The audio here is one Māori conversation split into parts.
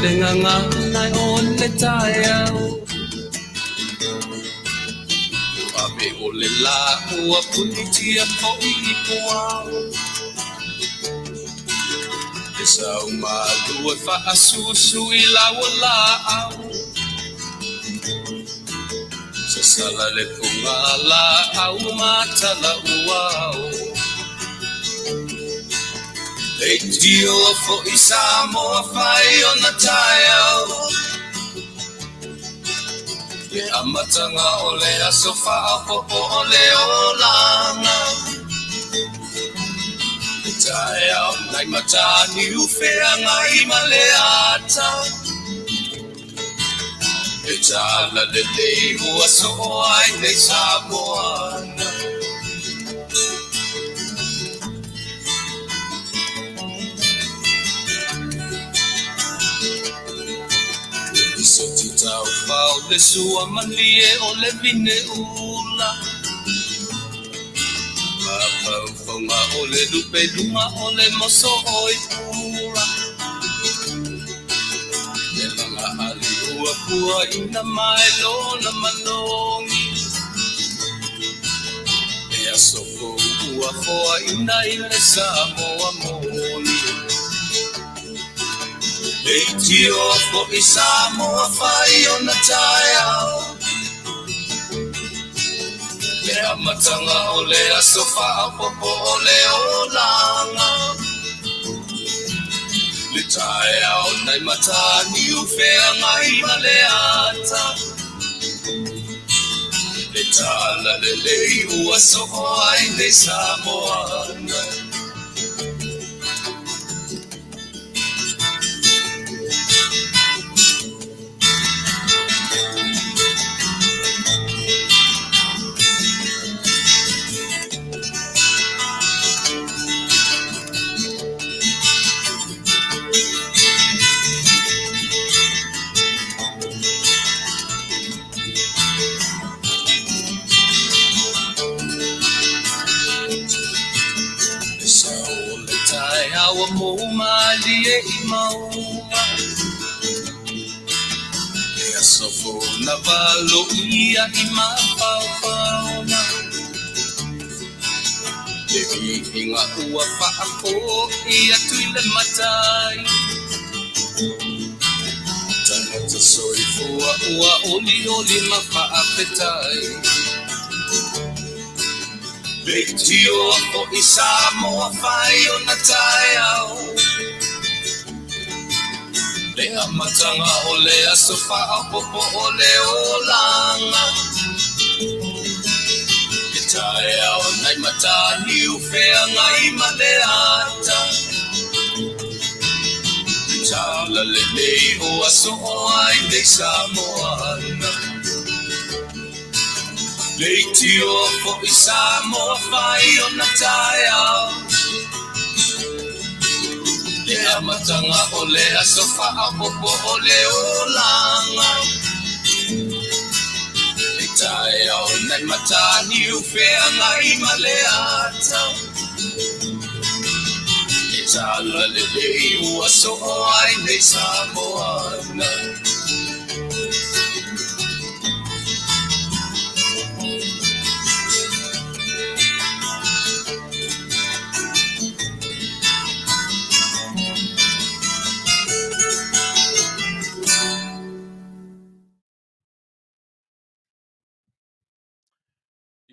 Lenganganai o le taiao Ape o le la ua punitia po I poao E sau malua whaasusu I lawa lao Sa sala le punga la au matala uao E dio fo I Samoa whai o na taiao E amatanga o le aso whaapopo o le olanga E taiao nai matani ufea ngai maleata E tala le lei ua so ai nei Samoana So titau pau le sua malie o le vine ula Mapau fonga o le lupe lunga o le moso oi pura Le langa ali ua pua ina mai lona malongi E asoko ua hoa ina ile Samoa moni E tio fo I Samoa whai o na taiao Le amatanga o le aso whaapopo o le olanga Le taiao nai matani ufea ngai maleata Le tala le lei ua soko ai nei Samoana Awa mo malie I maua E asofo na valo ia I mapapaona E inga ua paako ia Tuilaepa Tangata soifua ua oli ma Faafetai Leitio o I Samoa whai o na taiao Le amatanga o le aso whaapopo o le olanga E taiao nai matani ufea ngai maleata E tala le lei o aso o ai nei Samoana Leitio fo I Samoa whai o na taiao Le amatanga o le aso whaapopo o le olanga E taiao nai matani ufea ngai maleata E tala le lei ua so ai nei Samoana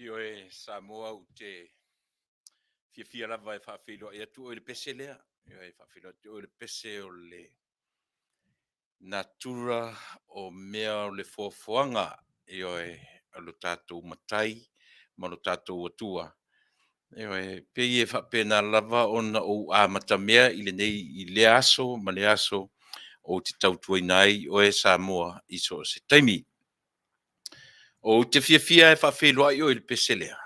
Io e Samoa o te fia lava e whawhilo e atu o le pese lea. Io e whawhilo o le pese o le natura o mea o le foafoanga. Io e alo tātou matai, malo tātou atua. Io e pei e whapena lava o na o a matamea I le nei I le aso, ma le aso o te tautua nai o e Samoa I so se taimi. O te fia e whawhilo ai o le pese lea.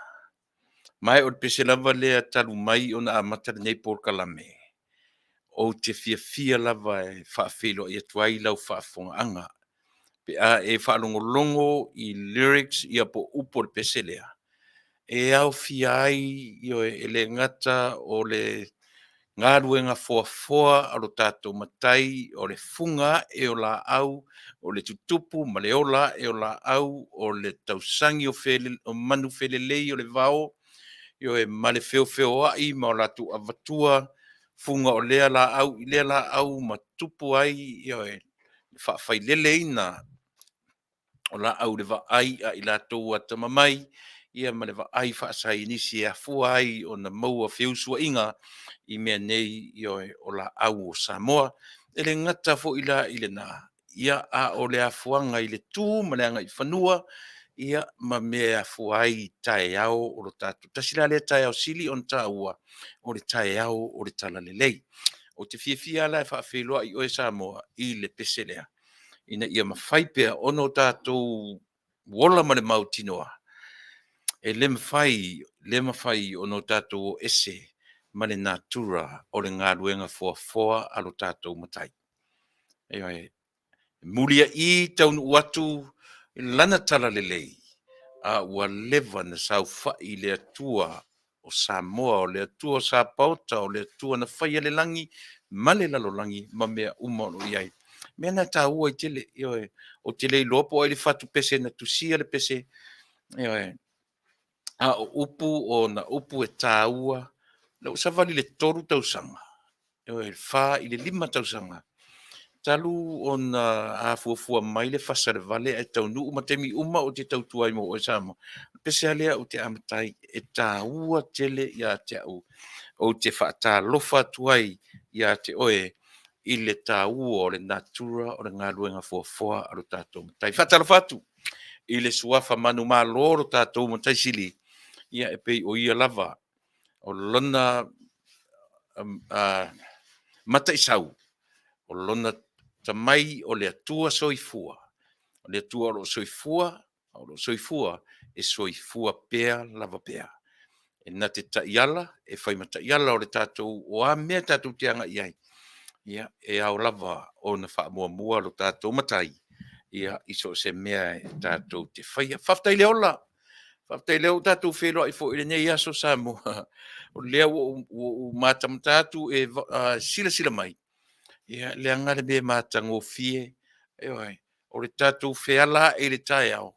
Mai o pese lava lea talu mai o na amata nei Polokalame. O te fia lava e whaafelo I atuai lau Faafofoga'aga. Pe a e whaalongolongo I lyrics I po upo le pese lea. E au fia ai I o e le ngata o le ngā ruenga foa alo tātou matai o le funga e o la au, o le tutupu ma le ola e o la au, o le tausangi o manu felelei o le vao, io e ma le feo ai ma o la tu avatua, funga o lea la au ma tupu ai, io e whaafailele ina o la au le vaai a i lātou ata mamai, ia ma le vaai whaasai nisi e afua ai o na maua whiusua inga i mea nei o la au o Samoa, e le ngata fo ila i le nā. Ia a o le afuanga i le tū, ma le anga i whanua, ia ma mea afua ai tae au o lo tātou. Tasila le tae au sili on tā ua o le tae au o le tala le lei. O te fia la e whaafeloa i oe Samoa i le pese lea. Ina ia mawhai pia ono tātou wola ma le mautinoa. E le mawhai ono tātou ese ma le natura o le ngā ruenga foa alo tātou matai. E mulia i Taunu'u atu lana tala lelei. A ua lewa na sau whai le atua o Samoa, o le atua o Sapauta, o le atua na whaia le langi, ma le lalolangi, ma mea umano iai. Mea na tā ua i tele, o tele i lopo ai le whatu pese na tusia le pese, a o upu o na upu e tā ua, na usavali le toru tausanga, le wha i le 5 tausanga. Talu o na afuafua mai le Fasa le Vale e Taunu'u ma te mi uma o te tautua i mo o Samoa. Pese alea o te amatai e tā ua tele ia te au. O te whaata lofa tuai ia te oe i le tā ua o le natura o le ngā ruenga foa alo tātou matai. Whaata lofa atu i le suafa manu MALO o tātou matai sili ia e pei o ia lava o lona matai sau o lona tamai o le atua soifua. O le atua o lo soifua e soifua pea lava pea. E na te taiala, e whai ma taiala o le tātou o a mea tātou te anga iai. Ia, e au lava o na wha mua lo tātou matai. Ia, iso se mea e tātou te whaia. Faafetai le ola. Faafetai leo tātou whelo i fo i le nei aso Samoa. O leo o mātamatatu e sila mai. Ia, le angare me mātango fie, o le tātou wheala e le tae au,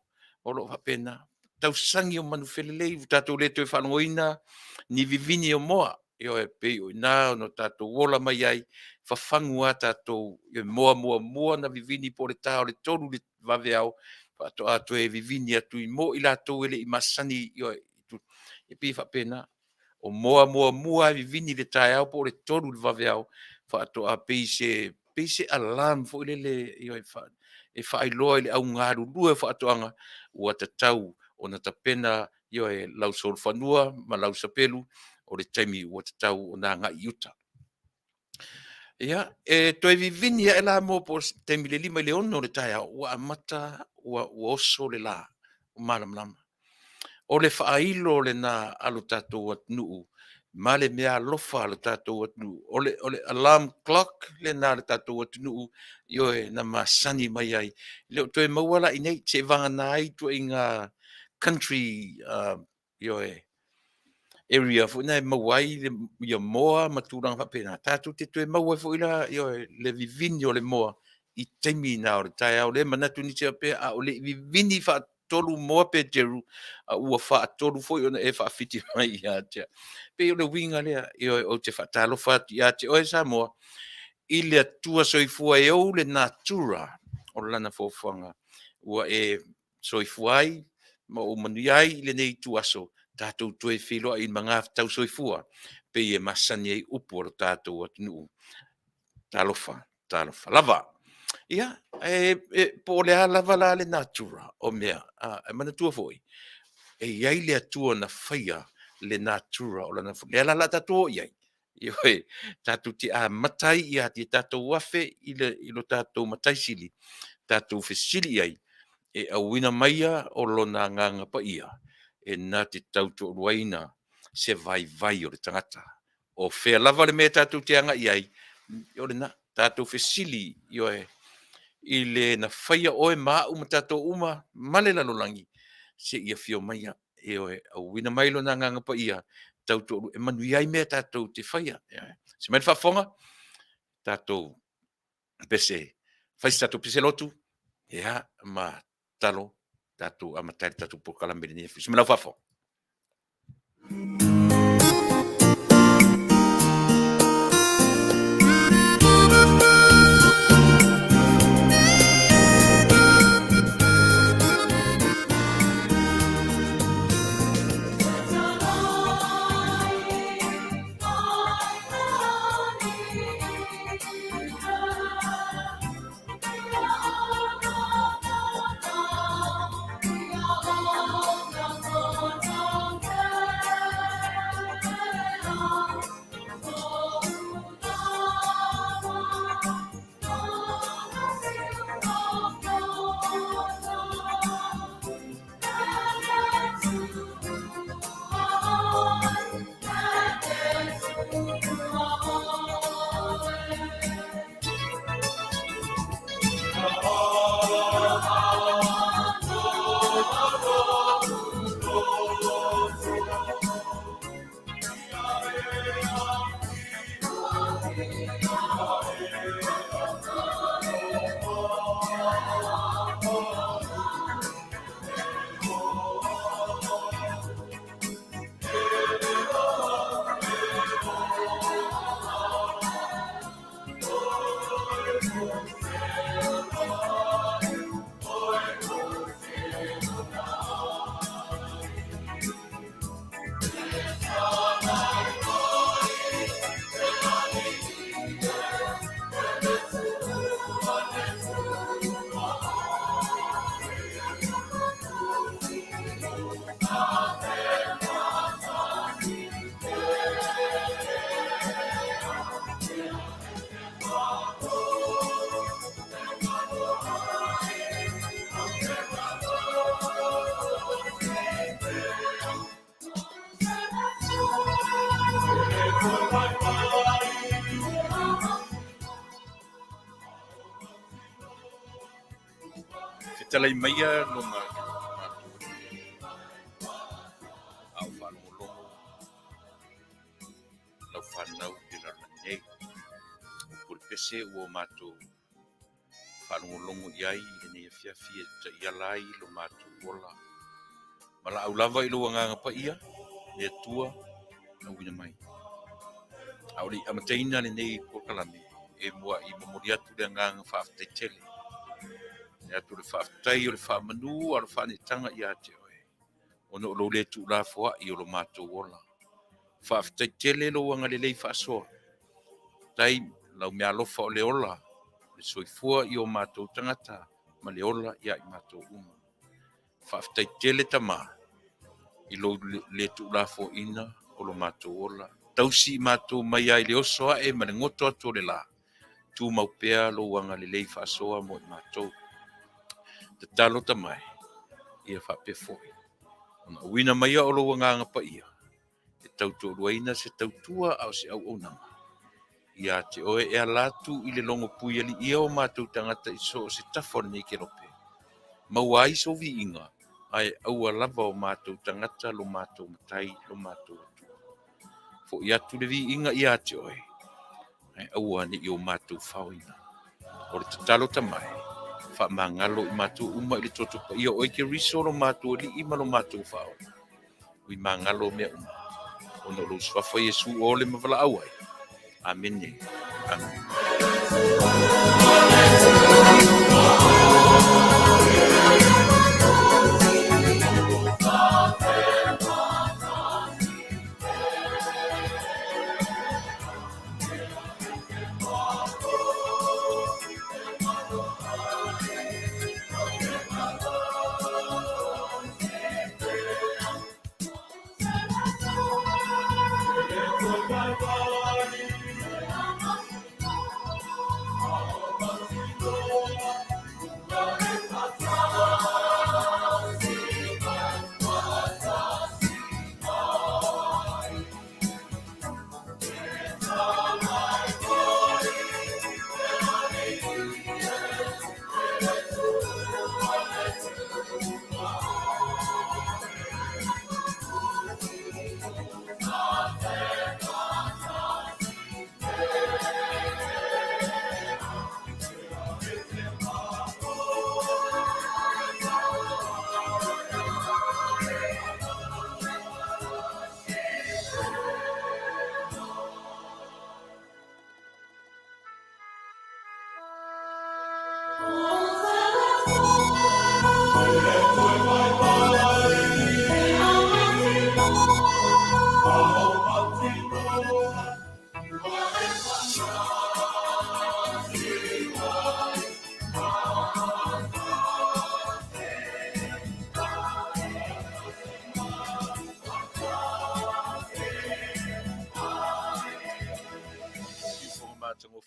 o lo hapena, tau sangi o manu whelelei, tātou le tue whanoina, ni vivini o moa, e pei o ina, no tātou wola mai ai, whawhangua tātou, moa na vivini po le tāo, le tolu le vave au, pato atu e vivini atu i mo i lātou ele i masani, e pei whapena, o moa vivini le tae au po le tolu le vave au, whaato a peise alam fo ile e whaailoa ile au ngaru lua whaato anga ua tatau o na tapena e lau sol whanua ma lau sapelu o le taimi ua tatau o na ngai iuta. Ia, e toi vivini e la mo po taimi le 5 le ono le tae au ua amata ua oso le la o malam. O le whaailo le na alo tātou atnuu, ma le mea alofa le tātou atnuu. O le alarm clock le na le tātou atnuu, na masani mai ai. Leo toi mauala i nei, te vanga na ai tu i ngā country, area fu na mawai le moa maturang whapena. Tātou te toi mawai fu ila le vivini o le moa i teimi na o le tai au le manatu ni te apea a o le vivini wha tolu moa pe jeru a ua wha tolu fo i ona e wha fiti mai i a tea. Pe o le winga lea o te wha talo wha i a te oe Samoa i le atua soifua e au le natura o lana fōwhanga ua e soifua ai ma o Manuia i le nei tuaso tātou tue whiloa i mga tau soifua pe e masani ei upu o tātou atunu. Talofa. Lava. Ia, po le lava la le natura o mea, mana tua foi. E iai le atua na whaia le natura o lana foi. Le ala tatua iai. Ioi, tātou te a matai i ati tātou wafe i lo tātou matai sili. Tātou whesili iai. E awina maia o lona nganga pa ia. E nā te tautu ruaina se vai o le tangata. O whea lava le mea tātou te anga iai. O le na, tātou whesili i le na whaia oe maa uma tātou uma male lalolangi. Se ia whio maia e oe awina mailo na nganga pa ia. tauto'u e manuia i mea tātou te whaia. Se mai whafonga, tātou pese, whaisi tātou pese lotu, ma talo, tātou amatai tātou Polokalame ni se mai whafonga. Talai maia no ma au whanolo lau whanau i rana nei kuri pese ua mātou whanolongo iai i nei fiafia ta ia lai lo mātou ola mala au lava i lo nganga pa ia ne tua na wina mai auri amateina le nei Polokalame e mua i mamoriatu le nganga Faafetai ya tu le Faafetai o le whamanu o le whanetanga i ate oe. Ono lo le tu la foa i o lo mātou ola. Faafetai tele lo wanga le lei whaasoa. Tai lau mea lofa o le ola. Le soifua i o mātou tangata ma le ola ia i mātou uma. Faafetai tele tama i lo le tu la foa ina o lo mātou ola. Tausi i mātou mai ai le osoa e ma le ngoto atu le la. Tu maupea lo wanga le lei whaasoa mo i mātou. Te talo tamai, ia whapefoi. Ona uina mai o lo nganga pa ia. Te tautua ruaina se tautua au se au onanga. Ia te oe e alatu i le longo pui ali ia o mātou tangata i so se tafon ni ke rope. Maua ai so vi inga, ai au alava o mātou tangata lo mātou matai lo mātou atua. Fo ia tu le vi inga ia te oe. Ai au ani i o mātou whawina. O le te talo tamai. Fa mangalo i mātou uma i le toto pa ia oi ke riso lo mātou li ima lo mātou whao. Ui mangalo mea uma. Ono lo swafa Yesu o le mawala awai. Amene. Amen.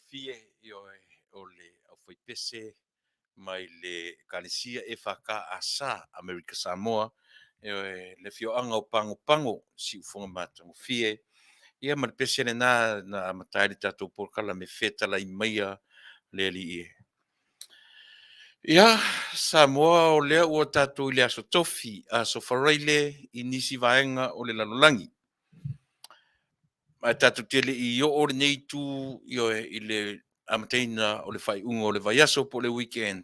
fie o le au fai pese mai le kanisia e whaka asa Amerika Samoa le fioanga o pango si ufonga matango fie ia ma le pese na matai tatou Polokalame fetala i maia le li ia Samoa o lea ua tatou i le aso tofi a sofareile i nisi vaenga o le lalolangi ma tatou tele i o le nei tu i le amateina o le whaiunga o le vaiaso po le weekend.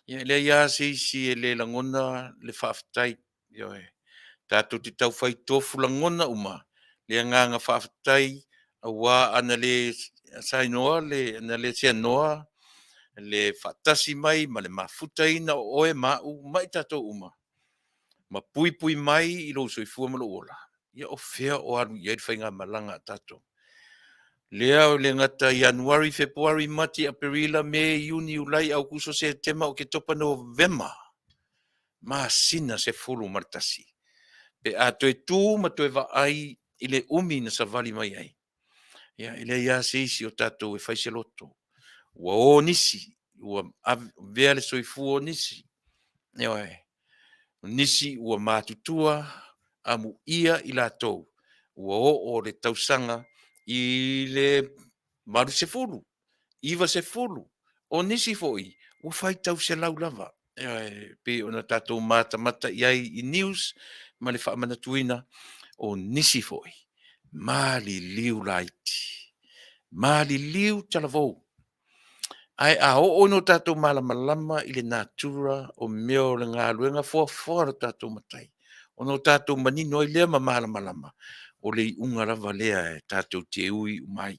Ia le ia si le langona le Faafetai. Tatou te tau whai tofu langona uma. Le nganga Faafetai awa ana le sainoa ana le sianoa le fatasi mai ma le mafutaina o oe mau mai tatou uma. Ma pui mai i lo soifua ma lo ola. Ia o fea o aru ia i whainga malanga tatou. Lea o le ngata Januari, Februari, Mati, Aprila, Mei, Juni, Ulai, Augusto, Septemba o ke topa Novemba. Ma sina se fulu martasi. Pe a toe tū ma toe wa ai i le umi na savali mai ai. Ia, ile ia se isi o tatou e whaise loto. Ua o nisi, ua vea le soifu o nisi. Ia nisi ua mātutua, amu ia i la tou. Ua o le tausanga i le maru se fulu. Iwa se fulu. O nisi foi. Ua whai tau se lau lava. Pe ona tatou mata iai i news, ma le whaamanatuina, o nisi foi. Mali liu laiti. Mali liu talavou. Ai a o no tatou malama i le natura o meo le ngā luenga fua tatou matai. O no tatou manino i lea ma malama. O le unga lava lea tatou te ui umai.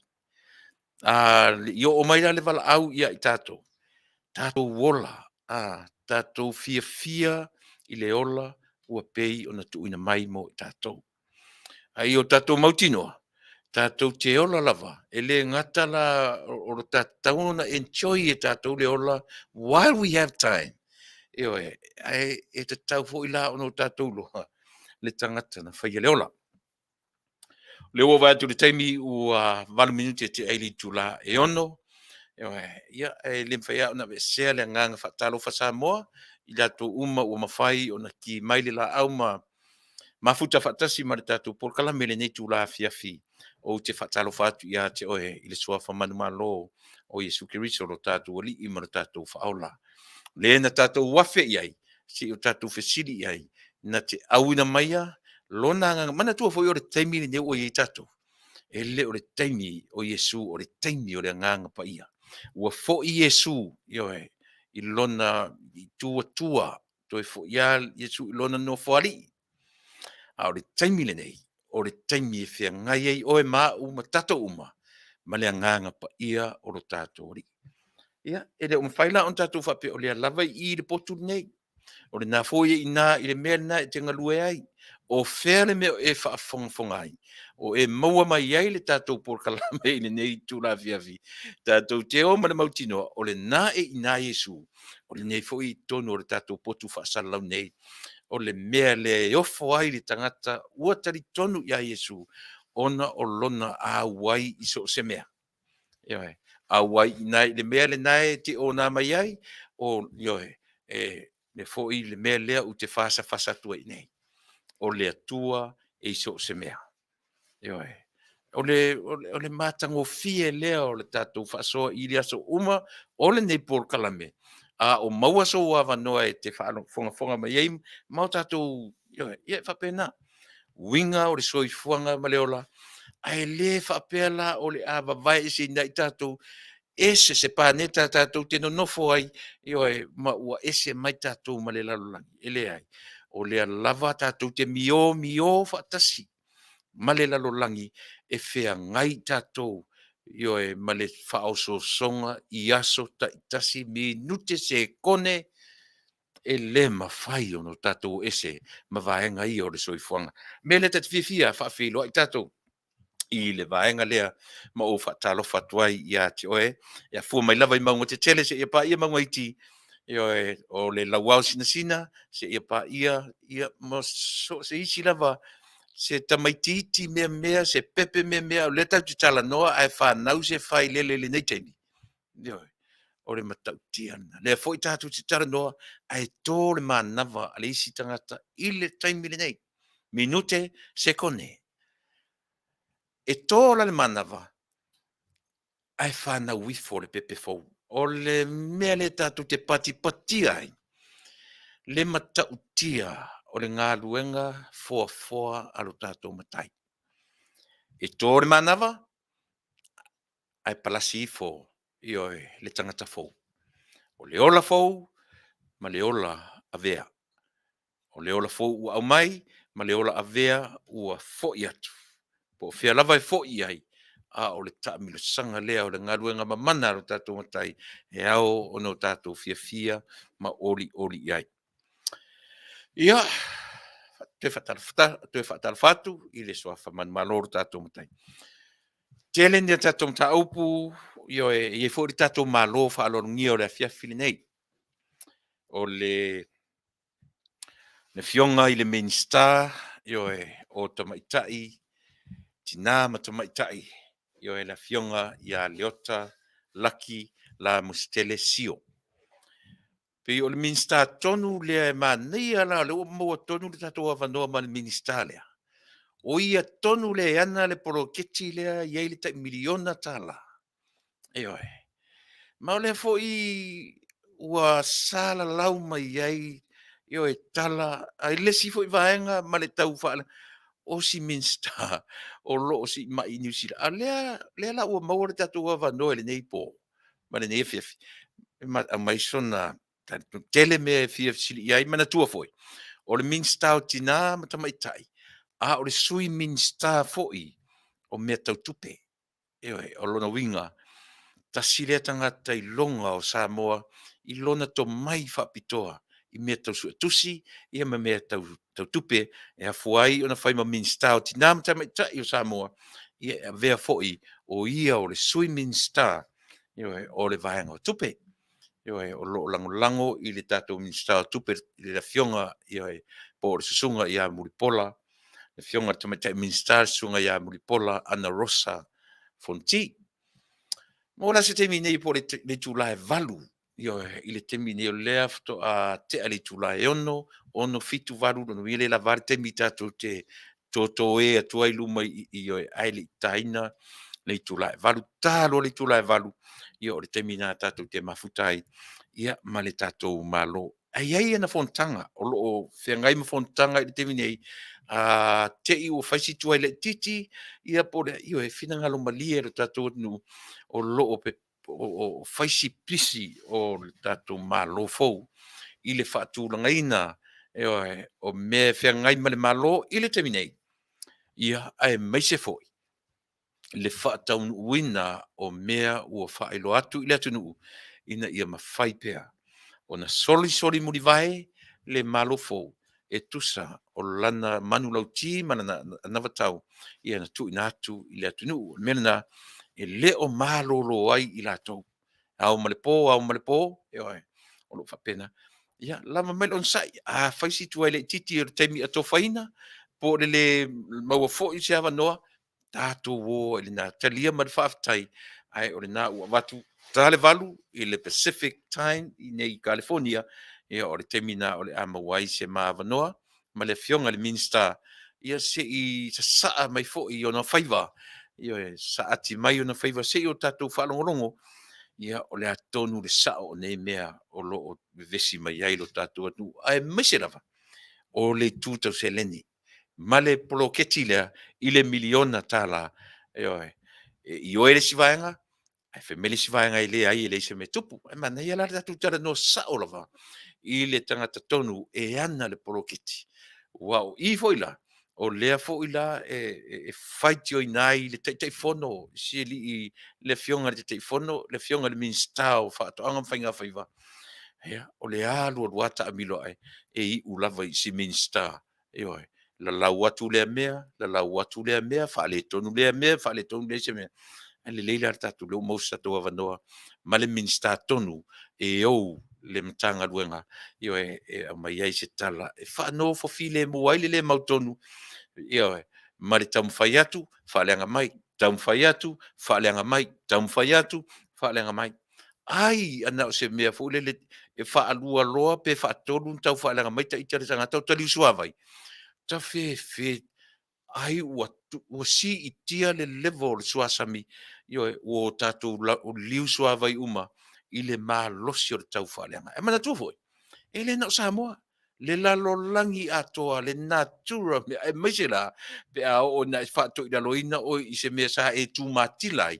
Io o mai le vala au ia i tatou. Tatou wola. Tatou fia i le ola ua pei o na tuuina mai mo i tatou. Ai o tatou mautinoa. Tatou te ola lava. E le ngata la o tatou na enjoy e tatou le ola while we have time. E te tau fo i la o no tatou loha. Le tangata na whaia le ola. Le ua vai atu le taimi ua 20 minuti te eili tula e ono. Ia le mwhaia o na vesea le nganga whatalo fa Samoa. I lato uma ua mawhai o na ki maile la au ma futa whatasi ma le tatou Polokalame le nei Tuilaepa o te whatalo whatu ia te oe i le suafa MALO o Yesu Keriso lo tatou ali i ma le tatou whaola. Le na tatou wafe iai, si o tatou fesili iai, na te auina maia, lona nganga, mana tua fo i o le taimi le neu o i tatou. E le o le taimi o Yesu, o le taimi o le nganga pa ia. Ua fo i Yesu, i lona i tua, toi fo ia Yesu i lona no fo ali. A o le taimi le nei, o le taimi e fea ngai ei oe maa uma tato uma, ma le nganga pa ia o lo tato ori. Ia, e le umwhaila on tato whape o le lava i le potu nei, o le nā fōia i nā i le mea na e te ngalue ai, o fea le mea e whaafonga ai, o e maua mai ai le tatou Polokalame i le nei Tauafiafi, tatou te o ma le mautinoa, o le nā e i nā Yesu, o le nei fōi tono o le tatou potu whaasalau nei, o le mea le ofo ai le tangata ua tari tonu ia Yesu ona o lona a wai iso se mea. A wai nai le mea le nai te o na mai ai o le foi le mea lea u te fasa tua i nei. O le atua e iso se mea. O le matango fie lea o le tatou fasoa i le aso uma o le nei Polokalame. O maua so wa vanoa e te fonga mai ai mau tatou ia whapena winga o le soifuanga ma le ola ai le whapela o le ava vai e si nai tatou ese se pāneta tatou te no nofo ai ma ua ese mai tatou ma le lalolangi ele ai o le lava tatou te mio whatasi ma le lalolangi e fea ngai tatou ma le whaoso songa i aso tasi minute se kone e le mawhai o no tatou ese ma vaenga i o le soifuanga. Me le tati fifia whaafilo ai tatou i le vaenga lea ma o whatalo whatuai i a te oe. Ia fua mai lava i maunga te tele se ia pa ia maunga iti o le lawao sina se ia pa ia ma so se isi lava se tamaitiiti mea se pepe mea o le tau te tala noa ai whanau se whai le nei teimi. O le matautia ana. Le foi tātou te tala noa ai tō le manawa a le isi tangata i le taimi le nei. Minute sekone. E tō la le manawa ai whanau wifo le pepe fau. O le mea le tātou te pati ai. Le matautia o le ngā luenga foa alo tātou matai. E tō le manawa ai palasi fo i oe le tangata fau. O le ola fau ma le ola avea. O le ola fau ua au mai ma le ola avea ua fo'i atu. Po fia lava e fo'i ai a o le taamilo sanga lea o le ngaruenga mamana alo tātou matai e ao o no tātou fia ma oli ai. Ia, te whatal fatu i le soafa man maloro tātou matai. Tele ni tātou mta aupu i e fōri tātou malo whaalorungia o le afiafi nei. O le fionga i le Minisita o Tama'ita'i, tina ma Tama'ita'i i la fionga i a Leota, Laki, Lamositele sio. Pe o le Minisita tonu le Manuia la le mo tonu le tātou avanoa ma le Minisita lea. O ia tonu le ana le poloketi lea i le tai miliona tala. Ma o le fo i ua sala lau mai ai tala ai lesi fo i vaenga ma le tau whaala o si Minisita o lo o si mai New Zealand. A lea la ua maua le tātou avanoa le nei po ma le nei fiafi. Ma mai sona tele me fiafi i ai mana tua foi. O le Minisita o tina ma Tama'ita'i. A o le sui Minisita foi o mea tau Tupe. O lona winga. Ta sile tangata i longa o Samoa i lona to mai whapitoa i mea tau suatusi i ma mea tau Tupe e a fuai o na whai ma Minisita o tinam Tama'ita'i o Samoa i a vea foi o ia o le sui Minisita o le vaenga o Tupe. O lo lango i le tātou Minisita o Tupe i le fionga po le susunga i a Muripola. Le fionga Tama'ita'i Minisita sunga i a Muripola ana Rosa Fonti. Mo la se temi nei po le Tuilaepa i le temi nei o lea fto a te ali Tuilaepa ono fitu valu no ile la vale temi tātou te toto e atua i luma i ai le taina le Tuilaepa talo le Tuilaepa o le temi na tātou te mafutai ia ma le tātou MALO. Ai na fontanga o lo whengai ma fontanga i le temi nei te i o whaisi tua i le titi ia po le whina ngalo malia le tātou nu o lo o whaisi pisi o le tātou MALO fau i le whaatūrangaina o me whengai ma le MALO i le temi nei ia ai maise foi le Taunu'u o mea ua whaelo atu i le Taunu'u ina ia mawhai pea. O na soli muri vai le MALO fau e tusa o lana manu lauti mana na vatau ia na tu ina atu i le Taunu'u. Mena e leo mālolo ai i lātou. Au malepo, o lo whapena. Ia, lama mai on sai, whaisi tua le titi o teimi ato whaina, po le maua fo i se awa noa, tātou wo e na talia ma le Faafetai, ai o le nā ua watu, tāle valu i le Pacific Time i nei California, ia o le teimi na o le amawai se ma awa noa, ma le fionga le Minisita, ia se i sa saa mai fo i ona whaiva, ia sa ati mai ona whaiva se i o tātou whalongolongo, ia o le atonu le sao o nei mea o lo o vesi mai ai lo tātou atu, ai maise lava, o le tūtau se leni, ma le poloketi lea i le miliona tāla, i o ele si vaenga, ai whemele si vaenga i le ai e le se me tupu, ai mana ia la tātou tala no sao lava, i le tangata tonu e ana le poloketi, wow, i foila, o lea foila e fight yo inai le tei fono, si li i le fionga le tei fono, le fionga le Minisita o whaatoanga mwhainga whaiva. O le alu o wata amilo ai, e i ulava i si Minisita, la lau atu lea mea, whaale tonu lea mea, whaale tonu lea se mea. Le leila tatu leo mausa toa wanoa, ma le Minisita tonu, e ou le mtanga luenga, e mai ai se tala, e whanau fo file mo ai le mautonu, Ia ma le taumawhai atu, whaaleanga mai, taumawhai atu, whaaleanga mai, taumawhai atu, whaaleanga mai. Ai, ana o se mea fu le e whaalua loa pe whaatolu tau whaaleanga mai ta itare sanga tau tali suavai. Ta fe, ai ua si itia le level suasami, o tātou o liu suavai uma, i le mā losi o le tau whaaleanga. E mana tufoi, e le nao Samoa. Le lalolangi atoa, le natura, e maise la, pe a o na whaato i laloina o i se mea sa e tū mātilai.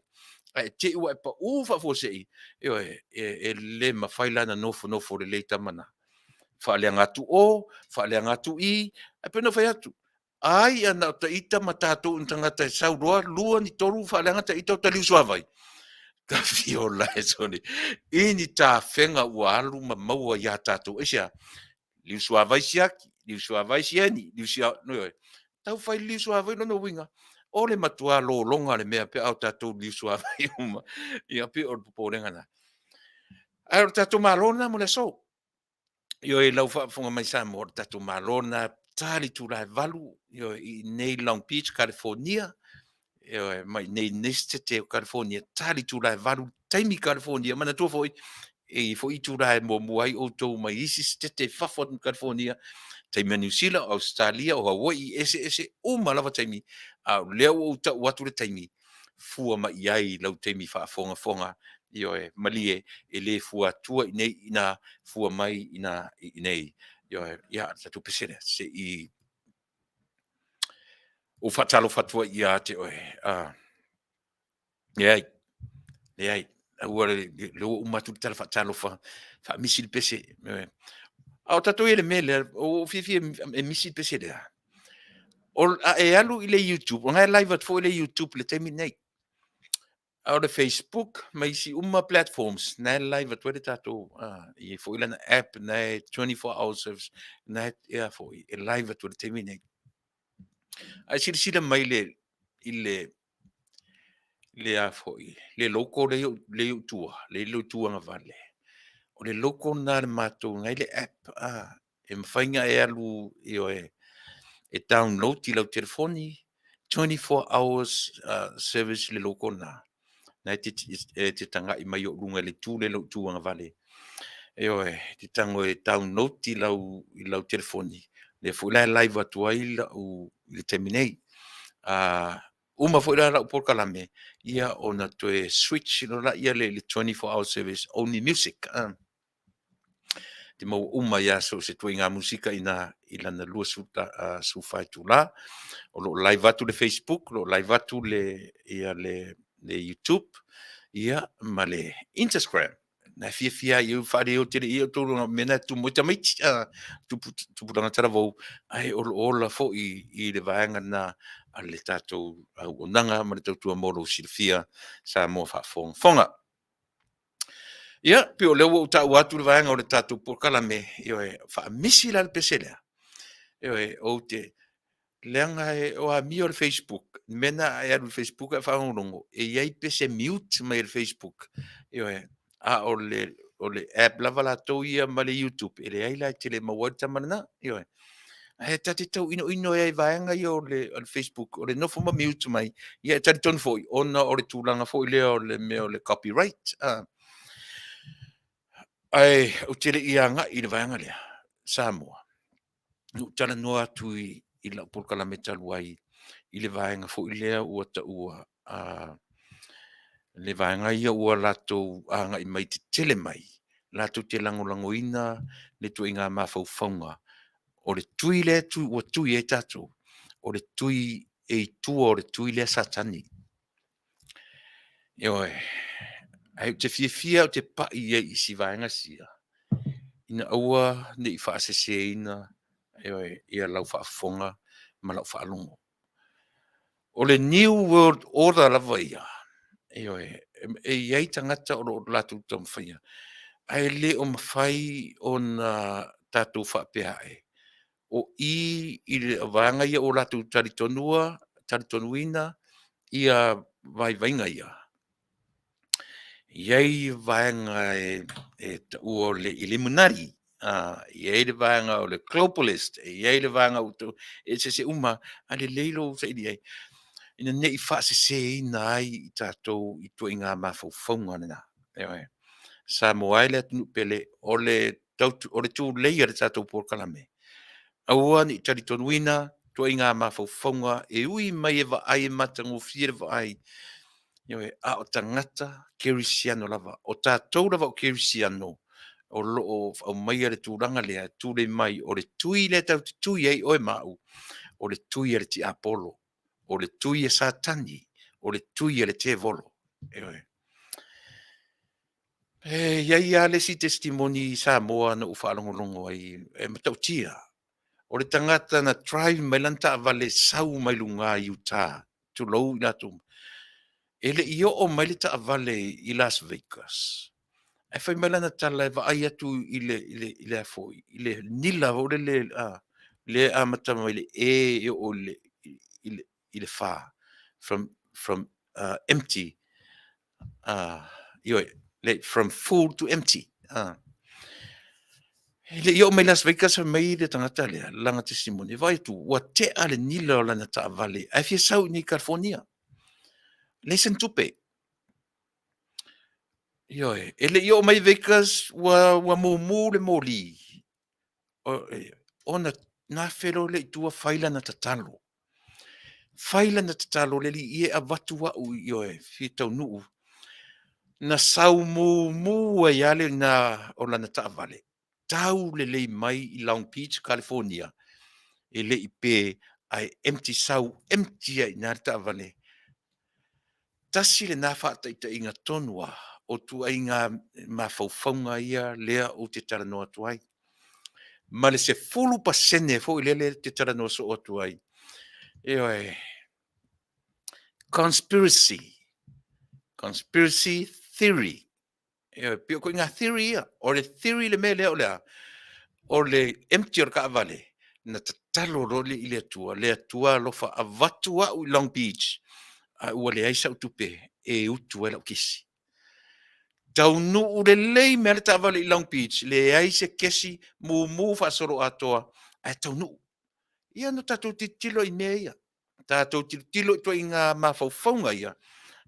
E te ua e pa ufa fosei, e le mawhailana nofo le leita mana. Whaaleanga atu o, whaaleanga atu i, e pena whai atu. Ai ana ta ita matato untangata e sauroa, lua ni toru whaaleanga ta ita o taliu suavai. Ka fiola e soni. Ini tā whenga ua alu ma maua ia tātou. Esia, liu suavai siaki, liu suavai sieni, liu suavai, no tau whai liu suavai no winga. O le matua lo longa le mea pe au tātou liu suavai uma. Ia pe o poporenga na. Ai o tātou malona mo le so. Io e lau whaafonga mai Samoa o tātou malona tali Tuilaepa i nei Long Beach, California. Mai nei Minisita o California, tali Tuilaepa taimi California, mana tua foi e foi Tuilaepa mo muai o tau mai isi stete whawhat in California, taimi New Zealand, Australia, o Hawaii, ese malava taimi, leo o ta watu le taimi, fua mai iai lau taimi whaafonga, malie e le fua tua i nei ina fua mai ina i nei, ia tatu pesere, se i o whatalo whatua ia te oe, Leai, ua le umatu tala whaatalo wha misi le pese. Au tato ele mele, o fifi e misi pese lea. O e alu i le YouTube, o ngai live at fo le YouTube le temi nei. Au le Facebook, mai si platforms, nai live at wele tato, i fo ilana app, nai 24 hours service, nai ea fo i live at wele temi nei. Ai sila mai le a foi le loko le tua nga vale o le loko na le matou ngai le app e mawhainga e alu e download i lau telefoni 24 hours service le loko na te tanga i mai o runga le lau tua nga vale te tango e download i lau telefoni le fuila live atua i le terminate uma foi la Polokalame ia ona toe switch no la ia le 24 hour service only music te mau uma ia so se toi ngā musika ina na lua su fai tu la o lo live atu le Facebook lo live atu le YouTube ia ma le Instagram na fia eu fare o te ia to mena tu mo tamai tu putanga tara vo ai o la fo i le vaanga na ale tatou au onanga ma le tautua moro silfia sa mo fonga. Ia, pe o leo o tau atu le vaanga o le tatou Polokalame, wha misi la le pesela. O te leanga o a mi o le Facebook, mena e alu Facebook e whaongongo, e iai pese mute mai le Facebook. A o le app lava la tau ia ma le YouTube, e le aila te le mawata manana, e tate tau ino e vaenga i o le Facebook, o le nofo ma mute mai, ia tate ton foi, ona o le tūlanga foi lea o le mea o le copyright. Ai, o tele ia nga i le vaenga lea, Samoa. Nu tala noa atu i la Polokalame talu ai, i le vaenga foi lea ua ta ua, le vaenga ia ua lato anga i mai te tele mai, lato te langolangoina, le tu inga mawhauwhaunga, o le tui le o tui e tatou, o le tui e tua o le tui le satani. Ai te fia o te pai e isi vaenga sia. Ina aua ne i whaasese ina, ia lau whaafonga, ma lau whaalongo. O le New World Order lava ia, e iei tangata o lo latu tamwhia. Ai le o mawhai o na tātou whaapehae. O i le vanga ia o latu talitonuina, ia vainga ia. Iei vanga e ta ua le Illuminati, Ia le vanga o le globalist, ia le vanga o tu, se uma, ale leilo sa ili ai. Ina ne I wha se ina ai I tātou I tu inga mawhauwhaunga na. Ewe. Samoa le atunu pele, o le tū leia le tātou Polokalame. Aua ni tari tonuina, tu inga mawhauwhaunga, ui mai e wa ai matangu whire wa ai. Ewe, a o tangata, kerisiano lava. O tātou lava o kerisiano. O loo o mai le tūranga lea, tūre mai, o le tui le tau te tui ei oe mau, o le tui le ti Apollo, o le tui e Satani, o le tui le te volo. Ewe. Iai ale si testimoni Samoa na ufalongolongo ai, matau tia. O le tangata na tribe mai lanta vale sau mai lunga I Utah, tu lou I natu. Ele I o mai le ta vale I Las Vegas. E fai mai lana tala e vai atu I le afoi, I le nila o le amatama I le fa, from empty, from full to empty. Le io mai Las Vegas mai le tangata le langa testimoni vai tu wa te ale nila o lana ta vale. E fia sau ni California. Listen Tupe. Ele io mai Vegas wa mu le moli. Ona na fero le tua faila na tatalo. Faila na tatalo le li ie a watu wa u fi Taunu'u. Na sau mu e ale na o lana ta vale. Tau le mai I Long Beach, California. E le I pe ai empty ai na ta vale. Tasi le na whata I inga tonua o tu inga mawhauwhaunga ia lea o te taranoa tuai. Ma le se fulu pasene fo I lele te taranoa so o tuai. Conspiracy theory. Pio ko inga theory ia. O le theory le me lea o lea. O le empty or ka vale. Na tatalo role I le atua lofa a vatua I Long Beach. A ua le aisa utupe e utu e lau kisi. Taunu'u le lei mea le ta'avale I Long Beach, le aisa kesi mu whaasoro atoa, a taunu'u. Ia no tātou titilo I mea ia. Tātou titilo I tua I ngā mawhauwhaunga ia.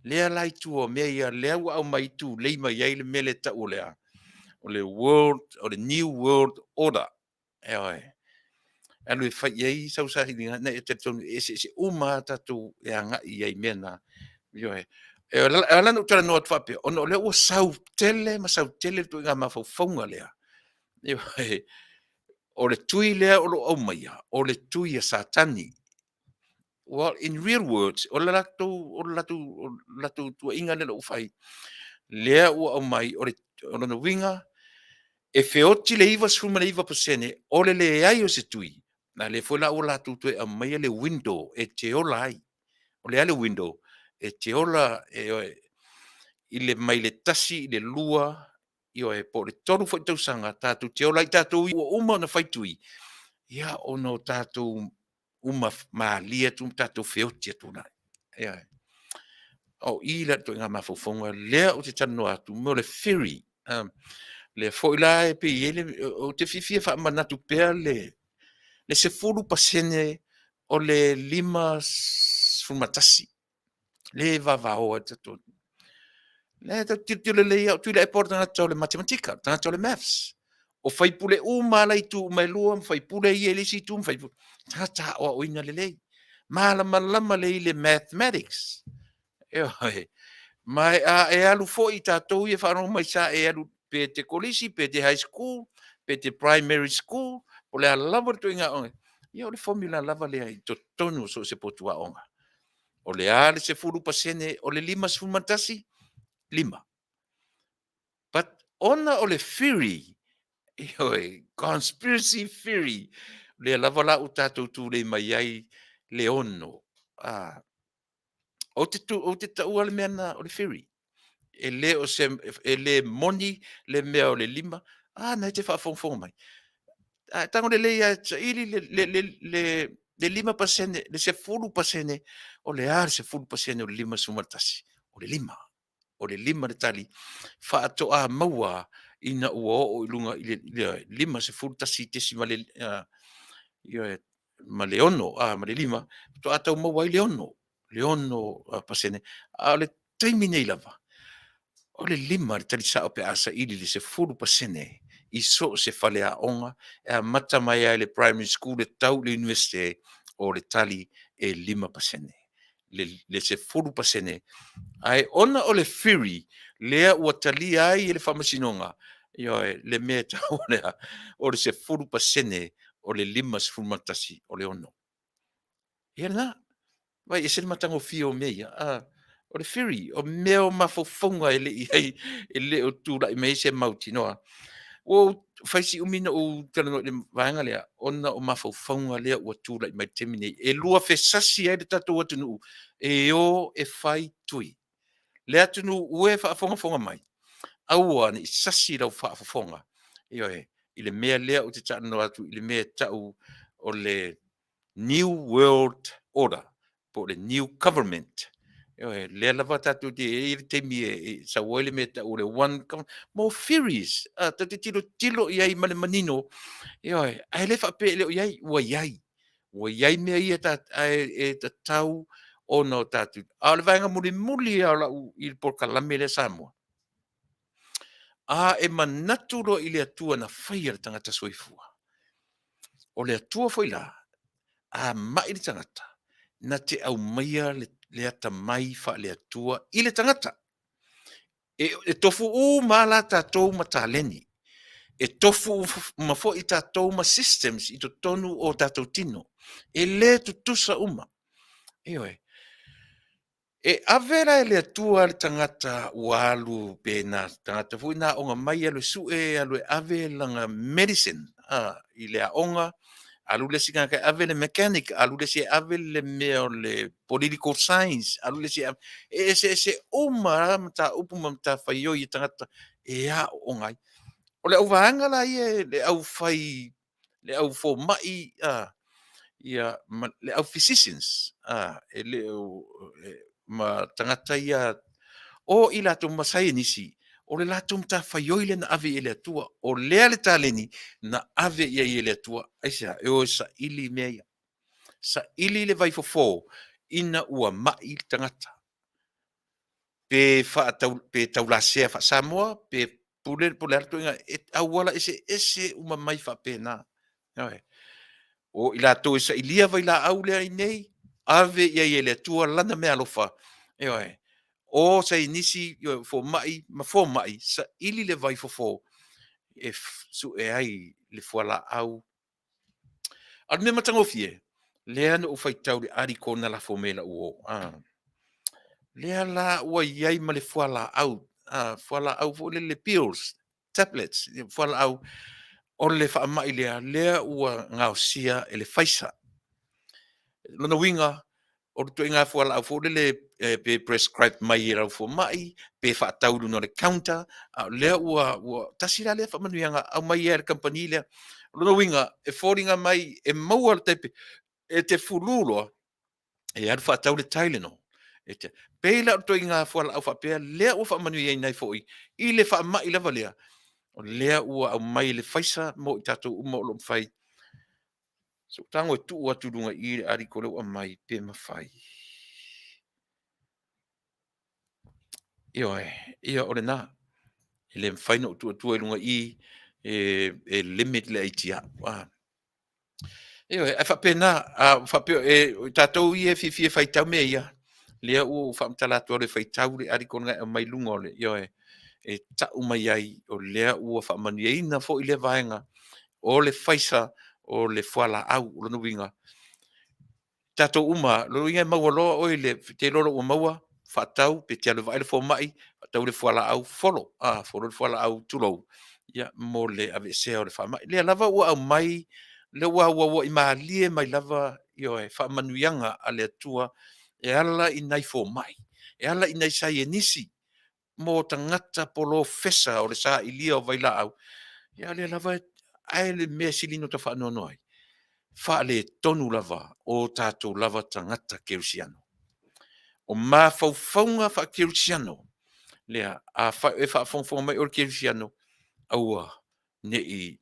Lea lai tua mea ia, lea ua au mai tu, lei mai ai le mele ta o lea. O le New World Order. Eoi. Alu e whai ei, sau sahi ni ngā, e te tonu, e se uma tātou e anga I ei mea nā. Ioe. E alana utara noa tuape, ono lea ua sau tele tu ngā mawhauwhaunga lea. Ioe. O le tui lea o lo au maia, o le tui a Satani. Well, in real words, o le latu tua inga le lo fai. Lea ua au mai, o le winga, e feoti le iwa sfuma le iwa pasene, o le ai o se tui. Na le fwela o latu tue a mai le window, e te ola ai. O le ale window, e te ola, I le mai le tasi, I le lua, po le tonu fai tausanga, tātou te ola I tātou I uma na fai tui. Ia ono tātou uma maalia tu tātou feoti atu nai. Ia. O I la tu ngā mawhauwhaunga, lea o te tano atu, mo le ferry. Le foila e pe ele, o te fifia wha manatu pea le se furu pasene o le 5 fumatasi. Le vavao e tato. Le tilo le ia, Tuilaepa tanga tau le matematika, tanga tau le maths. O fai pule mala I tu mai lua, fai pule I elisi tu, fai pule. Tanga ta o oina le lei. Malama le mathematics. Mai e alu fo I tātou I whanau mai sa e alu pe te kolisi, pe te high school, pe te primary school, po le lava tu inga onge. Ia o le formula lava le ai, to tonu so se potua onga. O le ale se furu pasene, o le 5 fumatasi, 5. But ona o le theory, conspiracy theory, le lava la utatou tu le mai ai le ono. O te taua le mea o le theory. E le moni, le mea o le 5. Na te whaafonfonga mai. Tango le leia, ili le 5%, le se fulu pasene, o le ar se fulu pasene o le 5 sumatasi. O le 5. O le 5 le tali. Whaatoa maua ina ua o ilunga ile lima se full tasi tesi male ma le ono ma le lima to ata mo wai le ono pasene a le taimi nei lava o le lima le talisa o pe asa ili le se full pasene i so se fale a onga e mata mai ai le primary school le tau le university o le tali e lima pasene le se full pasene ai ona o le firi lea ua tali ai e le whamasinonga le mea tau lea o le se full pasene o le lima se full matasi o le ono ia na vai e se le matango fio mea o le firi o mea o mafofonga e le o tūra i mei se mauti noa o faisi umina o tala le vaenga lea ona o mafofonga lea ua tūra i mai temine e lua fesasi ai le tatou atunu e o e fai tui le atunu ue whaafonga mai aua ni sasi rau whaafonga i le mea lea o te taano atu i le mea tau o le New World Order po le new government le lava tatu te temi sa wale me ta o le one mo theories ta te tilo ia i male manino ai le fa pe le ia me ia ta e ta tau o no tatu al vanga muli ala il Polokalame le Samoa e manatu ro i le atua na whaia le tangata soifua o le atua foi la mai le tangata na te au maia le ata mai fa le atua i le tangata e tofu mala tatou mataleni e tofu mafo i tatou ma systems i to tonu o tatou tino e le tutusa avera e le atua le tangata walu pe na tangata fu na onga mai alu su alu ave langa medicine i le onga alu le singa ka ave le mechanic alu le si ave le meo le political science alu le si se mta upuma mta faio i tangata onga o le uvaanga la le au fai le au fo mai le au physicians ma tangata o i latou masai nisi o le latou mta faioile na ave i le atua o lea le taleni na ave ia i le atua aisa o sa ili mea sa ili le vai fofo ina ua mai tangata pe taulasea fa Samoa pe pule alto inga awala ese uma mai fa pena o i latou sa ilia vai la au lea nei ave ia i le atua lana mea alofa o sa inisi fo mai sa ili le vai fofo su ai le fuala au al me matango fie le ana o fai tau le ari kona la fo mela uo le la ua iai ma le fuala au fo le pills tablets fuala au o le fa mai lea ua ngaosia e le faisa lona winga o to inga fuala au fo le pe prescribe mai ra fo mai pe fa taulu no le counter le ua tasira le fa manuia au mai er company le lona winga e foringa mai e mau al tepe e te fululo e ar fa taule Tylenol e te pela to inga fuala au fa pe le o fa manuia nei foi i le fa mai lava lea o lea ua au mai le faisa mo i tatou uma o lo fai so tango tu ua tulunga i le ari ko le ua mai pe mafai ia o le na le faino tu lunga i limit le itia e fa pena fa pe tatou i fi fai tau me ia lea u fa mtala to le fai tau le ari ko nga mai lunga le e ta mai ai o lea ua fa manuia fo i le vaenga o le faisa o le fuala au lo winga tato uma lo inga mawalo o le te lolo o maua fatau pe te le vai fo mai tau le fuala au folo folo le fuala au tulo ya mo le ave se o le fa mai le lava o au mai le wa i malie mai lava e fa manuianga a le tua e ala i nai fo mai e ala i nai sai nisi mo tangata polo fesa o le sa ilia o vai la au ya le lava ai le me silino ta fa no ai fa le tonu lava o tatou lava tangata keusiano o mafaufaunga fa keusiano lea fa fonga mai o keusiano aua ne'i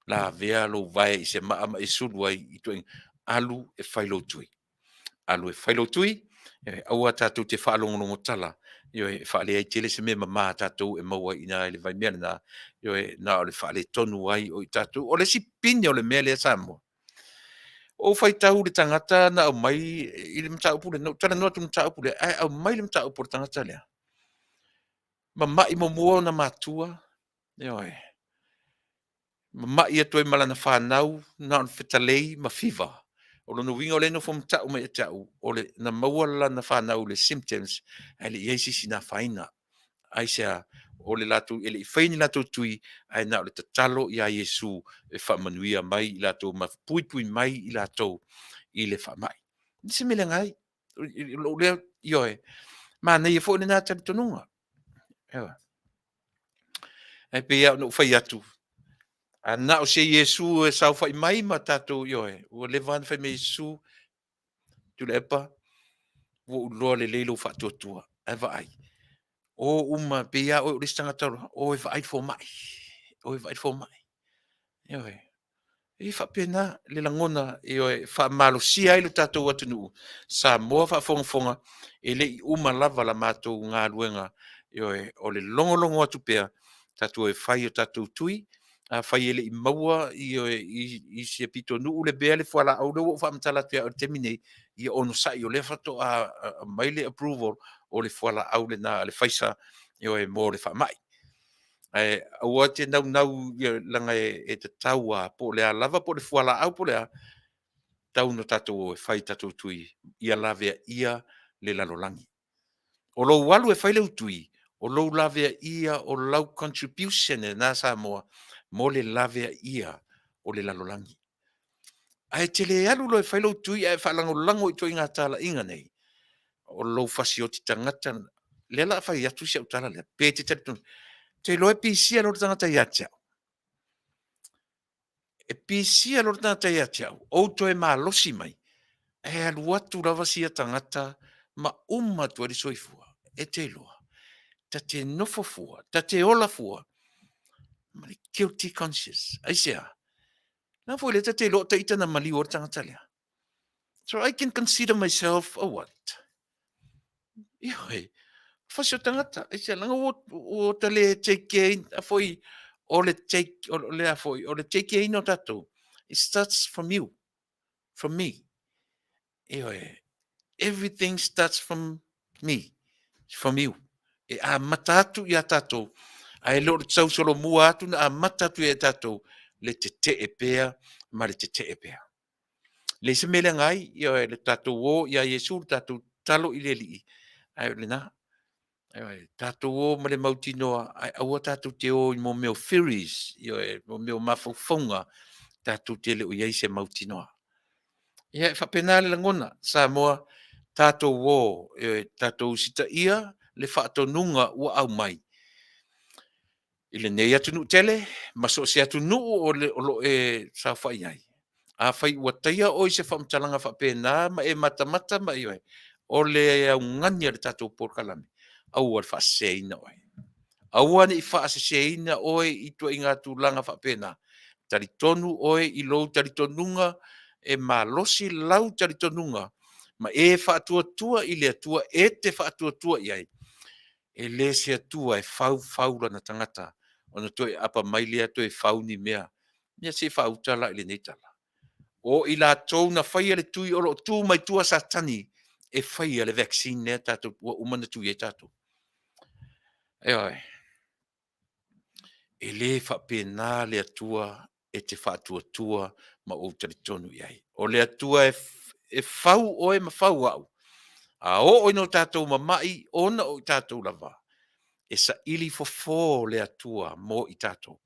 la vea lo vai i se maa e sulu ai i tui alu e whailo tui. Alu e whailo tui, aua tātou te whaalongonongo tala, e whaale ai tele se mea mama tātou e maua i nā ele vai mea nā, nā o le whaale tonu ai o i tātou, o le si pine o le mea lea Samoa. O whai tau le tangata na au mai i le mta upule, no tala noa tu mta upule, ai au mai le mta upule tangata lea. Mama i mo mua na matua, ma ia toi malana whanau, na on whetalei ma fiva. O lono winga o leno fo mtau mai atau, o le na mauala na whanau le symptoms, ai le iesi si na whaina. Ai sea, o le latu, ele i whaini latu tui, ai na o le tatalo i a Yesu, e Manuia mai i latu, ma pui pui mai i latu, i le whamai. Nisi mele ngai, o lea, ioe, ma nei e fo ni nā tari tonunga. Ewa. Ai pe ia no whai atu, ana o se Yesu e sau fai mai ma tatou ioe. Ua le van fai me Yesu, Tuilaepa, wo uloa le leilo whatuatua. E vai. O uma pe ia o le tangata o e vai fo mai. O e vai fo mai. Ioe. I whapena le langona ioe whamalo si ai lo tatou atunuu. Samoa whafonga e le i uma lava la mātou ngā luenga ioe o le longolongo atu pea tatou e whai o tatou tui. A whai ele i maua i se pito nuu le bea le whala au leo o whamtala tua o temine i ono sai o le whato a maile approval o le whala au le na le Fasa ioe mo le whamai. Ua te nau langa e te taua po le a lava po le whala au po le a tau no tatou e whai tatou tui i a lavea ia le lalolangi. O lo walu e whai leu tui, o lo lavea ia o lau contribution e nā Samoa mo le lavea ia o le lalolangi. Ai te le alu lo e whai leu tui e whalango i toi ngā tala inga nei. O lo fasi o ti tangata, le la whai atu si au tala lea, pe te talitonu. Te loe pisia lo tangata i atia. E pisia lo tangata i atia. O to e malosi mai. E alu atu lava si a tangata ma tu ari soifua. E te loa. Ta te nofofua. Ta te olafua. Ma le guilty conscious. Ai sea. Na fo le ta te loa ta ita na mali o tangata lea. So I can consider myself a what? Ioi. Fasio tangata. Ai sea langa o ta le take in. A foi o le take in o tatou. It starts from you, from me. Everything starts from me, from you. E a matatu i a tatou. A e lor tsau solo mua atu na a matatu i a tatou. Le te e pea, ma le te e pea. Le se mele ngai, le tatou o, i a Yesu, tatou talo i le li. Ai le na. Tatou o ma le mautinoa, ai aua tatou te o i mo meo firis, mo meo mafofonga, tatou te le o iei se mautinoa. Ia e whapena le langona, Samoa, tatou o, tatou sita ia, le whaatonunga ua au mai. I le nei atunu tele, maso se atunu o lo e sa whai ai. A whai ua taia o i se whamtalanga whapena, ma e matamata ma ioi. O le au ngania le tatou Polokalame. Au al whaseina oi. Au ane i whaaseina oi i tua i ngā tūlanga whapena. Tari tonu oi i lou tari tonunga, e malosi lau tari tonunga. Ma e whaatua i le atua, e te whaatua i ai. E le se atua e whau na tangata. Ona toi apa mai lea toi whau ni mea. Mea se whau tala i le neitala. O i la tau na whaia le tui olo tū mai tua sa tani e whaia le vaccine nea tātou ua umana tui e tātou. E le whapena le atua e te whaatua ma o tari tonu i ai. O le atua e whau oe ma whau au. A o no tātou ma mai, ona o tātou lava. E sa ili fofo le atua mo i tātou.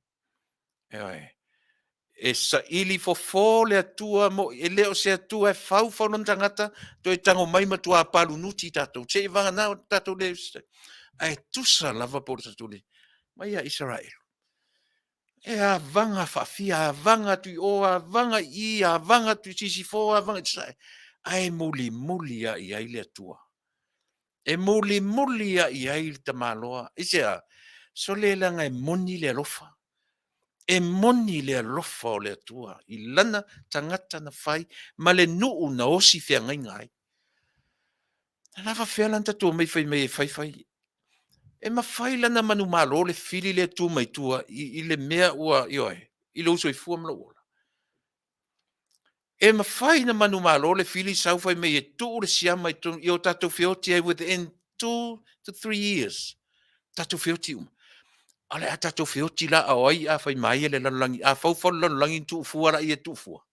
E sa ili fofo le atua mo, e leo se atua e whau non tangata, to e tango mai matua palu nuti i tātou. Se i vanga nao tātou le, e tusa lava po tātou le. Mai a Israel. E a vanga whawhia, a vanga tui o, a vanga i, a vanga tui sisifo, a vanga tui. A e muli a i ai le atua. E muli a i ai le tamaloa. Ise a, so le langa e moni le alofa. e moni le alofa o le atua, i lana tangata na fai, ma le nuu na osi fea ngai ngai. Lava fea lan tatua mai fai. E ma fai lana manu malo le fili le tu mai tua, i le mea ua, ioe, i le uso i fua mla ola. E ma fai na manu malo le fili sau fai mai e tu le siama i o tatou feoti ai within 2 to 3 years. Tatou feoti Ale a tatou feoti la a oi a fai mai le lalangi, a fau fau lalangi tu fua la i e tu fua.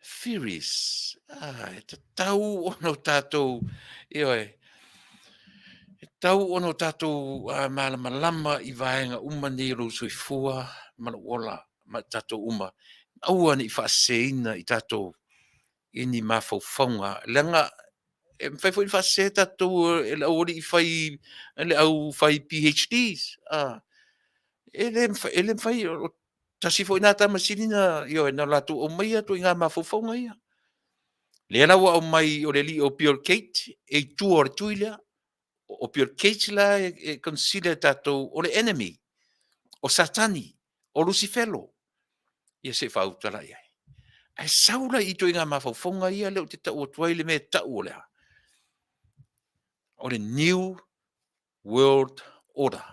Firis. E te tau ono tatou, ioe, e tau ono tatou malama i vaenga uma ni ro sui fua, mana ola, ma tatou uma. Aua ni whaaseina i tatou, ini mawhauwhaunga. Langa, e mwhai fwoi whaase tatou, e la ori i whai, le au whai PhDs. Ele mwhai, tasi fwoi nā tamasini na, ioe, na latu o mai atu i ngā mawhauwhaunga ia. Le ana wa o mai o le li o Pure Kate, e tu o tuilea, o Pure Kate la e consider tatou o le enemy, o satani, o Lucifelo. Ia se whautala ia. Ai saula i toi ngā mawhauwhaunga ia leo te tau o tuai le me tau o lea. O le New World Order.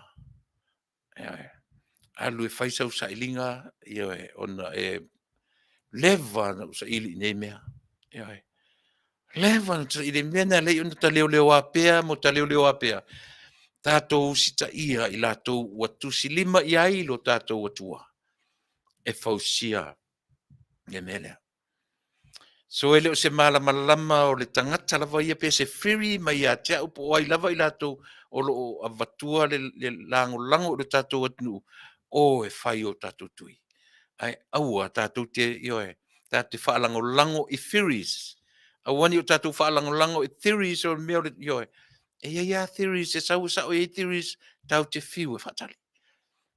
Alu e whaisau sa ilinga, ia e ona e leva na usa ili nei mea. Ia e. Leva na usa ili mea na lei ona ta leo apea, mo ta leo apea. Tātou sita ia i lātou watu silima i ailo tātou watua. E fausia e melea. So e leo se malama o le tangata lava ia pe se free mai a te au po ai lava i lātou o lo a watua le lango o le tātou atunu. O e whai o tātou tui. Ai aua tātou te ioe. Tātou whaalango i theories. Awani o tātou whaalango i theories o mea o le ioe. E ia theories, e sau e theories, tau te whiu e whatari.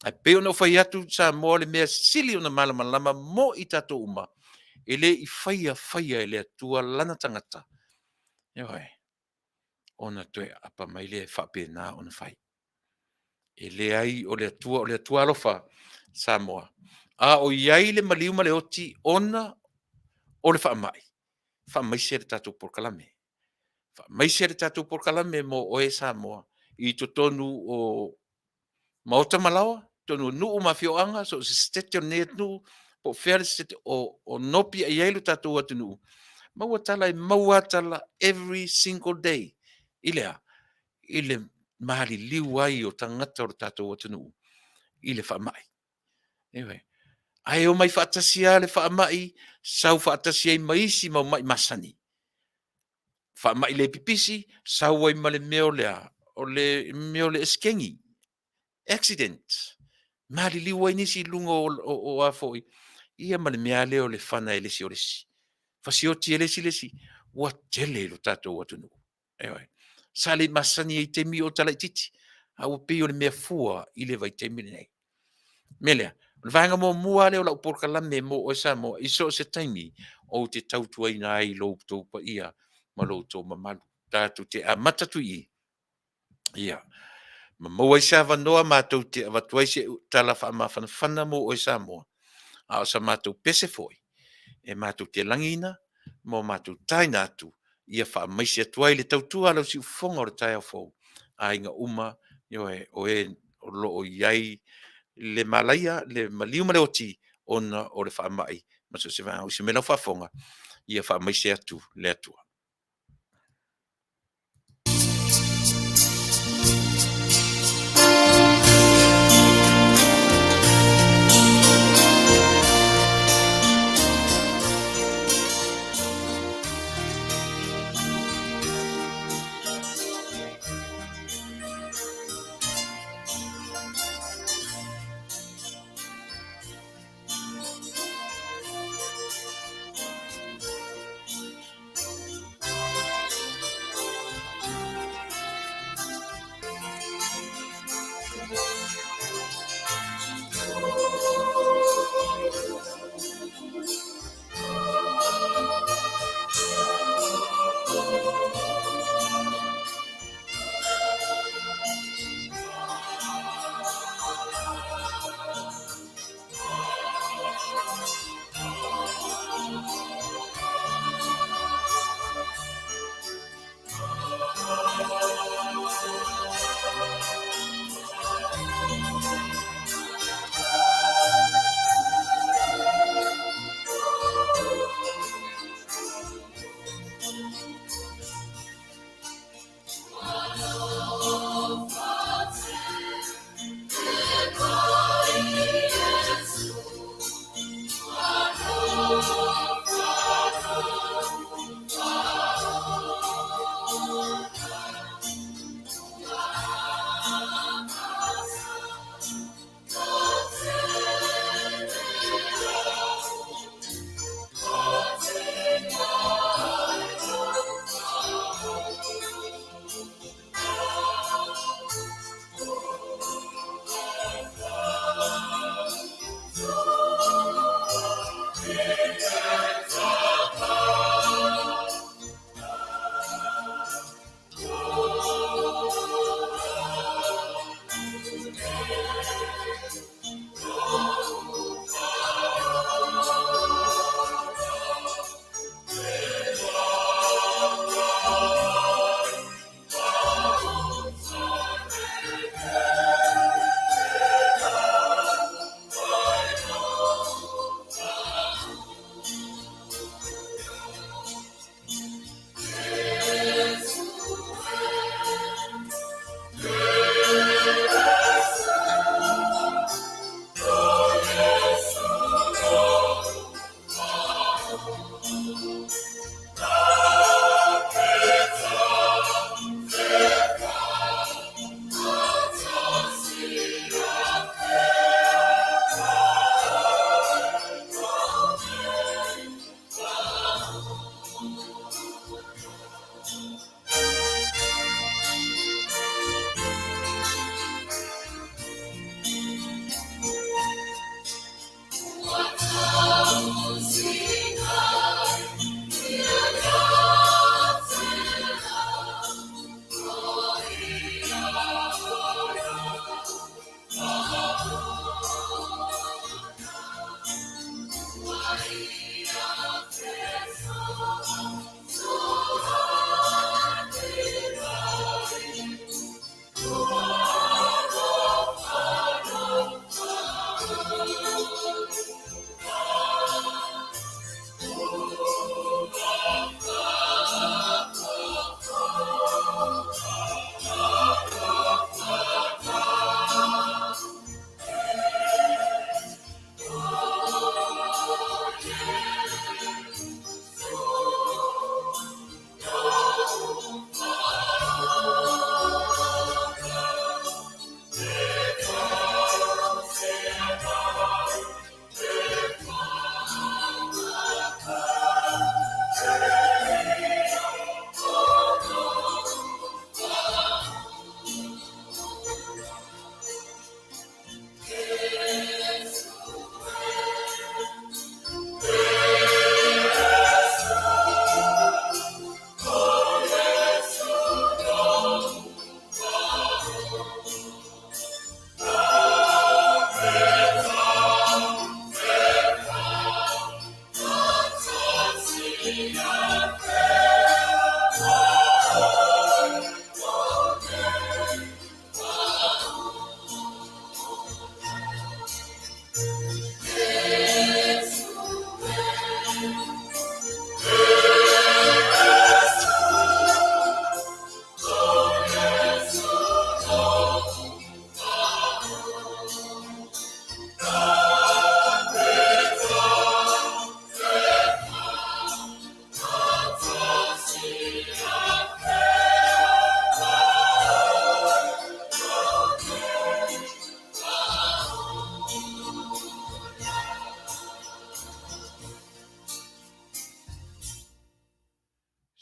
Ai peo no whai atu sa moa le mea sili o na malama mo i tato uma. E le i whaia e le atua lana tangata. Ioi, ona toe apa mai le whape nā ona whai. E le ai o le atua alofa Samoa. A o iai le maliuma le oti ona o le whaamai. Whaamai se le tato Polokalame. Mai se le tatou Polokalame mo o e Samoa i to tonu o maota malawa, tonu nuu mafioanga, so se stete o net nuu, po fere stete o nopi a iailu tatou atu nuu. Mauatala e mauatala every single day. Ile mahali liu ai o tangata o tatou atu nuu. Ile whaamai. Anyway, ai o mai whaatasia le whaamai, sau whaatasia i maisi mau mai masani. Whaamai le pipisi, sau ai male meo lea, o le meo le eskengi. Accident. Mali li wai nisi lunga o afoi. Ia male mea leo le whana e lesi o lesi. Fasioti e lesi. Wa tele lo tatou watunu. Eoi. Sale masani e te mi o tala titi. Au pe o le mea fua i le vai te mi nei. Melea. Le vanga mo mua leo la Polokalame mo o Samoa. Iso se taimi o te tautua ina ai lo tau pa ia. Malo tō mamalu. Tātou te amatatu i. Ia. Ma maua isa vanoa mātou te awatuai se tala whaamawhanawhana mo o Samoa. A o sa mātou pese foi. E mātou te langina, mo mātou taina atu. Ia whaamaisi atuai le tautua alo si ufonga o le tai au fau. A inga uma, o lo o iai le malaia, le maliuma le oti, ona o le whaamai. Maso se vana o si mena whafonga. Ia whaamaisi atu le atua.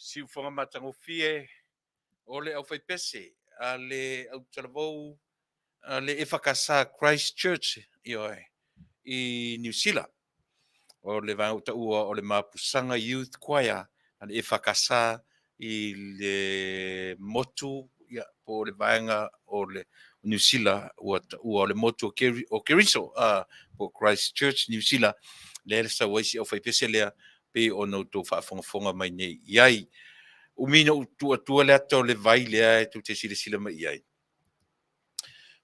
Siu whanga matangofie o le au whaipese a le au talavou a le e whakasa Christchurch i New Zealand. O le vang ua o le mapusanga youth choir an e whakasa i le motu po le vanga o le New Zealand ua o le motu o Keriso po Christchurch New Zealand le sa waisi au whaipese lea pe o no tō whaafongafonga mai nei iai umina tua le ato le vai lea tu te sila mai iai.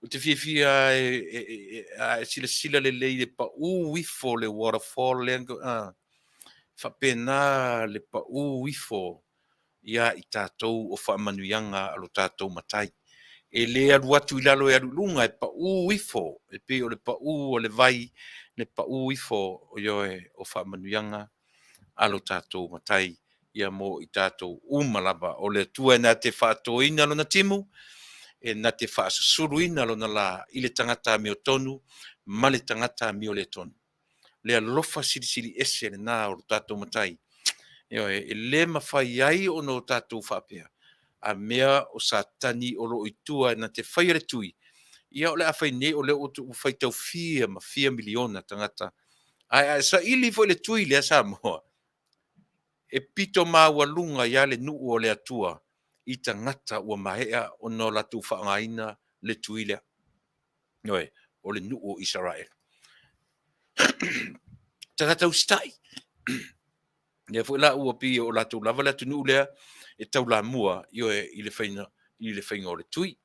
O te fia sila le lei le pa uifo le waterfall le whapena le pa uifo ia i tātou o whaamanuianga alo tātou matai. E le aru atu i lalo e aru lunga e pa uifo e pe o le pa o le vai le pa uifo o ioe o whaamanuianga alo tātou matai. Ia mo i tātou umalava o le tua na te whaatoina lo na timu e na te whaasusuruina lo na la i le tangata mi o tonu ma le tangata mi o le tonu le alofa siri ese le nā o tātou matai e le mawhai ai o no tātou whapea a mea o sa tani o lo i tua na te whaia le tui ia o le awhai ne o le o tu whai tau ma 4 miliona tangata ai sa ili fo le tui le Samoa e pito mawalunga ia le nuu o le atua i tangata ua mahea o no latu whaangaina le tuilea. Noe, o le nuu o Israel. Tangata ustai. Nea fuela ua pi o latu lava le atu nuu lea e tau la mua i le whainga o le tui.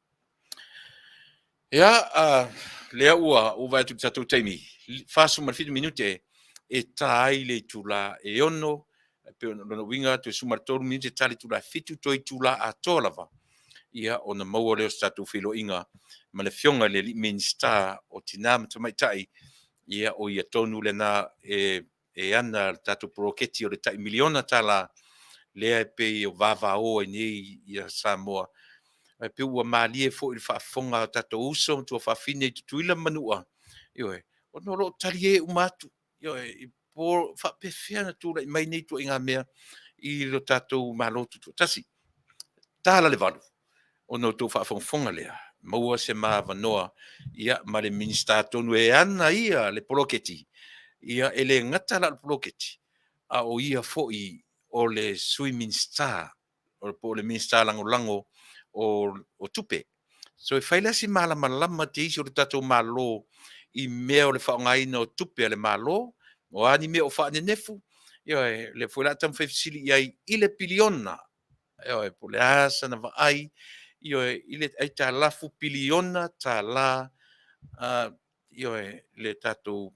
Ia, lea ua o vai tu tatou taimi. Fasu marfitu minute e tai le tula e ono pe ona winga tu sumartoru mi te tali tula fitu toi tula a tolava ia ona maua leo statu filo inga ma le fionga le Minisita o tinam Tama'ita'i ia o ia tonu le na e ana tatu proketi o le tai miliona tala lea pe o vava o ni ia Samoa pe ua malie fo i whaafonga tatu uso tu whaafine tuila manua ioe ono lo tali e umatu ioe por fa pefena tu la mai nei tu inga mea i lo tatou MALO tu tasi tala le valu ono tu fa fonga lea maua se ma vanoa ia ma le Minisita tonu e ana ia le poloketi ia ele ngata la poloketi a o ia foi o le sui Minisita o le Minisita lango o Tupe so e faila si malama te isi o le tatou MALO i mea o le whaongaina o Tupe le MALO o ani me o fa nefu le fola tam fesili ia i le piliona po le asa na vai i le ai ta lafu piliona ta la le tatou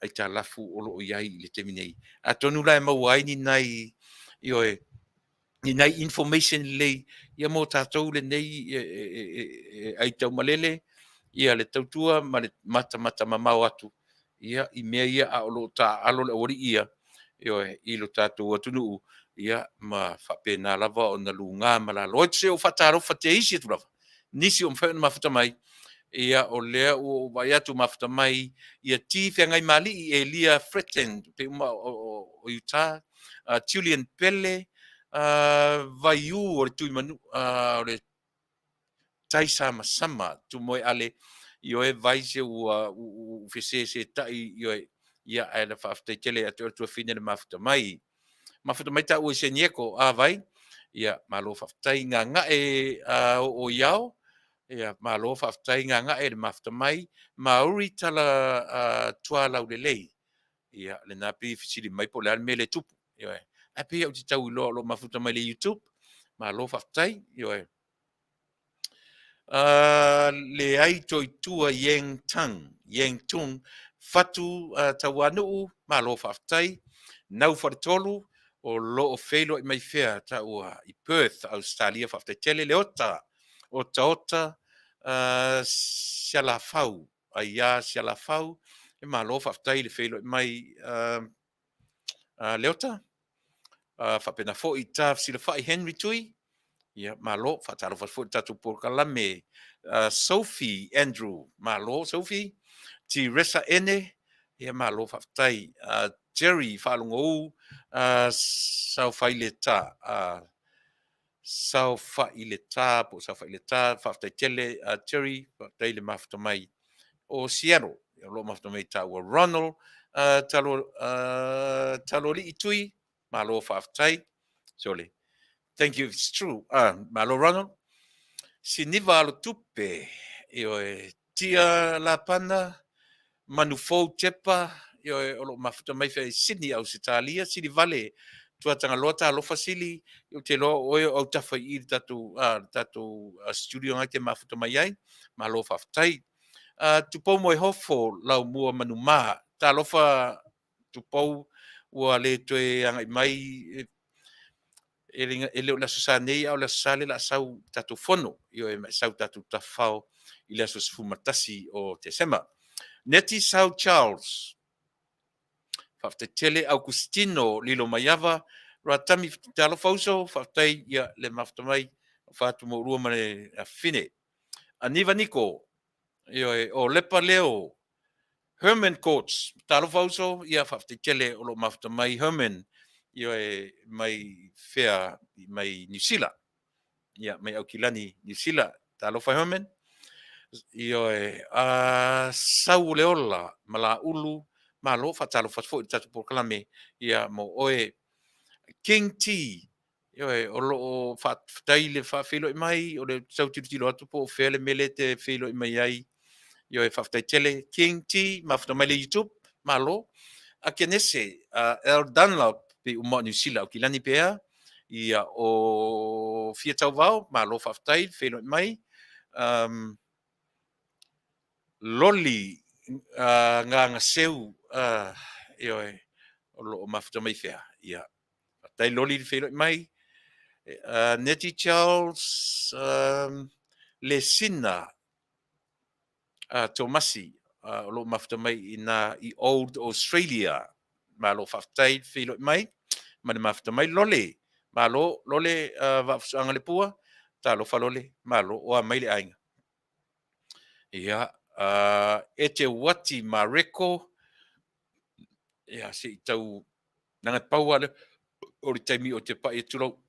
ai ta lafu o lo ia i le teminei a tonu la mo ai ni nai ni nai information le ia mo tatou le nei ai tau malele ia le tautua ma le mata mamau atu ia i mea ia a lo ta alo le ori ia i lo tātou Taunu'u ia ma whapena lava o na lunga ma la loit se o whataro whate isi tu lava nisi o mwhau na mawhata mai ia o lea o vai atu mawhata mai ia tifia ngai mali i Elia Fretend te uma o Utah Julian Pele vai u o le tui manu o le taisa masama tu moe ale io e vai se u fese se tai ia e le Faafetai tele atu tu fine le mafta mai ta o se nieko a vai ia MALO Faafetai nga o iao ia MALO Faafetai nga le mafta mai mauri tala tua lau le lei ia le napi fisili mai po le mele tupu ia a pe o te tau lo mafuta mai le YouTube MALO Faafetai le ai toi tua Yang Tung fatu Taunu'u MALO Faafetai nau faatolu o lo felo mai fea ta ua I Perth Australia Faafetai Leota o taota sialafau aia sialafau MALO Faafetai le felo mai Leota faapena fo'i ta silafai Henry Tui MALO faatalo fo tatu Polokalame Sophie Andrew MALO Sophie ti resa ene MALO Faafetai Jerry faalongou sau faileta sau faileta po sau faileta Faafetai tele Jerry Faafetai le mafuta mai o Seattle lo mafuta mai ta ua Ronald talo li tui MALO Faafetai sole. Thank you. It's true. MALO Ronald. Siniva alo tupe. Tia la pana. Manufou tepa. Olo mafuta mai fai Sydney au Italia. Sidi Vale. Tua tanga lota alo fasili. Te lo oe au tafa I tatu studio ngai te mafuta mai ai. MALO Faafetai. Tupou moe hofo lau mua manuma. Ta lofa tupou ua le toe angai mai ele o la nei au la sale la sau tatu fono sau tatu tafao I le fumatasi o te sema. Neti Sau Charles Faafetai Augustino Lilo Mayava Ratami talo fauso Faafetai le maftamai fatu mo rua mane fine. Aniva Nico o lepa leo Herman Courts talo fauso Faafetai o lo maftamai Herman mai fea mai New Zealand mai au kilani New Zealand talo fa Herman sau leola mala ulu MALO fatalo fo tatu Polokalame mo oe King T o lo Faafetai le faafelo mai o le sau tilo atu po fele mele te felo mai ai Faafetai tele King T mafuta mai le YouTube MALO Akenese El Dunlop pe uma New Zealand kilani pea o fia tau vau MALO Faafetai felo mai loli nga seu o lo mafuta mai fea Faafetai loli felo mai Nettie Charles le sina Tomasi o lo mafuta mai I Old Australia MALO Faafetai felo mai ma le mafuta mai lole MALO lole vaafusanga le pua talo fa lole MALO o mai le ainga e te wati mareko se tau nanga pau ale o le taimi o te pai tulau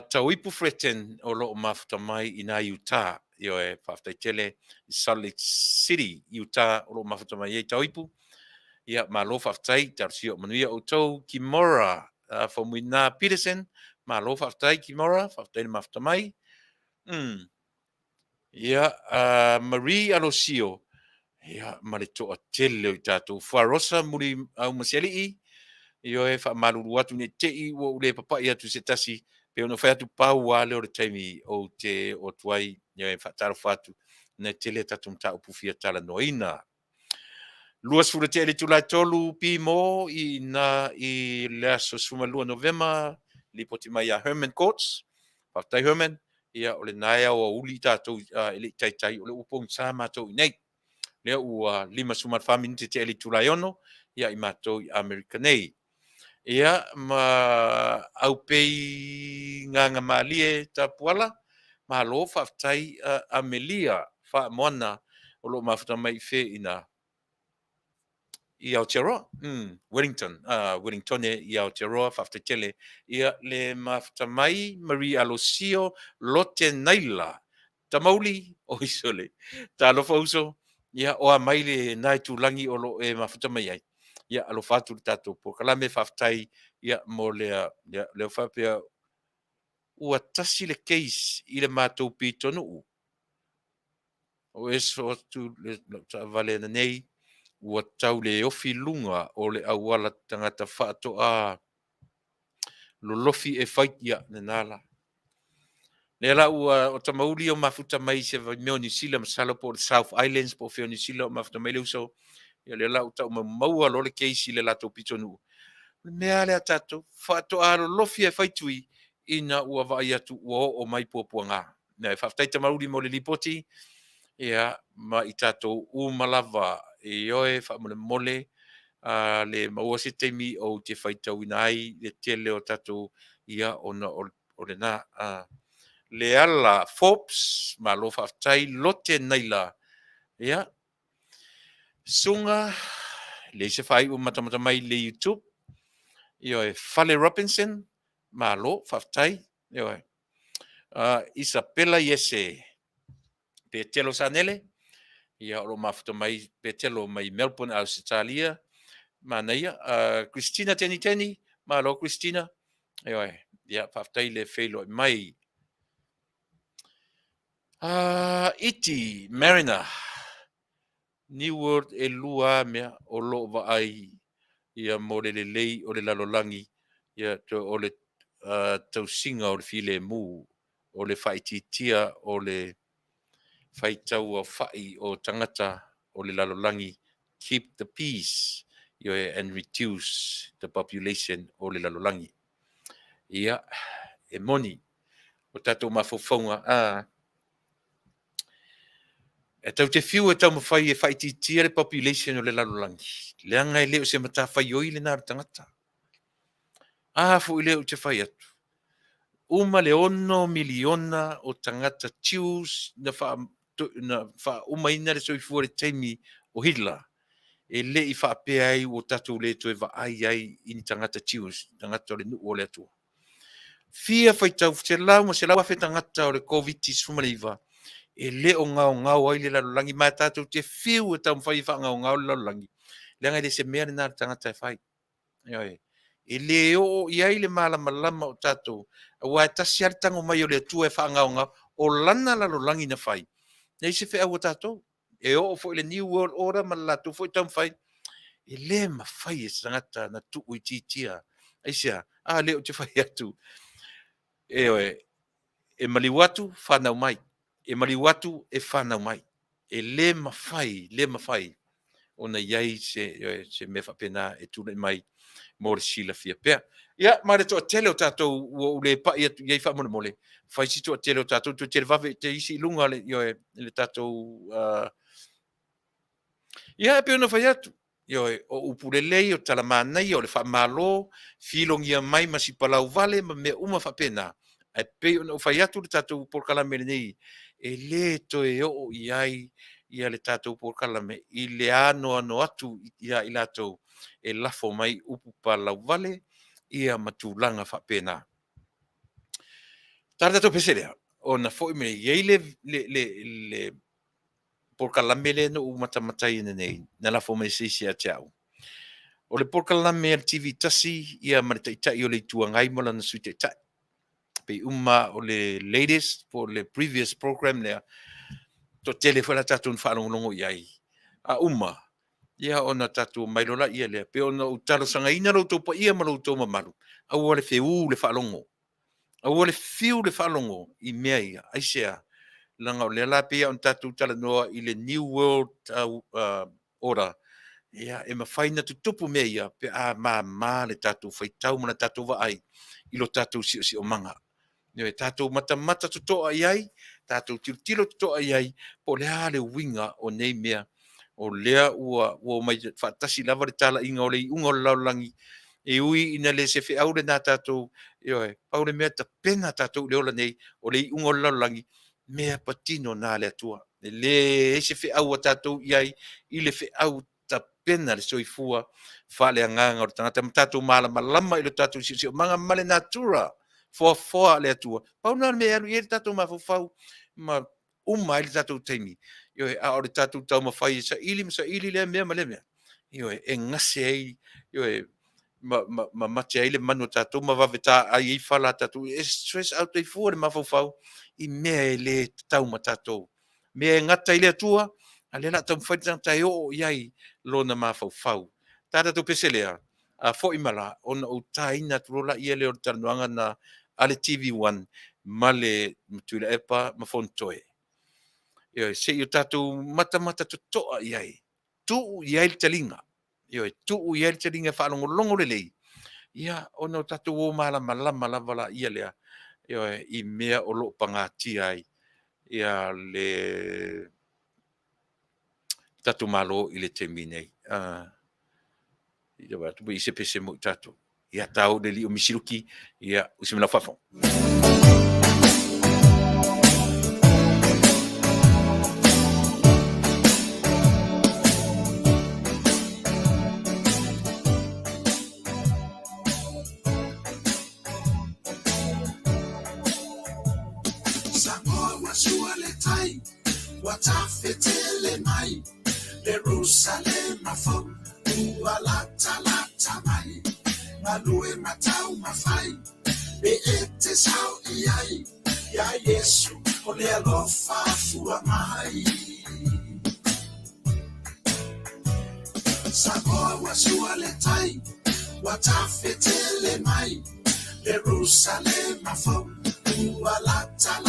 tau ipu freten o lo mafuta mai ina Utah Faafetai tele Salt Lake City Utah o lo mafuta mai tau ipu MALO Faafetai tarsio Manuia o tau Kimora Fomuina Peterson MALO Faafetai Kimora Faafetai mafuta mai Marie Alosio ma le toa tele o tatou farosa muri au maseli fa malulu atu ne tei o le papa atu se tasi pe ono fai atu pau ale o le taimi o te o tuai fa taro fatu ne tele tatu mta upufia tala noina luas fura tele tulai tolu pi mo I le aso suma lua November li poti mai Herman Courts Faafetai Herman o le naia o uli tatou ele tai o le upong sa matou nei lea ua 5 minute te eli tulai ono I matou America nei ma au pei nganga malie tapuala MALO Faafetai Amelia moana o lo mafuta mai fe ina I Aotearoa Wellington I Aotearoa Faafetai tele le mafuta mai Marie Alosio Lote Naila Tamauli o isole talofa uso o mai le nai tulangi o lo mafuta mai ai alo fatu tatou Polokalame Faafetai mo le faapea ua tasi le case I le matou pitonu o eso atu le Vale nei ua tau le ofi lunga o le auala tangata whaatoa lolofi e fight ia na nala. Ne la ua o tamauli o mafuta mai se meo New Zealand masalo po South Islands po feo New Zealand o mafuta mai leuso. Ia le la uta uma maua lo le keisi le lato pitonu. Mea le atato, whaato aro lofi e whaitui ina ua vai atu ua o mai pōpua ngā. Nei, whaftai tamauli mo le lipoti, ia ma i tato umalawa e oe whaamole mole, le maua se teimi o te whaitau ina ai, le tele o tato ia ona o le nā. Le ala Forbes, ma lo whaftai lote naila, ia. Sunga, le se whai matamata mai le YouTube, io Vale Robinson, MALO, Faafetai, io Isabella Yese, Petelo Sanele, ia o mafuta mai Petelo mai Melbourne, Australia, Manuia, Christina Teni, MALO Christina, io ia Faafetai le felo mai. Iti Marina, New World e lua mea o lo va ai ia mo le lei o le lalolangi ia o le tausinga o le file mu o le faititia o le faitau o fai o tangata o le lalolangi keep the peace and reduce the population o le lalolangi ia e moni o tatou mafofonga e tau te fiu e tau mawhai e faititia le population o le lalolangi leanga e leo se mata whai oi le nara tangata fu i leo te whai atu uma le ono miliona o tangata tius na wha umaina le soifua le teimi o Hitler. E le i wha pea ai o tatu le to e wa ai ini tangata tius, tangata o le nuu o le atua. Fia whaitau, se lau ma se lau awhe tangata o le COVID-19 sumaleiva. E le o ngau ai le lalolangi, mai tatu te fiu e tau mwhai wha ngau le lalolangi. Le ngai le se mea le nara tangata e whai. E le o iai le malama o tatou ua tasi ar tango mai o le atua e whaangaonga o lana lalolangi na whai. Nei se whea ua tatou. E o fo le New World Order ma latu fo i tam whai. E le ma whai e sangata na tuku i titia. Aisia, le o te whai atu. E oe, e maliwatu whanau mai. E maliwatu e whanau mai. E le ma whai. O na iai se me whapena e tūne mai. Mo le sila fia pea. Ia, ma le toa tele o tātou o le pa iai wha mole mole. Whai si toa tele o tātou, toa tele vave te isi lunga le tātou. Ia, e peo na whai atu. O upulelei o talamanai o le wha MALO, filongia mai masi palau Vale, ma mea uma whapena. E peo na whai atu le tātou Polokalame nei. E le toe o iai ia le tātou Polokalame. I le ano atu ia i lātou. E lafo mai upu palau Vale, ia matulanga whapena. Tara tato peselea, o na fo me iei le Polokalame le no matamatai nei, na lafo mai seisi a tiau. O le Polokalame al TV tasi, ia Tama'ita'i o le tuangai mola na sui tai. Pe uma o le latest, po le previous program lea, to tele whala tato whanongongo iai. Uma, ia ona tatu mai lola ia le pe ona utalo sanga ina lo topa ia ma lo toma malu au le feu le falongo au le fiu le falongo I mea ia aisea langa le la pe on tatu tala no I le New World Order ia e ma faina tu tupu mea ia pe ma le tatu fai tau mana tatu va ai I lo tatu si o manga ne tatu mata tu to ai tatu tilo to ai po le winga o nei mea o lea ua mai whaatasi lava le tala inga o le unga o laulangi e ui ina le se au le nā tātou pau le mea ta pena tātou le ola nei o le unga o laulangi mea patino nā le atua le se au a tātou iai I le au ta pena le soifua whale anganga o le tangata tātou malama I le tātou si o manga male natura foa le atua pau nā mea anu I le tātou mafufau ma uma I le tātou teimi a o le tātou tau mawhai sa ili le mea ma le mea. E ngase ai, ma mate ai le manu tātou, ma waweta ai I whala tātou, e stress out ai fua le mawhau I mea le tau ma tātou. Mea ngata I le atua, a le la tau mwhai tangata o iai lo na mawhau. Tā tātou peselea, fo imala ona o taina trola ia le o tanuanga na ale TV1 male Tuilaepa ma fontoe. Yo se yo tatu mata to iai. Tu iai talinga. Yo tu iai talinga fa longo le lei. Ia ona tatu o malama vala ia lea. Yo I mea o lo pangati ai. Ia le tatu malo I le temine. Ia wa tu I se pese mo tatu. Ia tau de li o misiruki ia usimela fafo. Samoa wasua le tai, watafetele mai, Jerusalem mafo, lata mai, malue matau mafai, be ete sao iai, ya Yesu, ole alofa fua mai. Samoa wasua le tai, watafetele mai, Jerusalem mafo, lata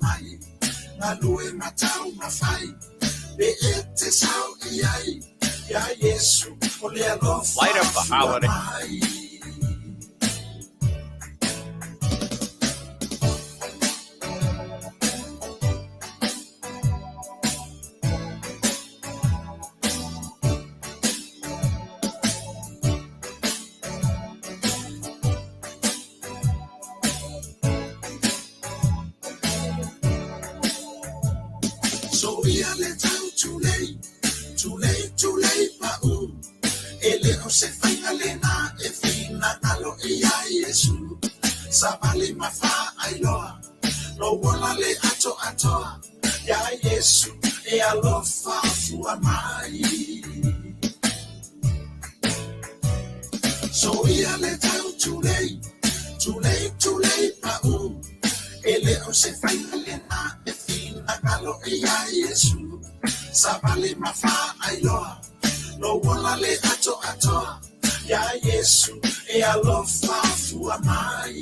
mai, malue matau mafai, be ete sao iai, ya Yesu, ole alofa Light up the holiday. mai. So ia le tau too late pa'u. Ele o se whainga lena e whina talo e ia Yesu. Sa vale mawha ailoa, no wala le atoa. Ya Yesu e alofa fua mai. So ia le tau too late pa'u. Ele o se whainga lena e whina talo e ia Yesu. Sa vale mawha ailoa, no wala le atoa. Ya Yesu e alofa fua mai.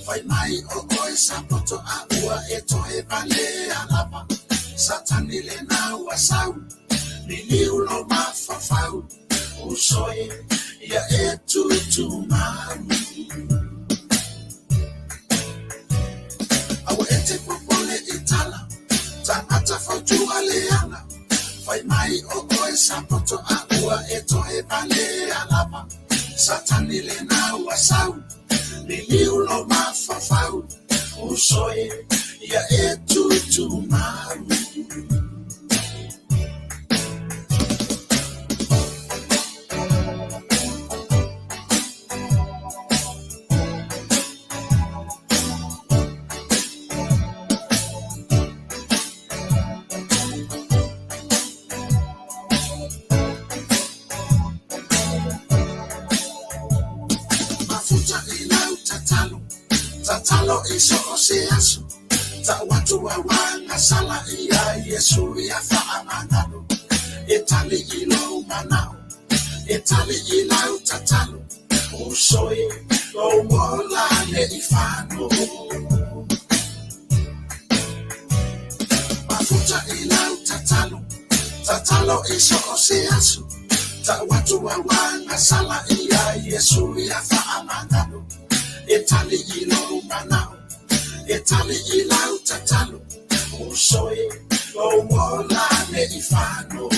Fai mai o koe sapoto a ua e toe Vale alapa. Satani le na wasau, ni liu lo mafafau. Usoe ia e tutu mau. Awa e te popole I tala, tangata fautua leana. Fai mai o koe sapoto a ua e toe Vale alapa. Satani le na wasau, ni liu lo mafafau. Usoe ia e tutu mau. Mafuta ilau tatalo iso oseaso. Ta watu wa wanga sala ia Yesu ya faamangano. Etali ilo manao, etali ilau tatalo. Usoe lo wola le ifano. Mafuta ilau tatalo iso oseaso. Ta watu wa wanga sala ia Yesu ya faamangano. Etali ilo manao, etali ilau tatalo. Usoe lo wola le ifano.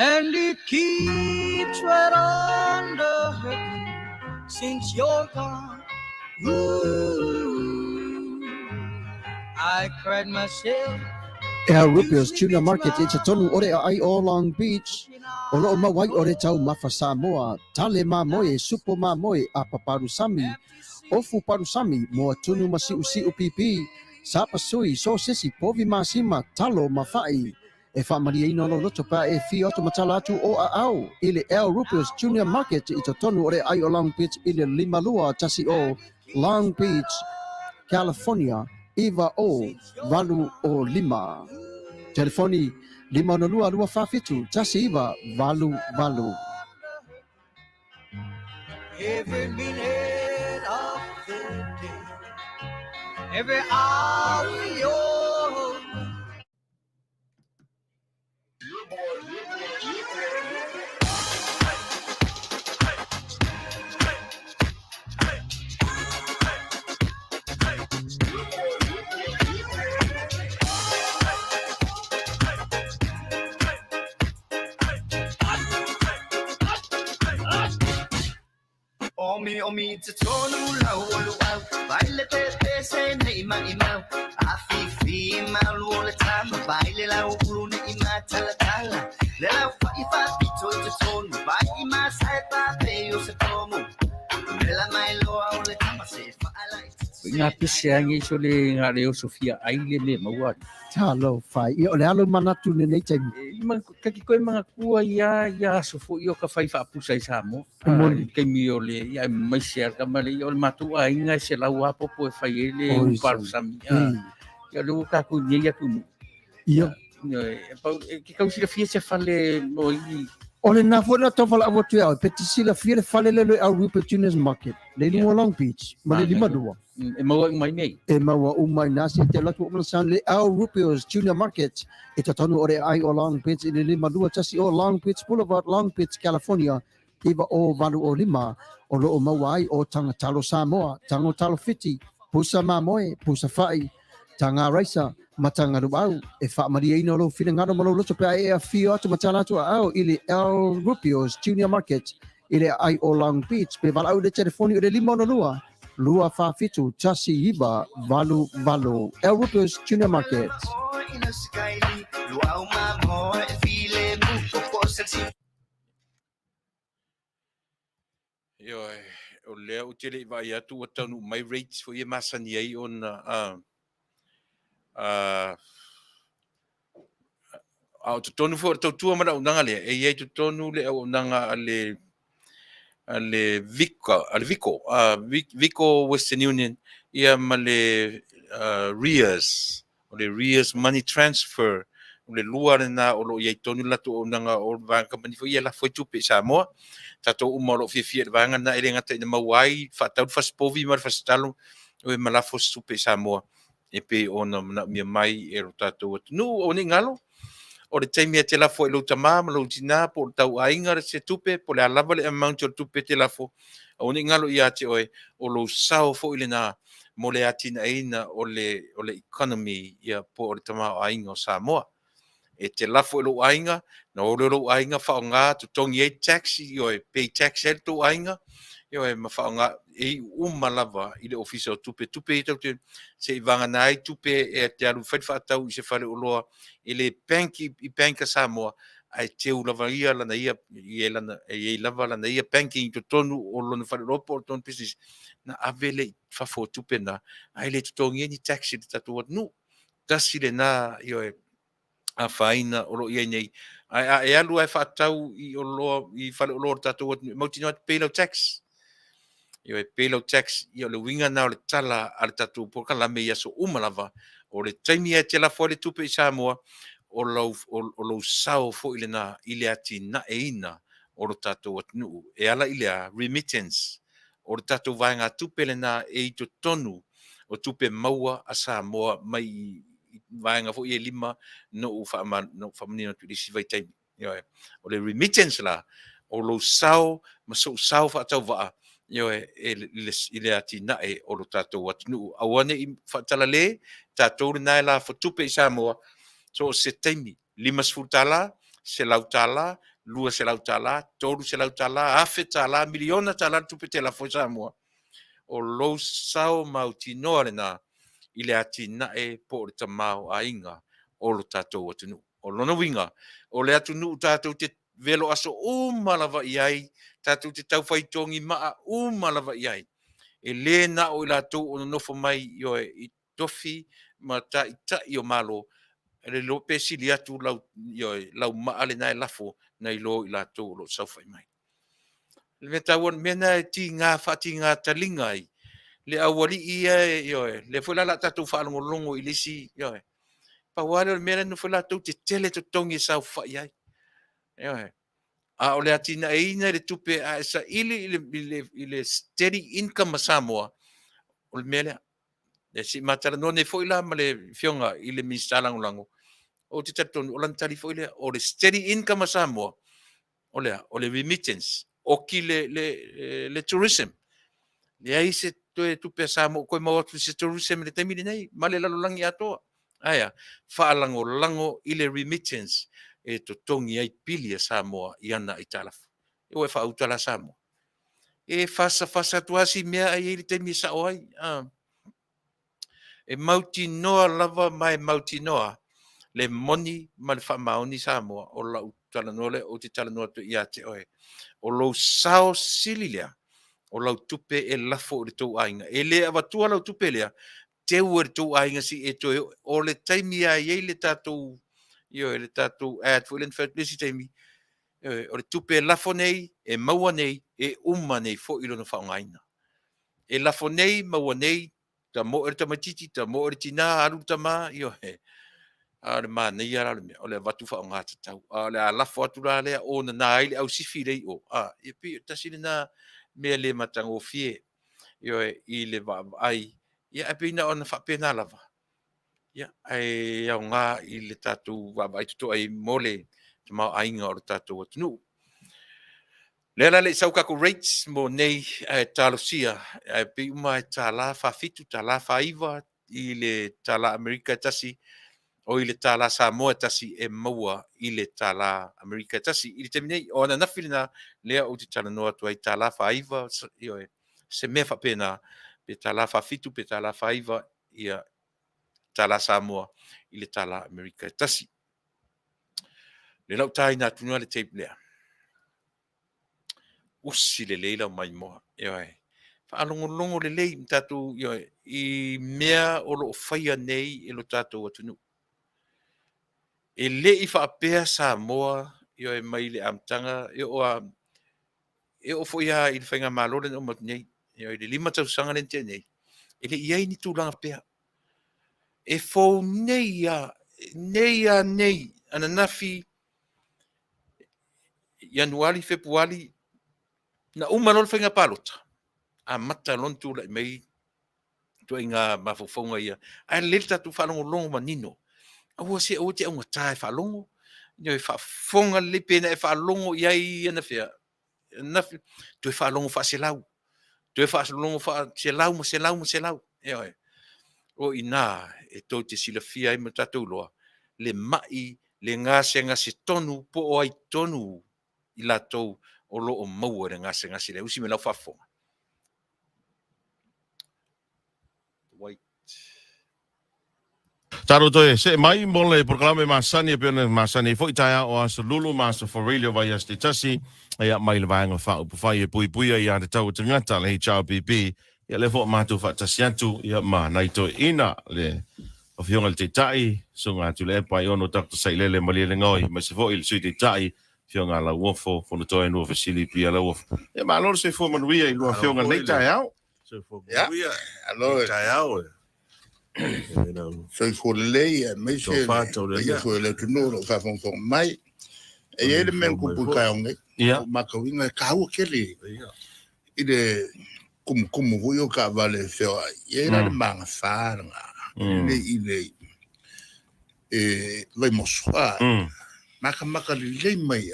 And it keeps right on the hurting since you're gone. Ooh, I cried myself. Rupios Tuna Market it's a tonu ore ai o Long Beach. O loo mawai ore tau mafa Samoa. Tale ma moe, supo ma moe a paparusami. Ofu parusami mo tunu masi usi upipi. Sapa sui so sisi povi masima talo mafai. E whamaria ino lo loto pa e fi oto matala atu o a au. Ile Rupios Junior Market it's a tonu ore ai o Long Beach ile limalua tasi o Long Beach, California. Iva o valu o lima. Telefoni 502 tasi iva valu. Every minute of the day, every hour you're Omi te tonu lau olu au Baile te pese ne ima imau Afifi malu ole tama Baile lau ulu ne ima tala tala Le lau whaifa pito te tonu Bai ima sai pa peo se tomu Le la mai loa ole tama se whaala Ngā pese angi so le ngā reo Sofia aile me maua. Talo fai. I ole alo manatu ne nei taimi. Kaki koe mga kua ia sofo i o ka whai whaapusa i Samoa. Kei mi o le ia mai share ka male i o le matu a inga se lau a popo e whai e le uparu sami. Ia le uka ku nia kunu. Ia. Ki kausira fia se whale no i. Ole na fona tofala avo tu au. Peti sila fia le whale lelo au Rupert Juniors Market. Le lua Long Beach. Ma le lima dua. E maua umai nei. E maua umai nasi te laki o san le au Rupert Junior Market. E ta tonu ore ai o Long Beach. I le lima dua tasi o Long Beach Boulevard, Long Beach, California. Iwa o valu o lima. O loo maua ai o tanga talo Samoa. Tango talo fiti. Pusa mamoe. Pusa fai. Tanga raisa. Matanga ruau. E wha maria ino lo whina ngaro malo loto pe ai a fio atu matala atu au. Ili El Rupios Junior Market. Ili ai o Long Beach. Pe vala au de telefoni o le lima ono lua. Lua whawhitu tasi iba valu. El Rupios Junior Market. Yo, o lea o tele vai atu o Taunu'u mai rates fo ia masani ai on au tonu fo tautua mana unanga le e ia tonu le unanga ale Vico Western Union ia male Rias o le Rias money transfer o le lua na o lo ia tonu la to unanga o va company fo ia la foi Tupe Samoa tato umalo fia vanga na ele ngata ina mawai fa tau fa spovi mar fa stalo o malafo Tupe Samoa e pe ona na mi mai e ro tato no o ni ngalo o le taimi te lafo e lo tama lo tina po tau ainga se Tupe po le alava le amount o Tupe te lafo o ni ngalo ia te oe o lo sao fo ile na mo le atina ina o le economy ia po le tama ainga o Samoa e te lafo e lo ainga na o lo ainga fa nga to tongi e taxi o pay tax el to ainga yo e mafanga e malava i le office o Tupe i tau se i vanga nai Tupe e te alu whai whaatau i se whare o loa i le banka Samoa ai te ulava ia lana ia i lava lana ia banking i to tonu o lona whare ropo o tonu business na avele whafo Tupe na ai le to tongi ni taxi le tatu wat nu tasi le na yo e a faina o lo ia nei ai alu ai whaatau i o loa i whare o loa tatu wat mauti no pay no tax yo e pelo tax yo le winga na o le tala al tatu Polokalame ia so umalava o le taimi e te la fo le Tupe Samoa o lo sao fo ile na ile ati na e ina o lo tatu Taunu'u e ala ile a remittance o le tatu vainga Tupe le na e i to tonu o Tupe maua a Samoa mai vainga fo i lima no u fa mani no tu si vai taimi yo o le remittance la o lo sao ma so sao fa tau va yo ile ati na e o lo tatou Taunu'u awane i whaatala le tatou na la fo Tupe Samoa so se taimi 5 tala se lau tala lua se lau tala, tolu se lau tala, afe tala, miliona tala tupe te la foi Samoa. O lo sao mau tinoa le na, i le atina e po le tamau a inga, o lo tātou atunu. O lona winga, o le atunu tātou te velo aso umalawa iai, tātou te tauwhaitongi maa umalawa iai. E le na o i lātou o nofo mai i tofi, ma Tama'ita'i o MALO, le lo pesili atu lau maale nai lafo nei lo i lātou lo saufai mai. Le me tauan mena e ti ngā talinga ai. Le awali ia le foi la tatu fa longo i lisi pa wale mena no foi la tu te tele to tongi sa fa ai a o le atina ina le tupe a sa ile steady income Samoa o le mele le si matara no ne foi la male fionga ile mi salango o te tatu o lan tali foi le o le steady income Samoa o le remittance o ki le tourism le ai se tupe Samoa ko mo se tourism le temili nei male la langi ato aya fa lango ile remittance e to tongi ai pili Samoa iana itala e fa utala Samoa e fasa tuasi mea ai le temi sa oi e mauti noa lava mai mauti noa le moni ma le whamaoni Samoa o la utala nole o te tala noa to ia te oe o lo sao sililea o lau tupe e lafo o le tau ainga. E le awatua lau tupe lea, te ua le tau ainga si e toe o le taimi a iei le tātou, le tātou ad for Felicity taimi, o le tupe e lafo nei, e maua nei, e uma nei fo ilo na whaongaina. E lafo nei, maua nei, ta mo e tamatiti, ta mo e tina, aru tama, a le ma nei ara le mea, o le watu whaongata tau, a le a lafo atu la lea, o na nā ele au sifi rei o, e pi, tasile na, mea le matango fie i le ai ia pina ona fa pena lava ia ai au nga i le tatu vai to ai mole te mau ainga o le tatu atunu le sau ka ko rates mo nei talosia pe uma tala fa fitu tala fa iva i le tala Amerika tasi o i le tala Samoa tasi e maua i le tala Amerika tasi i le temine ona na filina lea o te tala noa tu ai tala fa iva se me fa pena pe tala fa fitu pe tala fa iva ia tala Samoa i le tala Amerika tasi le lau tai na tunua le tape lea usi le leila mai moa fa alongo le lei tatu i mea o lo faia nei e lo tatu atunu e le i fa apea Samoa e mai le amtanga e o foia i le whainga malo le no mat nei i le 5 tausanga le nei e le iai ni tūlanga pea e fo nei ana nafi Januari Februari na umanol whainga palota a mata lon tūla i mei tu inga mafofonga ia ai le tatu whalongo longo manino a se o te unga tae whalongo i whafonga le pena e whalongo iai ana whea nafi tu e whalongo whaselau tu e whalongo whaselau o ina e tau te silafia i mo tatou loa le mai le ngase tonu po o ai tonu i latou o lo o maua le ngase le usi me lau whafonga Taro toe, se mai mole Polokalame masani pe ona masani foi taia o aso lulu maso for radio vai as te tasi ia mai le vaenga fa upu fai e pui ia te tau te ngata le HRBB ia le fo matu fa tasiatu ia ma nai to ina le o fionga le Tama'ita'i sunga Tuilaepa i ono takto sai lele mali le ngoi ma se fo il sui Tama'ita'i fionga la uofo fono toe no fasili pia la uofo ia ma lor se fo Manuia i lua fionga le taia se fo Manuia alo taia so for le me se ia so le tuno lo fa fon mai e ele men ku pu ka ngai ma ka winga ka u kele ide kum yo ka vale fe ia na manga fa ile vai moswa maka le mai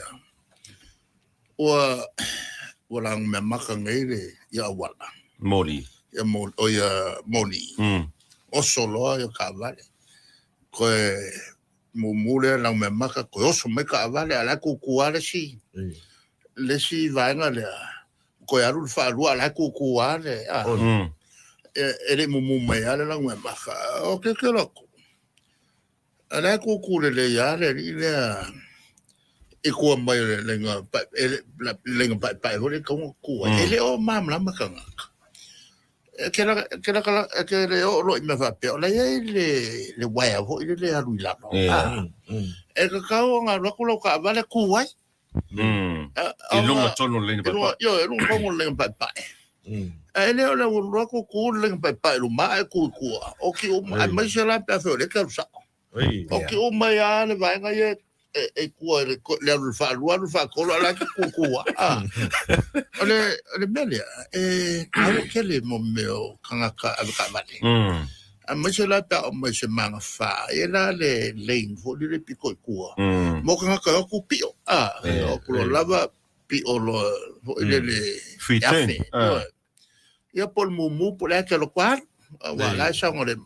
o lang me maka ngai ya wala moli ya o ya moli o solo yo ka vale ko mumule lang me maka ko so me ka vale ala ku kuale si le si vainga le ko ya ru fa lu ala ku kuale ele mumu me ala lang me maka o ke loko ala ku kule le ya le e ko mai le nga pa le nga pa ho le ko ku ele o mam la maka que le o me va pe la le waya ho le alu la no e ka ka nga ro ko ka vale ku wai I lunga tono le pa yo e lunga mo le pa pa e le o ro ko ku le pa pa lu ma ku o ki o mai se la pa fe le ka sa o ki o mai ya le va nga ye e ku le alu fa ko la ku ole mele ka ke le mo meo kanga ka vale a mo se la ta mo se manga fa e la le lein fo le piko ku mo kanga ka ku pio o ku lava pio lo le fite ya por mumu por la que lo cual wala sa ngore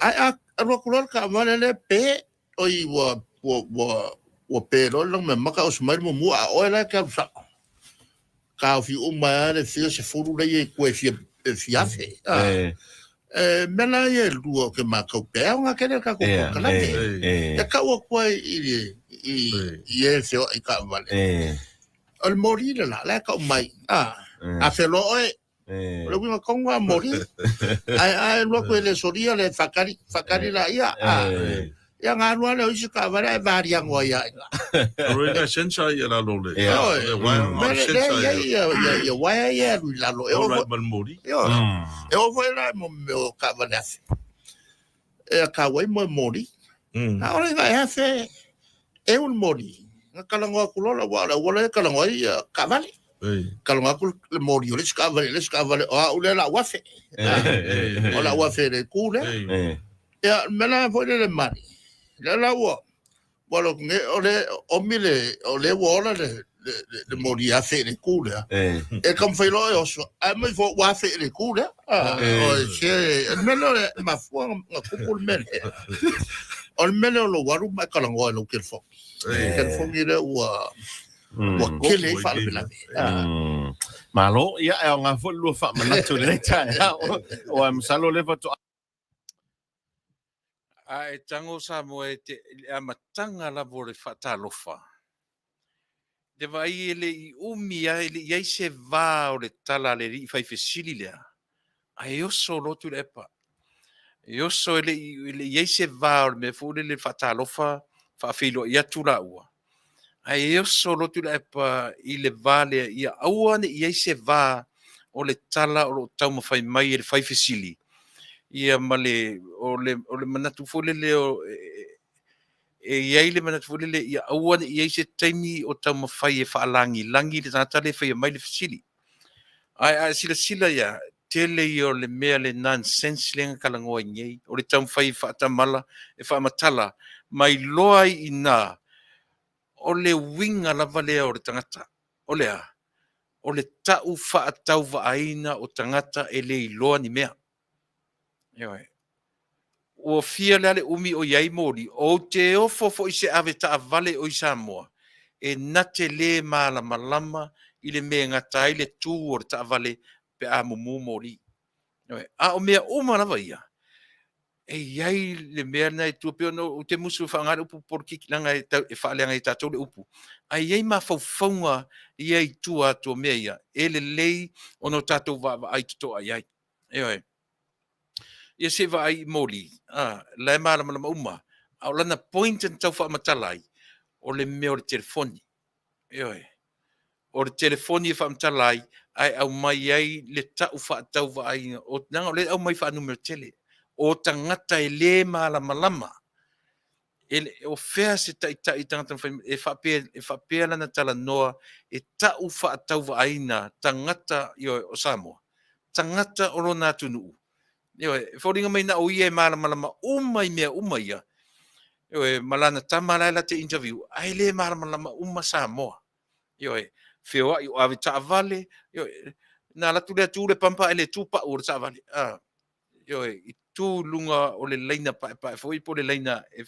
a ro ku ka vale le pe o i wo pero lo me maka o smar mumu a o la ka sa ka fi uma le fi se furu le ku fi afe mena ye luo ke maka pe nga ke ka ko kala e ka o ko i se o ka vale al morir la ka mai a fe lo lo que con wa morir ai lo que le soria le fakari la ya nga no le isi ka vale varia ngoya Rega sensa ya la lo le. wa ya wa ya la lo Mal mori. e o foi la mo ka vale e ka wa mo mori a ora nga ya fe e un mori ka la ngo ku lo la wa ka la ngo ya ka vale kalau aku le mori le ska vale o le la wa fe o la wa fe le ku le ya mena foi le mari la wo lo nge o mile o le wo la le mori a fe le ku le e kam foi lo so a me fo wa fe le ku le o che meno ma fo nga ku mele o mele lo waru ma kala ngo lo ke fo ile wa kele fa la MALO ia e nga fo lu fa manatu le tai o am salo le to e tango Samoa te a matanga la vore fatalofa. Te vai ele I umi a ele ia se va o le tala le ri fai fesili lea. A e oso lo Tuilaepa. E oso ele ia se va o me fu le fatalofa fa filo ia Taunu'u. A e oso lo Tuilaepa I le vale ia aua ne ia se va o le tala o lo tau mawhai mai e le fai fesili. Ia male o le manatu folele o ia le manatu folele ia aua ia se taimi o tau mawhai e whaalangi langi le tata le whai mai le fasili ai sila ia tele I o le mea le nonsense lenga kalangoa ngei o le tau mawhai whaatamala e whaamatala mai loa ina o le winga lava lea o le tangata o lea o le tau whaatau vaaina o tangata e le iloa ni mea Ioi. O fia le umi o iai mori, o te ofo fo I se ave ta vale o I Samoa, e nate le malama I le mea ngata I le tū o ta vale pe a mumu mori. A o mea uma lava ia. E iai le mea na Tupe o te musu whangare upu porkiki langa e whaaleanga I tātou le upu. A iai ma whauwhaunga iai tua to mea ia, e le lei o no tātou wa ai tutoa iai. Ioi. Ia se va ai moli la malama uma au lana point en tau fa matalai o le me o le telefoni o le telefoni fa matalai ai au mai ai le tau fa tau va ai o nanga le au mai fa numero tele o tangata e le malama ele o fea se tai tangata e fa pe lana tala noa e tau fa tau va ai na tangata o Samoa tangata o lona Taunu'u fōringa mai na o ie malama umai mea umaia. Malana tamala la te interview. Ai le malama uma Samoa. Whioa I o awe ta vale. Na la tule pampa ele tupa o ta vale. I tu lunga o le leina pa foi po le leina e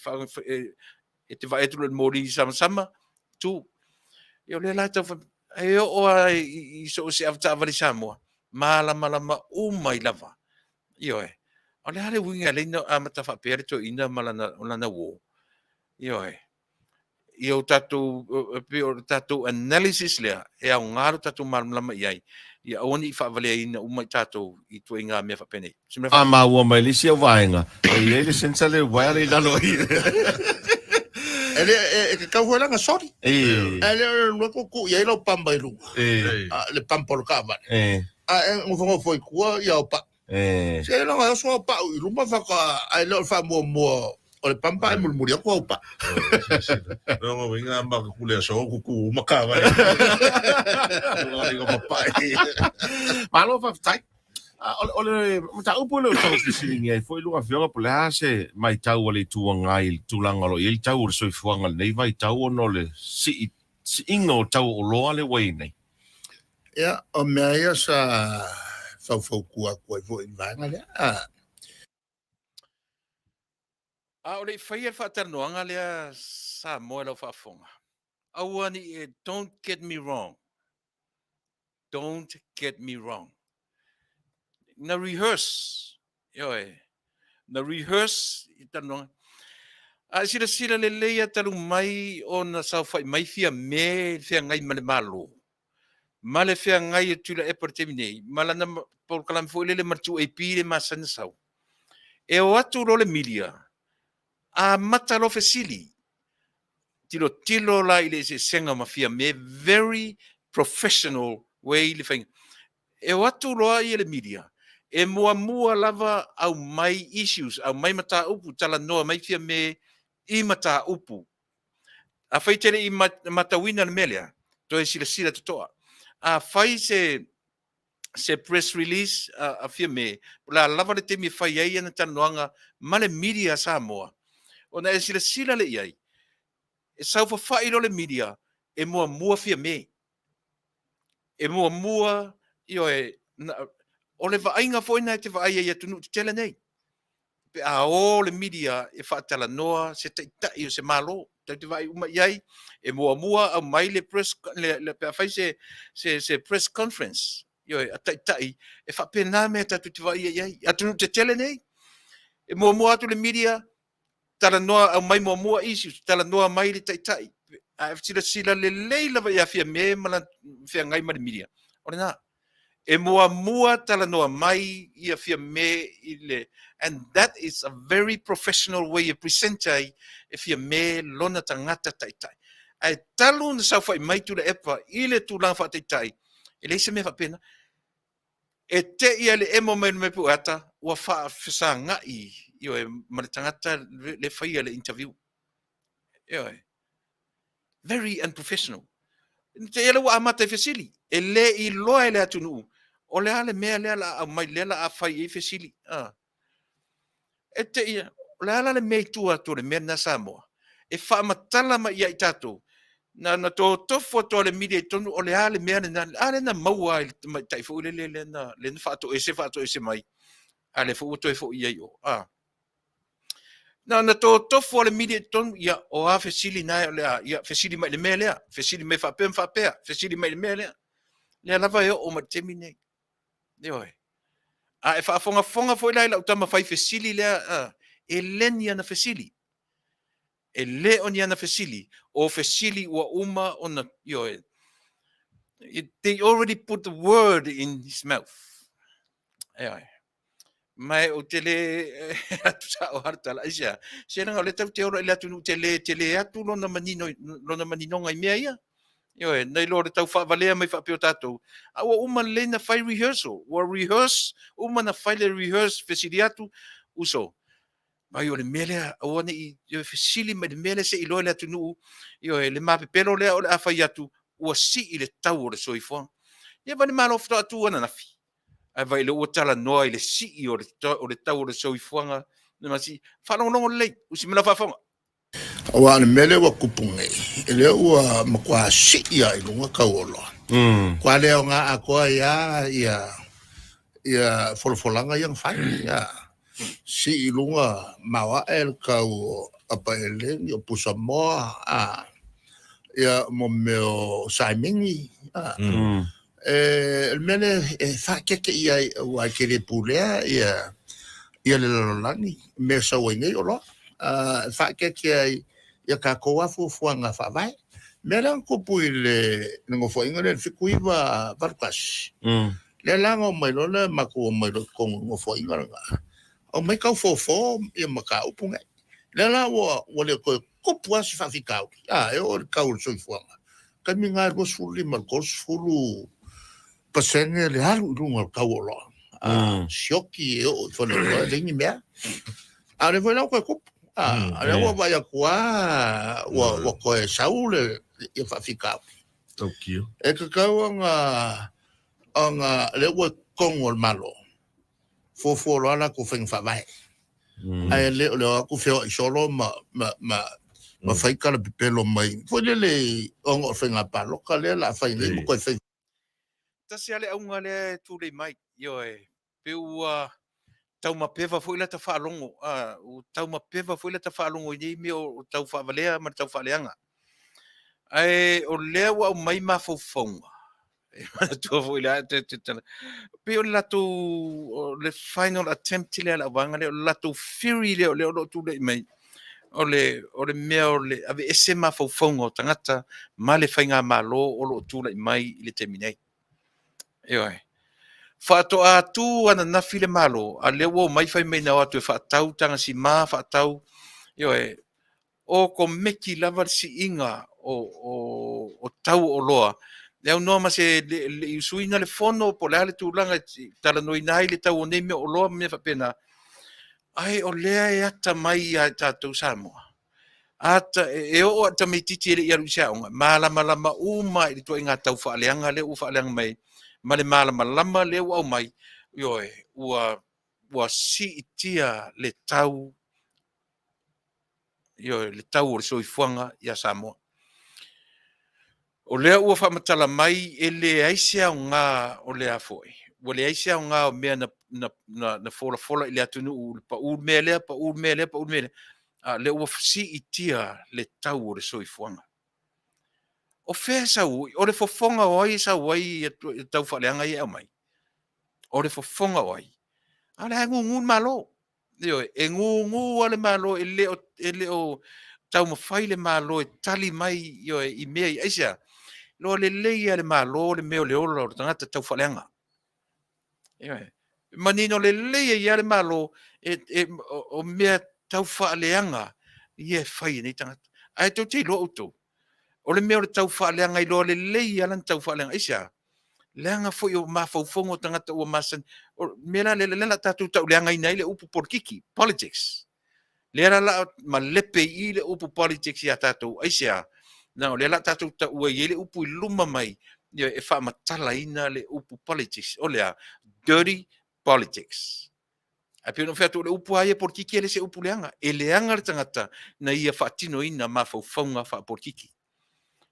te vai tu le mori sama tu yo le la ta e o I so se avta vali Samoa mala mai lava yo o le hale winga leina a mata fa pere to ina malana wo yo Io tatu analysis lea e au ngaro tatu malama iai ia oni fa vale ina uma tatu I tu inga me fa pene ma ua mai lisi au vaenga e ele sensa le wale dalo ele ke kau hela nga sorry ele no ko ia lo pamba ilu le Polokalame ngo foi kua ia pa se lo nga so pa ilu ma fa ka ai lo fa mo o le pampa e mulmuri ko pa no venga ma ku le so ku makava no malo Faafetai ole mata upo le tau silinga foi lunga fionga pole ase mai tau ole tuanga I tulanga lo il tau so fuanga nei vai tau no le si ingo tau o lo ale wei nei ya o mea sa faufokua ko vo invanga le ole fai fa tanoanga le Samoa lo fa fonga awani don't get me wrong na rehearse na rehearse tanoanga sila le leia talu mai ona sa fai mai fia ngai malo male fia ngai Tuilaepa terminei malana Polokalame foi le martu e pile masana sau e o atu lo le media a mata lo fesili tilo la ile se senga mafia very professional way le fing e watu loa I le media e mua lava au mai issues au mai mata upu tala noa mai fia I mata upu a fai tele I mata wina le melia to e sila totoa a fai se press release a fia la lava le temi fai ai ana tanoanga ma le media Samoa ona e sila le iai e sau fai lo le media e mua fia e mua io o le vainga foi na te vai ia tunu te tele nei pe a o le media e fa tala noa se Tama'ita'i o se MALO te vai uma iai e mua a mai le press le pe fai se press conference io a Tama'ita'i e fa pena me tatu te vai iai a tunu te tele nei e mua tu le media tala noa a mai mua issues tala noa mai le Tama'ita'i a sila le leila vai a fia mala fia ngai ma le media ona e mua tala noa mai ia fia ile and that is a very professional way of presenting e fia lona tangata Tama'ita'i ai talu na sa fai mai Tuilaepa ile tu lang fa Tama'ita'i e le se me fa pena e te ia le emo me puata ua fa fisa ngai io e ma tangata le fai le interview io very unprofessional te ele wa amata fesili e le I loa le atunu o le ale mea le ala mai le ala a fai e fesili e te ia le ala le mei tua to le mea na Samoa e fa matala ma ia I tatou na to tofo to le media tonu o le ale mea na ale na maua mai tai fu le na fa to ese mai ale fu to fo ia yo na to tofo le media tonu ia o a fesili na le ia fesili mai le mea le fesili me fa pe fesili mai le mea le lava yo o ma terminate Io e fa fonga foi lai la utama fai fesili le e lenia na fesili e le onia na fesili o fesili ua uma ona they already put the word in his mouth mai o tele atu sa o harta la isia se nga le tau te ora le atu tele atu lona manino ngai mea ia nei lo le tau fa valea mai fa pio tatou a uma le na fai rehearsal rehearse uma na fai le rehearse fesiliatu uso mai o le mele o nei fesili mai le mele se ilo le Taunu'u le mapepelo le o le afai atu ua si I le tau o le soifo ia vale malo fta atu ana nafi ai vai le o tala noa I le si o le tau o le soifoanga na masi fa no le usi mena fa fa wa le mele wa kupunge ele wa makwa si ia I lunga kaolo kwa le nga a ko ia folfolanga yang fai ia si ilunga mawa el kau apa ele yo pusamoa ia mo meo saimingi el mene fa que ia wa que le pulea ia le lolani me sa wenge yo lo fa que ia ka ko afu fuanga fa vai mera ko puile ngo fo ingole fikuiva varkas le lango mai lo le maku mai lo ko ngo fo ingole o mai kau fofo ia maka upunga le la wo le ko puas fa fikau e o kau so fuanga kaminga go suli mal ko sulu pasenge le halu lunga kau lo shoki o fo le lingi mea ale vola ko ale wo vai kwa wo ko saule ia fa fikau Tokyo. e ka kau anga le wo kongo malo fofo lo ala ko feng fa vai ai le ko feo solo ma fai kala pelo mai foi le ongo fenga palo kale la fai ni ko fai Tasi ale aunga le tūrei mai, yo peua tau mapeva foi la ta whaalongo, o tau mapeva foi la ta whaalongo i mi o tau whaavalea ma tau whaaleanga. Ai, o lea wa o mai mawhauwhaunga. Tua foi la, pe o lato, le final attempt le ala wanga le, o lato fury le, o lo tūrei mai. O le mea o le, ave ese mawhauwhaunga o tangata, ma le whainga MALO o lo tūrei mai i le teminei. Ioi. Whaato atu ana nafi le MALO, a lewa mai whai mai nao atu e whaatau tanga si mā whaatau, o ko meki lava si inga o tau o loa. Leo noa ma se le usuina le fono po le ale tūlanga tala noi nai le tau o neime o loa me whapena. Ai o lea e ata mai a tātou Samoa. Ata e o ata me titi ele iaru isaonga. Malama uma i le tua inga tau whaaleanga le u whaaleanga mai. Ma le malama le au mai. Ua si itia le tau le tau o le soifuanga ia Samoa. O lea ua whamatala mai e le aisea o ngā o lea foi. O le aisea o ngā o mea na fola i le Taunu'u pa ul mea lea. Le ua si itia le tau o le soifuanga. O whea sau, o le fofonga o ai sau ai e tau whaaleanga i au mai. O le fofonga o ai. A le ngungun MALO. E ngungu ale MALO e leo tau mawhai le MALO e tali mai i mea i aisea. Lo le leia le MALO le meo le ola o tangata tau whaaleanga. Manino le leia i ale MALO o mea tau whaaleanga i e whai nei tangata. Ai tau te lo auto. O le mea o le tau whaaleanga i lo le leia lan tau whaaleanga aisea. Leanga foi o mawhaufongo tangata ua masan. Mera le tatu tau leanga i nei le upu porkiki, politics. Lera la ma lepe i le upu politics i a tatu aisea. Nao le la tatu tau ua i le upu i luma mai. E wha matala ina le upu politics. O lea, dirty politics. A pio no whea tu le upu aia porkiki ele se upu leanga. E leanga le tangata na ia whaatino ina mawhaufonga wha porkiki.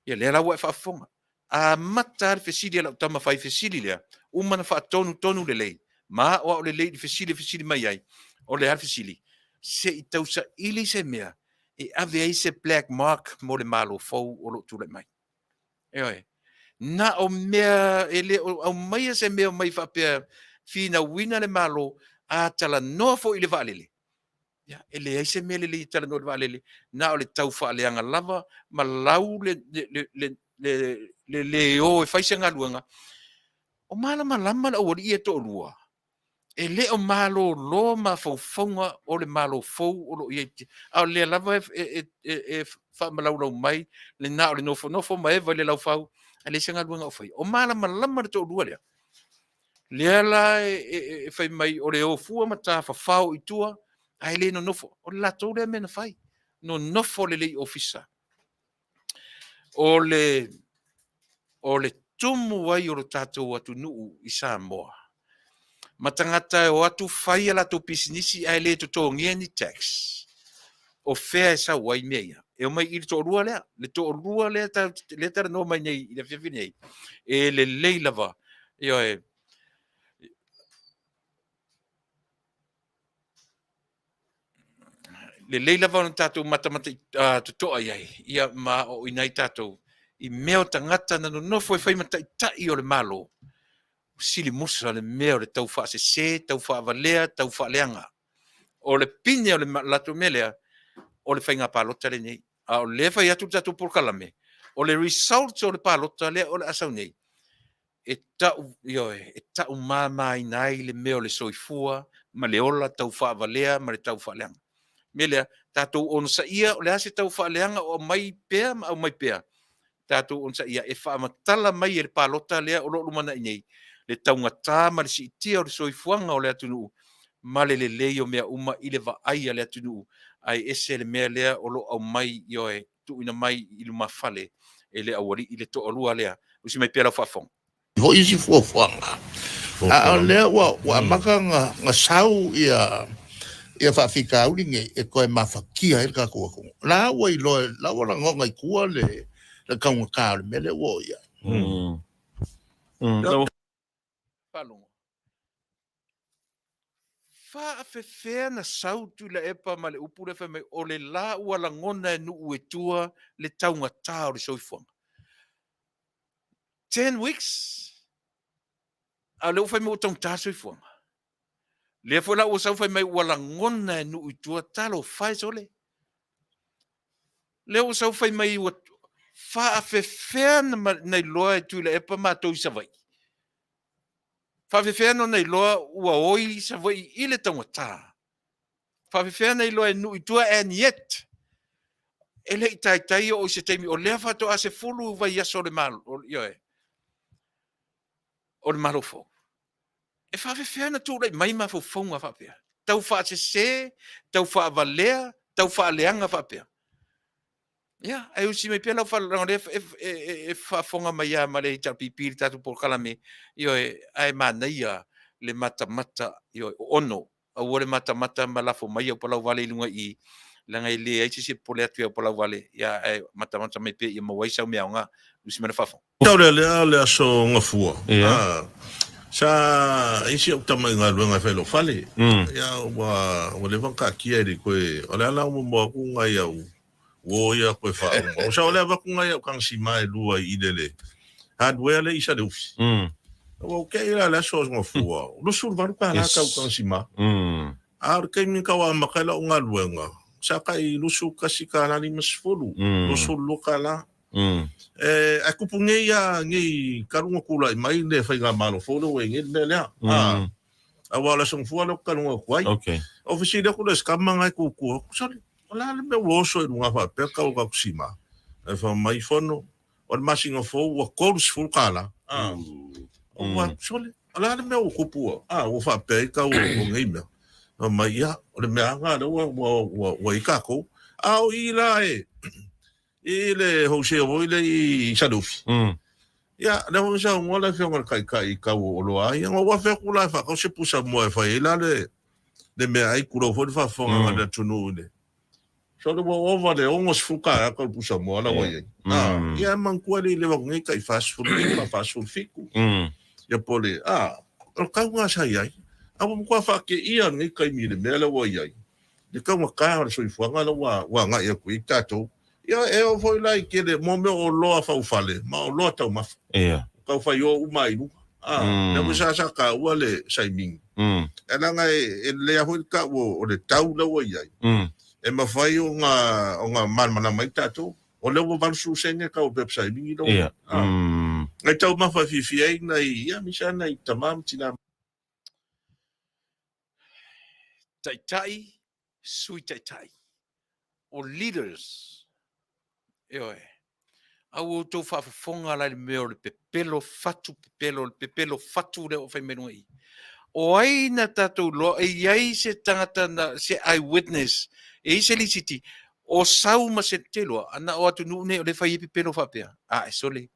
Ia lera ua e whaafonga. A mata le fesili ala utama fai fesili lea. Umana wha tonu le lei. Ma o le lei di fesili mai ai. O le al fesili. Se i tausa ili se mea. E ave ai se black mark mo le MALO fau o lo tule mai. Na o mea ele o mai se mea mai whapea fina wina le MALO a tala noa fo i le Vale. Ya, ele ai se mea le tala noa le Vale. Na o le tau whaaleanga lava ma lau le o e faisa ngā luanga. O malama lama la o ia to lua. E le o MALO lo ma faufonga o le MALO fau o lo ia. A le lava e whamalaurau mai, le nā o le nofo mai vai le lau fau, a le sanga luanga o fai. O malama lama le to lua lea. Lea la e fai mai o le o fua ma ta fafau i tua, a le no nofo. O la tau lea mena fai. No nofo le lei ofisa. O le tumu ai o lo tātou atu nuu i Samoa. Ma tangata o atu whai ala tō pisinisi ai le to tōngia ni tax. O whea e sa wai mea. E o mai i le tō rua lea. Le tō rua lea le tara no mai nei i le whiawhi nei. E le leilava. le leila va tatou matamata totoa iai ia ma o inai tatou I mea o tangata na no foi fai mataitai o le malo sili musa le mea o le tau faasese tau faavalea tau faaleanga o le pine o le lato melea o le fainga palota le nei a o le fai atu tatou Polokalame o le results o le palota le o le asau nei e tau mamai nai le mea o le soifua ma le ola tau faavalea ma le tau faaleanga melea tatou ono saia o le ase tau faaleanga o mai pea ma o mai pea tatou on sa ia e whaamatala mai e le palota lea o loo mana inei le taungata ma le siitia o le soifuanga o le Taunu'u ma le lelei o mea uma I le vaai a le Taunu'u ai ese le mea lea o loo au mai io e tuina mai I le mafale e le awari I le to'alua lea usi mai pela whaafong Ho isi fuafuanga. A lea wa maka nga sau ia whaafika uringe e koe mawhakia e ka kua kua. La wa I loe, la wa la ngonga I kua le kaunga kāre mele wo ia. Palongo. Faafefea na sau Tuilaepa ma le upu le whamai o le la ua langona e nuu e tua le taungata o le soifuanga. 10 weeks a le ufai mo taungata soifuanga. Le fo la ua sau whamai ua langona e nuu e tua talo fai sole. Le ua sau whamai ua faafefea na iloa e Tuilaepa ma tau savai. Faafefea no nei loa ua oi sa vai I le taungata. Faafefea nei loa e nui tua and yet. Ele I taitai o se teimi o lea fato a se fulu vai aso le malo. O le malo fo. E faafefea na tūrei mai ma fofonga faafea. Tau faasese, tau faavalea, tau faaleanga faafea. Ia, ai usi mai pela whalaranga e whaafonga mai a ma le hita pipiri tatu Polokalame ai manaia le matamata ono a ore matamata ma lafo mai o Palau Vale lunga I langa I le ai se pole atu o Palau Vale ia ai matamata mai pe ia mawai sau meaonga usi mai whaafong. Tau le aso ngafua. Sa isi o tamai ngā luenga whaelo whale. Ia wa le wangka kia eri koe o le ala mo ku ngai au. Wo ia koe whao. O sa o le waku ngai au kang si mai lua I lele. Hardware le isa le ufi. O kei la le aso ngafua. Lusul varu ka la kau kang si ma. Ar kei mi kawa makaila o ngā luenga. Sa kai lusul kasi ka la ni masfulu. Lusul luka la. A kupu ngai a ngai karunga kula I mai le whainga MALO folo e ngai le lea. A wala song fua lo karunga kuai. O fisi le kula skama ngai kukua. Sorry. La le me woso I runga wha peka o kakusima. E wha mai whono. O le masinga fo wa kors full kala. O wa sorry. La le me o kupua. O wha peka o ngai mea. O mai ia. O le mea ngā le wa I kako. O I la e. I le hose o ile I salufi. Ia, le ho sa ngola whenga kai kau o loa. Ia ngā whekula wha kau se pusa mua e whai. Ila le mea ai kura whoi whafonga ngā le Taunu'u ne. So le wa ova le ongos fuka a kau pusa mua la wai. Ia mankua le wako ngai kai fast food. Ia fast food fiku. Ia pole, o kau ngā sai ai. Awa mkua whake ia ngai kai mi le mea la wai ai. Le kau ngā kā le soifuanga la wa ngai a kui tātou. Ia e o foi lai ke le momo o loa faufale ma o loa tau mafu. Kau fai o umairu. Na wisa sa ka ua le saiming. E langa e lea hoi ka o le tau la wa iai. E mawhai o ngā manmana mai tātou. O leo o valsu senge ka o pep saiming I loa. Ngai tau mawhai fifiai na ia misa na I tamam tina. Taitai, sui taitai. O leaders. Au tau whaafafonga lai le mea o le pepelo fatu le o whai menua I. O ai na tātou loa, e iai se tangata na se eyewitness, e se lisiti, o sau ma se te loa, ana o atu nune o le whai e pepelo whapea. E sole.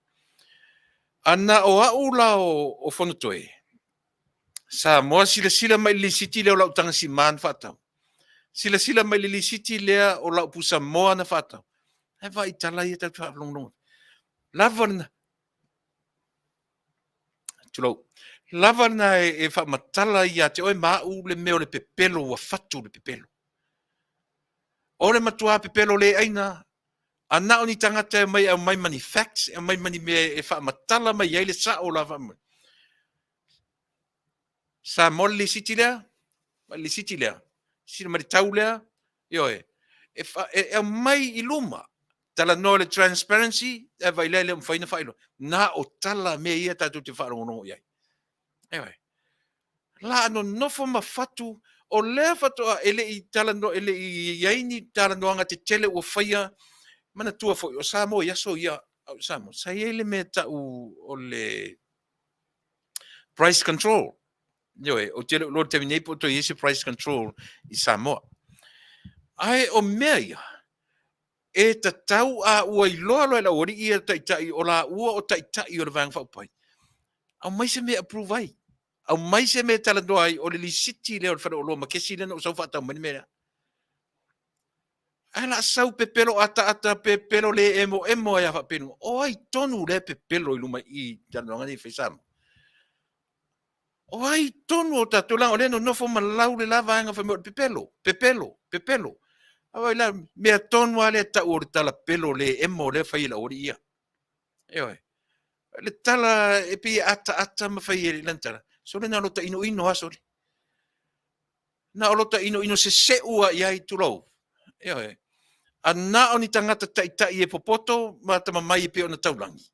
Ana o au la o whanatoe. Samoa sila mai lisiti leo lau tanga si man whatau. Sila mai lisiti lea o lau pu Samoa na whatau. E vai tala I tau whaalonglonga. Lava na e whaamatala I a te oe mau le meo le pepelo wa fatu le pepelo. O le matua pepelo le aina, ana o ni tangata mai au mai mani facts, e mai mani me e wha matala mai eile sa o lava mai. Sa mol li siti lea, li siti lea, sina mari tau lea, ioe, e mai i luma, tala no le transparency, e vai lele mwhaina whailo, na o tala me ia tatu te wharongo iai. Ioe, la ano nofo mawhatu, o lea whatoa ele i tala no, ele i iaini tala noanga te tele ua whaia, mana tua fo o Samoa yaso ia, Samoa, sa ele me tau o le price control. Ioe, o tele lo te minei po to yesi price control i Samoa. Ai o mea ia, e ta tau a ua i loa loa la ori ia taitai o la ua o taitai o le vang whaupai. Au mai se me approve ai. Au mai se me tala doa ai o le li siti leo le whara o loa makesi lena o sau whatau mani mea. Ai la sau pepelo ata pepelo le emo ai a whapenu. O ai tonu le pepelo i luma i tanoanga ni whaisama. O ai tonu o tatu lang o leno nofo malau le lava anga whameo pepelo. Awai la mea tonu ale ta ori tala pelo le emo le whaila ori ia. Eoi. Le tala e pi ata ma whaile lantara. So le na lota ino asori. Na lota ino se ua iai tulau. Eoi. A na o ni tangata taitai e popoto ma tama mai pe ona taulangi.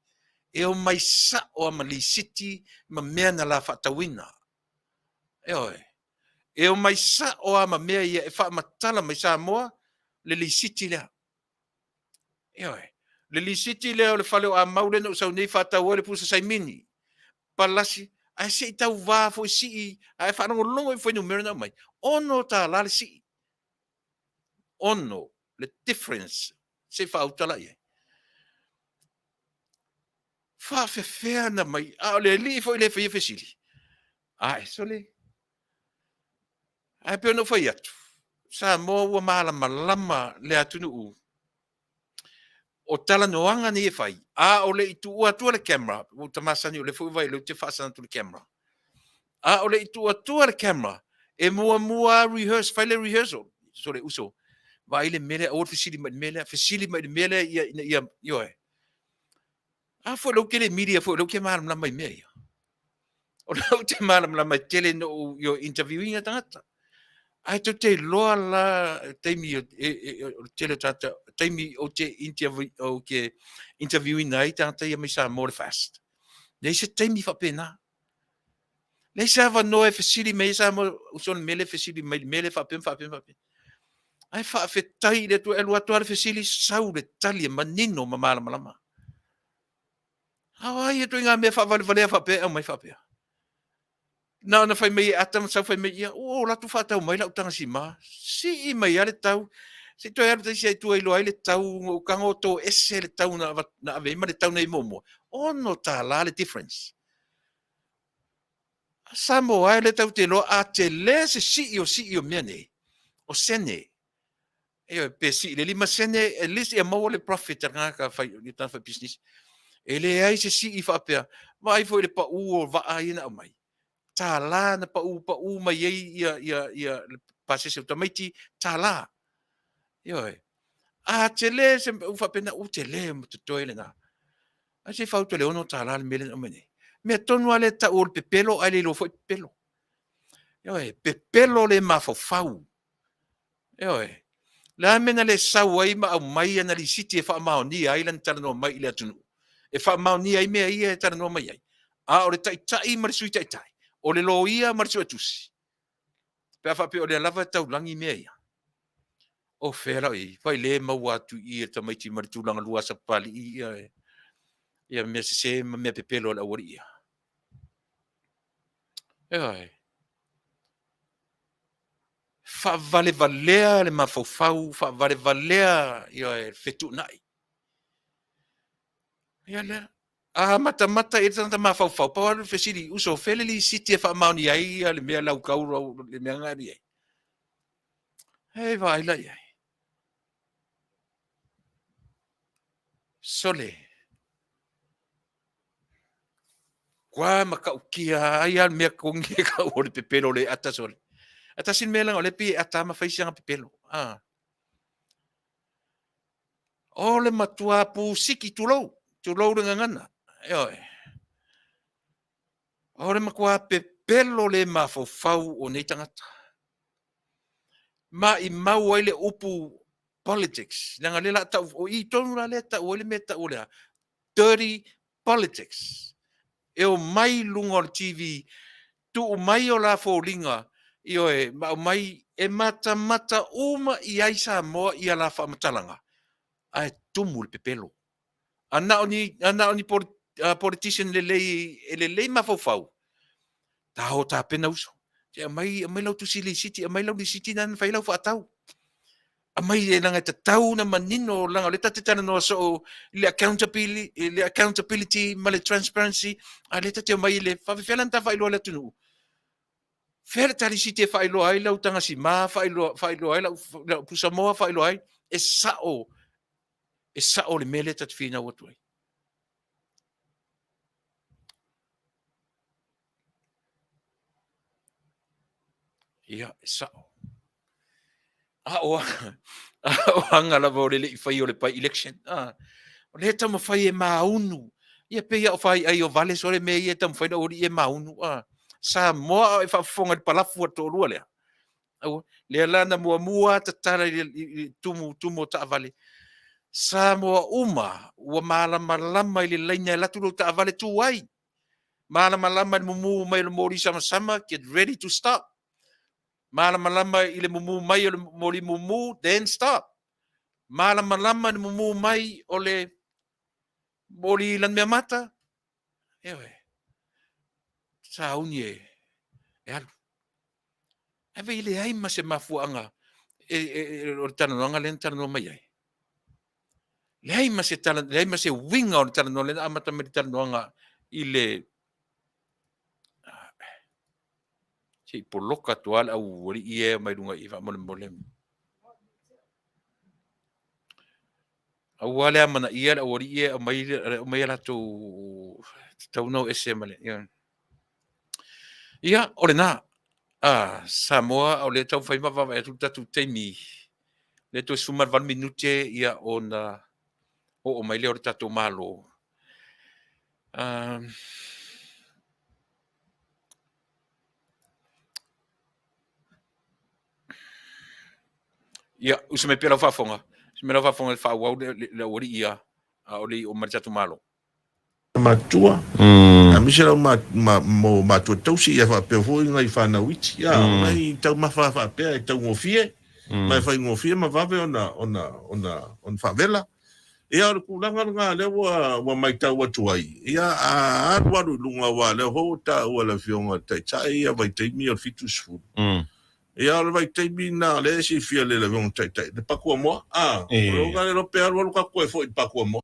E o mai sa o Mali City ma mea na la whatawina. Eoi. E o mai sa o ama mea ia e wha matala mai Samoa le li City lea. Eoi. Le li City lea o le whale o a maule no sau nei whatau le pusa sai mini. Palasi. Ai se i tau wā fo i si ai whanongo longo i whainu mera mai. Ono ta la le si. Ono. Le difference. Se whautala ia. Faafefea na mai. A le li fo i le whaia whesili. Ai, so le. Ai peo no whai atu. Sa moa ua malama le Taunu'u. O tala noanga ni e whai. A o le itu ua tua le camera. O tamasani o le fui vai le te whaasana tu le camera. A o le itu ua tua le camera. E mua rehearse, whaile rehearsal. So le uso. Vai le mele, o whisili mai mele, ia, ioe. A fo lo ke le media, fo lo ke malam mai mea ia. O lo te malam mai tele no yo interviewing a tangata. Ai to te loa la teimi o tele tata, teimi o te interviewing nai tangata ia mai sa more fast. Nei se teimi fa pena. Nei sa va no e fasili mai sa mo uson mele fasili mai mele fa pena. Ai Faafetai le tu elua tu fasili sau le tali manino mamala malama. Ai e tu nga me fa vale fa pe mai fa pe. Na fai mai atam sa fai mai ia o la tu fa tau mai la utanga si ma. Si mai ale tau. Se tu era se tu ai lo ai le tau o kango to ese le tau na ave ma le tau nei momo. Ono ta la le difference. Samoa le tau te lo a te le se si o mene. O sene. E pe si le lima sene at least e mo le profit nga ka fai ni tan fa business. Ele ai se si fa pe. Vai foi le pa o va ai na mai. Ta la na pa u mai ia pase se Tama'ita'i ta la. Ioe. A te le se u fa pena u te le mo te toile na. A se fa to le ono ta la le mele o mene. Me tonu ale ta o pepelo ale lo foi pepelo. Ioe, pepelo le ma fau. Ioe. La mena le sau ai ma au mai ana li siti e fa ma ni ai lan tala no mai le Taunu'u. E fa ma ni ai me ai e tala no mai ai. A o le taitai ma sui taitai. O le loia ma sui tusi. Pe fa pe o le lava tau langi me ia. O fera i fai le ma watu i e Tama'ita'i ma tu langa lua sa pali ia. Ia me se me pepelo la ori ia. Ai. Fa vale valea le mafau fa vale valea ia fetu nai. Ia le. A mata e tanta mafau pa le fesili uso fele li siti fa mauni ai le mea lau kauro le mea ngari ai. Hei vai la ia. Sole. Kwa makaukia ai al mea kongi ka o le pepelo le ata sole. Ata sin mela o le pi ata ma faisi nga pepelo. Ah. O le matua pu siki tulou le ngana. O le makua pe pelo le mafofau o nei tangata. Ma I mau ai le upu politics. Nanga le la tau o I tonu la le tau o le me tau lea. Dirty politics. E o mai lunga o le TV, tu o mai o la fōlinga, ma o mai e mata uma I ai Samoa I a la whaamatalanga. Ai tumu le pepelo. Ana oni politician le lei mafofau. Ta ho ta pena uso. Te mai lau tu sili city, mai lau di city nan fai lau whaatau. A mai e langa te tau na manino langa le tate tana no so le accountability ma le transparency a le tate mai le whawhiwhelan ta whailo le tunu. Where tari city e whailo ai lau tanga si ma whailo ai lau pusamoa whailo ai e sao le mele tate whina watu ai. Ia e sao. O anga la vore le fai o le pai election. O le tamo fai e maunu. Ia pe ia o fai ai o Vale sore me ia tamo fai na ori e maunu. Samoa e whafonga le palafu a tōrua lea. Le lana mua tatara tumu o ta Vale. Samoa uma ua malama I le laina e latu lo ta Vale tu ai. Malama mumu mai le mori sama, get ready to stop. Malama I le mumu mai o le mori mumu, then stop. Malama le mumu mai o le mori lan mea mata. Ewe. Saunia e alu. Ewe I le ai ma se mafuanga. O le tananoanga le tananoa mai ai. Le ai ma se winga o le tananoa le amata me le tananoanga I le si poloka tuala au ori ia mai runga I mole. Au wale amana ia ori ia mai la tu Taunu'u ese male. Ia ore na Samoa o le tau fai mawa e tu tatu teimi. Le tu sumar 1 minute ia ona o mai le ore tatu MALO. Ia usame pela fafonga. Se me la fafonga le fa wau le ori ia o le o mai tatu MALO. Matua. A mi se la mo matua tau si ia fa pe foi ngai fa na witi. Ya, mai tau mafa fa pe tau ngofie. Mai fa ngofie ma vave on favela. Ia o kulanga nga le wa mai tau atu ai. Ia a waru lunga wa le ho ta o la fionga tai ia vai te mi o fitus fu. Ia o vai te mi na le si fia le la vong tai. De pakua mo. O ga le pe alu ka ko foi pakua mo.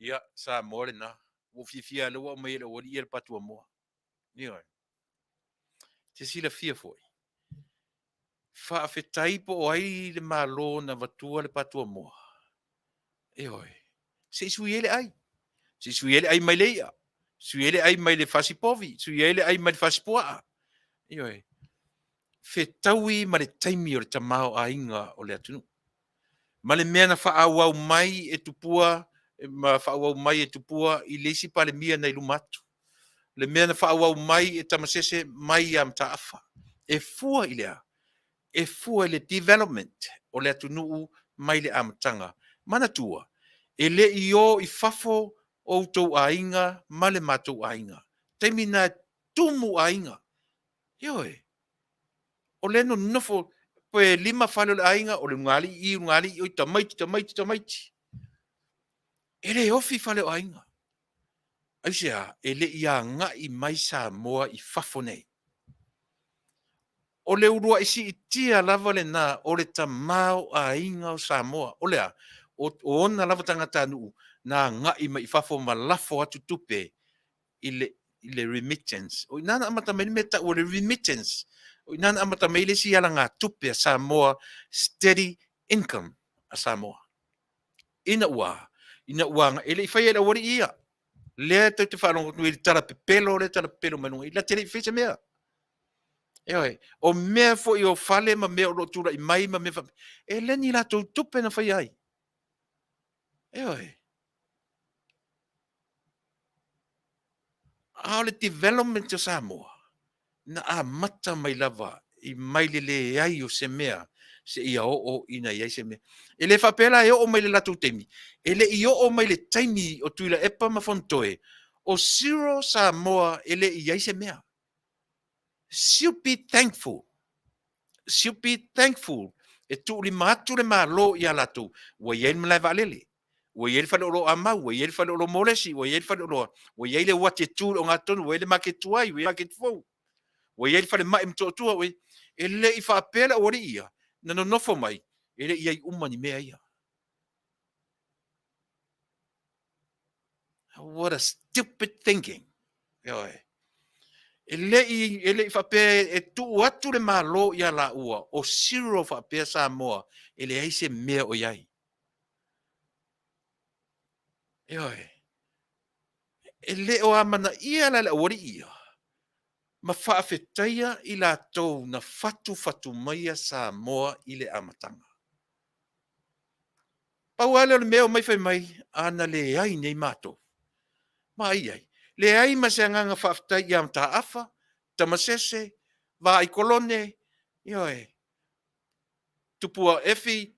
Ia sa more na o fifia le o mai le o ia patua mo. Ia. Te sila fia foi. Faafetai po ai le MALO na vatua le patua mo. Oi. Se suiele ai. Se suiele ai mai leia. Suiele ai mai le fasipovi. Suiele ai mai le fasipoa. Oi. Fetaui ma le taimi o le tamao a inga o le atunu. Ma le mea na whaawau mai e tupua, ma whaawau mai e tupua I lesi pa le mia nei lumatu. Le mea na whaawau mai e tamasese mai am taafa. E fua I lea. E fua le development o le atunu'u mai le amatanga. Mana tua. E le io I fafo o tau ainga ma le matou ainga. Taimi na tumu ainga. Ioe. O le no nofo pe 5 falo le ainga o le ngali o tamaiti. E le ofi fale o ainga. Aisea, e le ia ngai mai Samoa I fafo nei. O le urua isi I tia lava le na o le tamao a inga o Samoa. O lea, o ona lava tangata nuu na ngai mai fafo malafo atu tupe I le remittance. O inana amata mai meta o le remittance. O inana amata mai le si ala ngā tupe a Samoa steady income a Samoa. Ina ua nga ele I whai e la wari ia. Lea tau te whanongo tui le tala pepelo manunga. I la tele I whese mea. Eoi, o mea foi o fale ma mea o tura I mai ma mea. E leni la tau tupe na whai ai. oi. Ao le development o Samoa, na a mata mai lava, I mai le ai o se mea, se ia o ina iai se mea. E le whapela e o mai le latu temi. E le I o mai le taimi o Tuilaepa mafontoe, o zero Samoa e le iai se mea. She'll be thankful. She'll be thankful. E tu li matu le malo ia latu. Wa iai mlai valele. Wa iai fale olo amau, wa iai fale olo molesi, wa iai fale olo, wa iai le wate tu o ngatonu, wa iai le maketuai, wa iai maketufou. Wa iai fale mai mtotua, wa e le I whaapela o ia, na no nofo mai, e le iai umani mea ia. What a stupid thinking. Yoi. E le I whape e tu atu le malo ia la ua, o zero whape Samoa, e le aise mea o iai. Yoi. E le o amana ia la ori ia. Ma faafetaia I la tau na fatu maia Samoa I le amatanga. Pauale o le mea o mai fai mai, ana le ai nei mato. Ma ai. Le ai ma se anganga faafetai ia mta afa, tamasese, va I kolone, yoi. Tupua efi,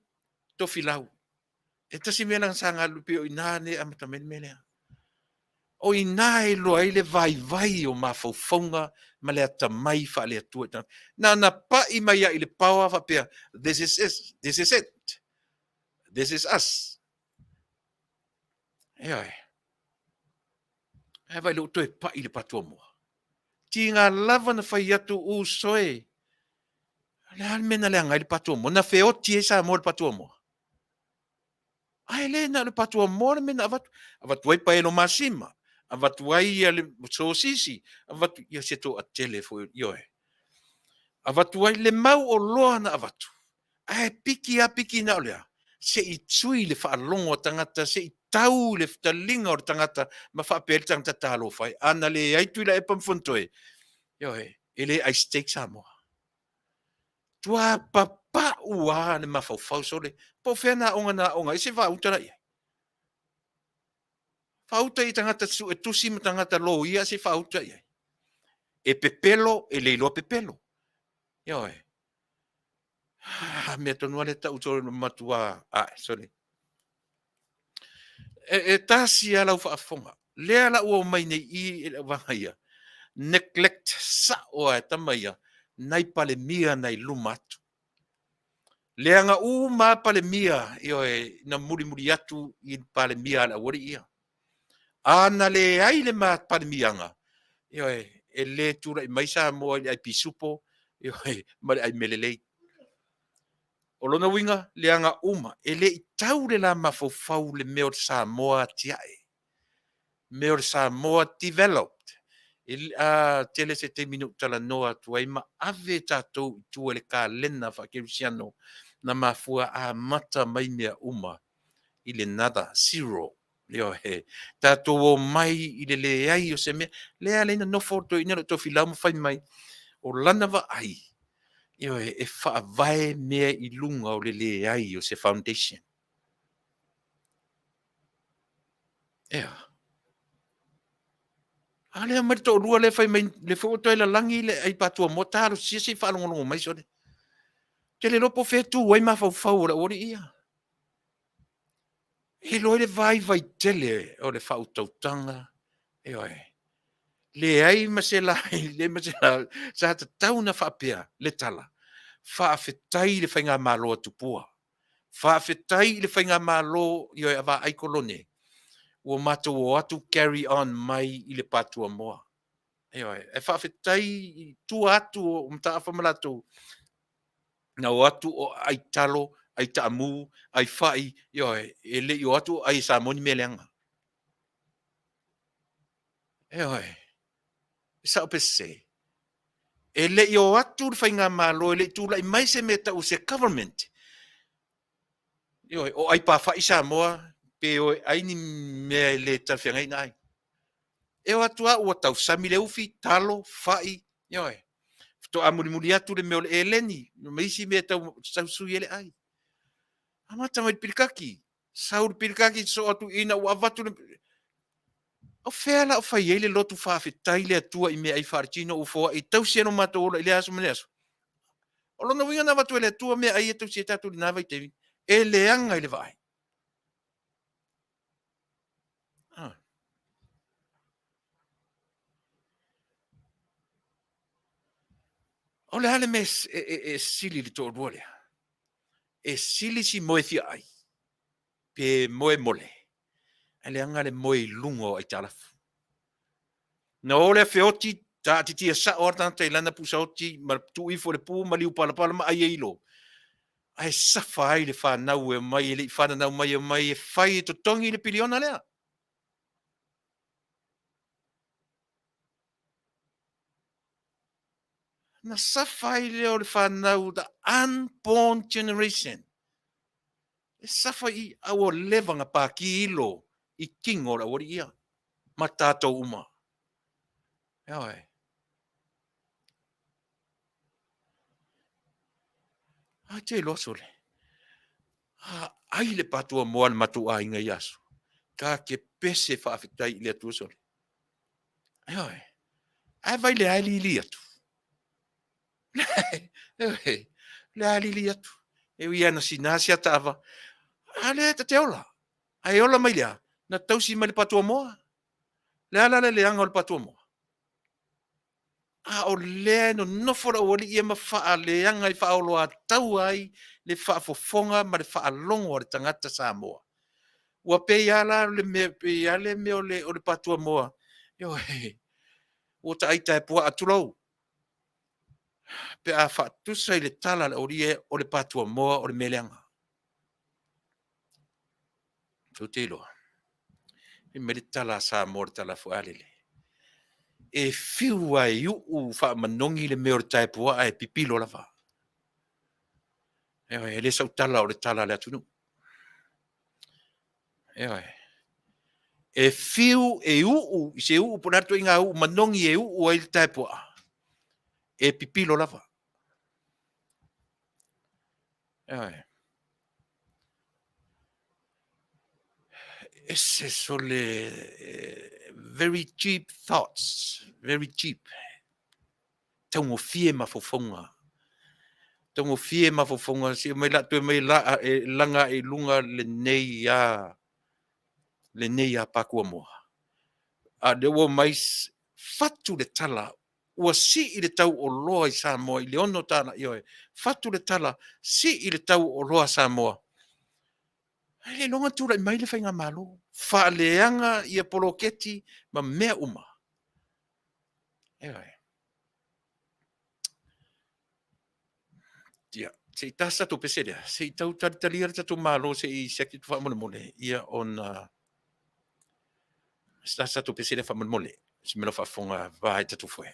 tofilau. E tasi mea lang sanga lupi o inane amatamen melea. O inae loa I le vai o mafaufonga ma le atamai fa le atua. Na pa I mai I le paua fa pia. This is it. This is it. This is us. Yoi. E vai lo toe pa I le patua moa. Ti ngā lava na fai atu u soe. Le almena le angai le patua moa. Na feo ti e sa mo le patua moa. Ai le na le patua moa le mena avatu. Avatu ai pa e no masima. Avatu ai ia le sosisi. Avatu ia seto a tele fo yoe. Avatu ai le mau o loa na avatu. Ai piki na olea. Se I tui le whaalongo o tangata. Se I tau le ftalinga o tangata. Ma whaapele tangata talo fai. Ana le ai Tuilaepa mfontoe. Yoe. Ele ai steak Samoa. Tua papa ua le mafau sole. Po fena onga. I se whautara ia. Whauta I tangata su e tusi ma tangata lo ia se whauta ia. E pepelo e leilo pepelo. Yoe. Me tonua le tau tore no matua. Sorry. E tasi ala whaafonga. Lea la ua mai nei I e wanga ia. Neglect sa oa e tamaia. Nai pale mia nai lumatu. Lea nga ma pale mia. Yoe. Na muri atu I pale mia ala wari ia. Ana le ai le ma pale mianga. Yoe. E le tura I maisa moa I pisupo. Yoe. Mare ai melelei. O lona winga, le anga e le I tau le la mafofau le meo Samoa tiae. Meo Samoa developed. Tele se te minu tala noa tuai ma ave tātou I tua le ka lena whakerusiano na mafua a mata mai mea I le nada, zero. Leo he. Tātou o mai I le ai o se mea. Lea leina nofo to ina to filamu fai mai. O lana wa ai. Io e whaavae mea I lunga o le ai o se foundation. Ea. Ale mai to rua le fai mai le foto I la langi le ai patua mo taro si si whalongo mai sore. Te le lopo fetu wai ma fau la ori ia. E loi le vai tele o le whautautanga. Eo e. Le ai ma se la, le ma se la, sa hata tau na whapea, le tala. Faafetai le whainga MALO atupua. Faafetai le whainga MALO I o awa aikolone. Ua mato o atu carry on mai I le patua moa. E faafetai tu atu o mta awhamalato. Na o atu o ai talo, ai taamu, ai whai, e le I o atu ai sa moni meleanga. Sa o pese. E le I o atu le whainga MALO, e le tu lai mai se meta o se government. O ai pa whai sa moa, pe o ai ni me le tawhiangai nai. E o atua ua tau sami le ufi, talo, whai, to amuri atu le meo le eleni, no meisi me tau sui ele ai. Amata mai pirikaki, Saul pilkaki so atu ina wa vatu o fela o fai ele lotu faafetai le atua I mea I fartino o foa I tausia no matola I le aso mene aso. O lona winga na vatu ele atua mea ai e tausia tatu li nawa I tevi. E leanga I le vai. O le hale me sili li tō ruolea. E sili si moe fia ai. Pe moe mole. E leanga le moe lungo ai talafu. Na ole feoti ta titi sa orta te lana pusauti ma tu I fo le pu ma liu pala pala ma ai ilo. Ai safai le fa na e mai le fa na mai e fai to tongi le piliona lea. Na safai le o le fa na the unborn generation. E safai au levanga pa ki ilo I kingo la ori ia. Ma tato uma. Ai. Ai te loso le. Ai le patua moa le matua inga yasu. Ka ke pese faafetai le atu sole. Ai. Ai vai le ali li atu. Le ali li atu. E wi ana sinasi atava. Ale te ola. Ai ola mai lea. Na tausi mai le patua moa. Le ala le anga o le patua moa. O le no nofora wali ia mawha le anga I whaolo a tau ai le Faafofoga ma le whaalongo o le tangata Samoa. Ua pe ala le me o le patua moa. Yo he. O ta aita e pua atulau. Pe a whaatusa I le tala le orie o le patua moa o le meleanga. Tutilo. I me le tala Samoa le tala fualele. E fiu ai u fa manongi le meo tai pua ai pipilo lava. E le sau tala o le tala le atunu. E fiu e u I se u ponato inga u manongi e u ai le tai pua. E pipilo lava. Esse sole very cheap thoughts, very cheap. Tauafiafi mafofonga. Tauafiafi mafofonga si mai la tu mai la langa e lunga le nei a pakua moa. A de wo mais fatu le tala ua si I le tau o loa I Samoa I le ono tana ioe. Fatu le tala si I le tau o loa Samoa. Le longa tura I mai le whainga MALO. Whaaleanga I a poloketi ma mea uma. Ia, se I tasa tu peserea. Se I tau taritaliara tatu MALO se I seki tu whamone mole. Ia on se tasa tu peserea whamone mole. Se melo whafonga vai tatu fwe.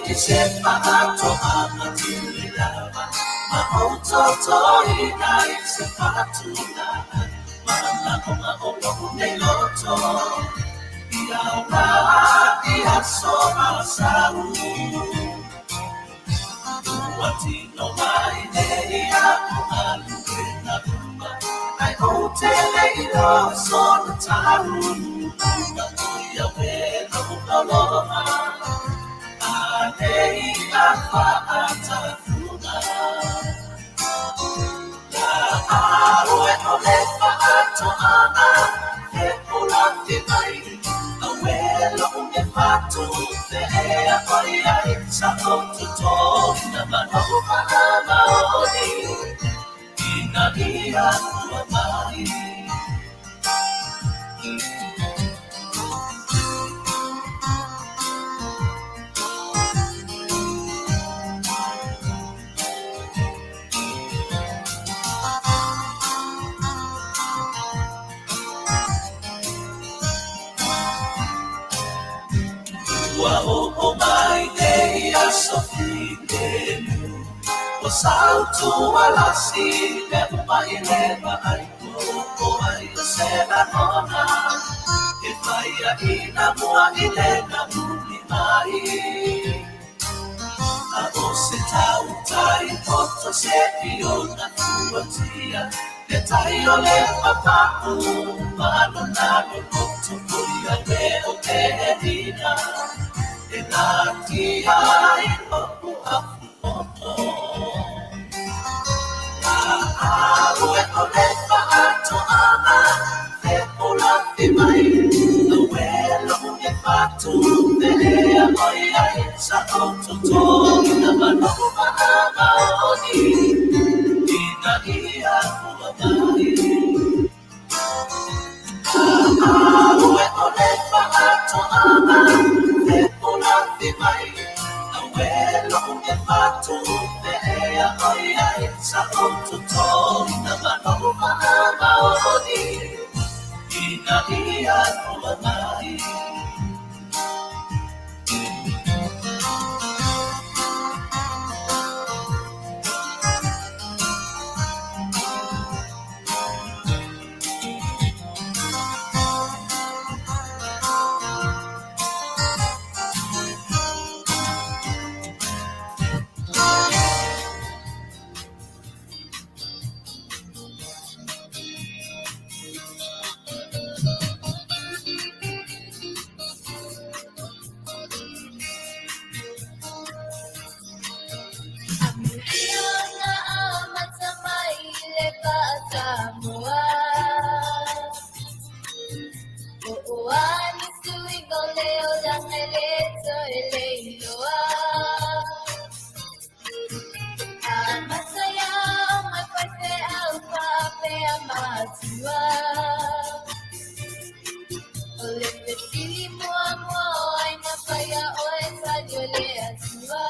Ke se paato amatili lava ma ototori nai se patuna ma o nei loto ia una ia soma sau watino mai ia aluna ai hotele ilo sono taru ia ve no Hey, Sautu alasi Lepa ileba aiko ai sena nona Ifaya ina mua ilena muni mai Ako se tautai poto se piona kuatia Le tayo le papaku Mano nano koto kuya leo te edina E nati ai oku afu opo Awe olepa ato ama E pula fi mai Awelo e patu Melea oia e sa ototo Ina manoma ama oni Ina ia kua mai Awe olepa ato ama E pula fi mai Awelo e patu Melea oia e sa ototo Ina manoma ama oni Ina ia kua mai Samoa. Oani sui goleo langeleto eleinoa. Masaya makwate alfa pe amatua. Ole te fili mua mua aina paya oe sajole atua.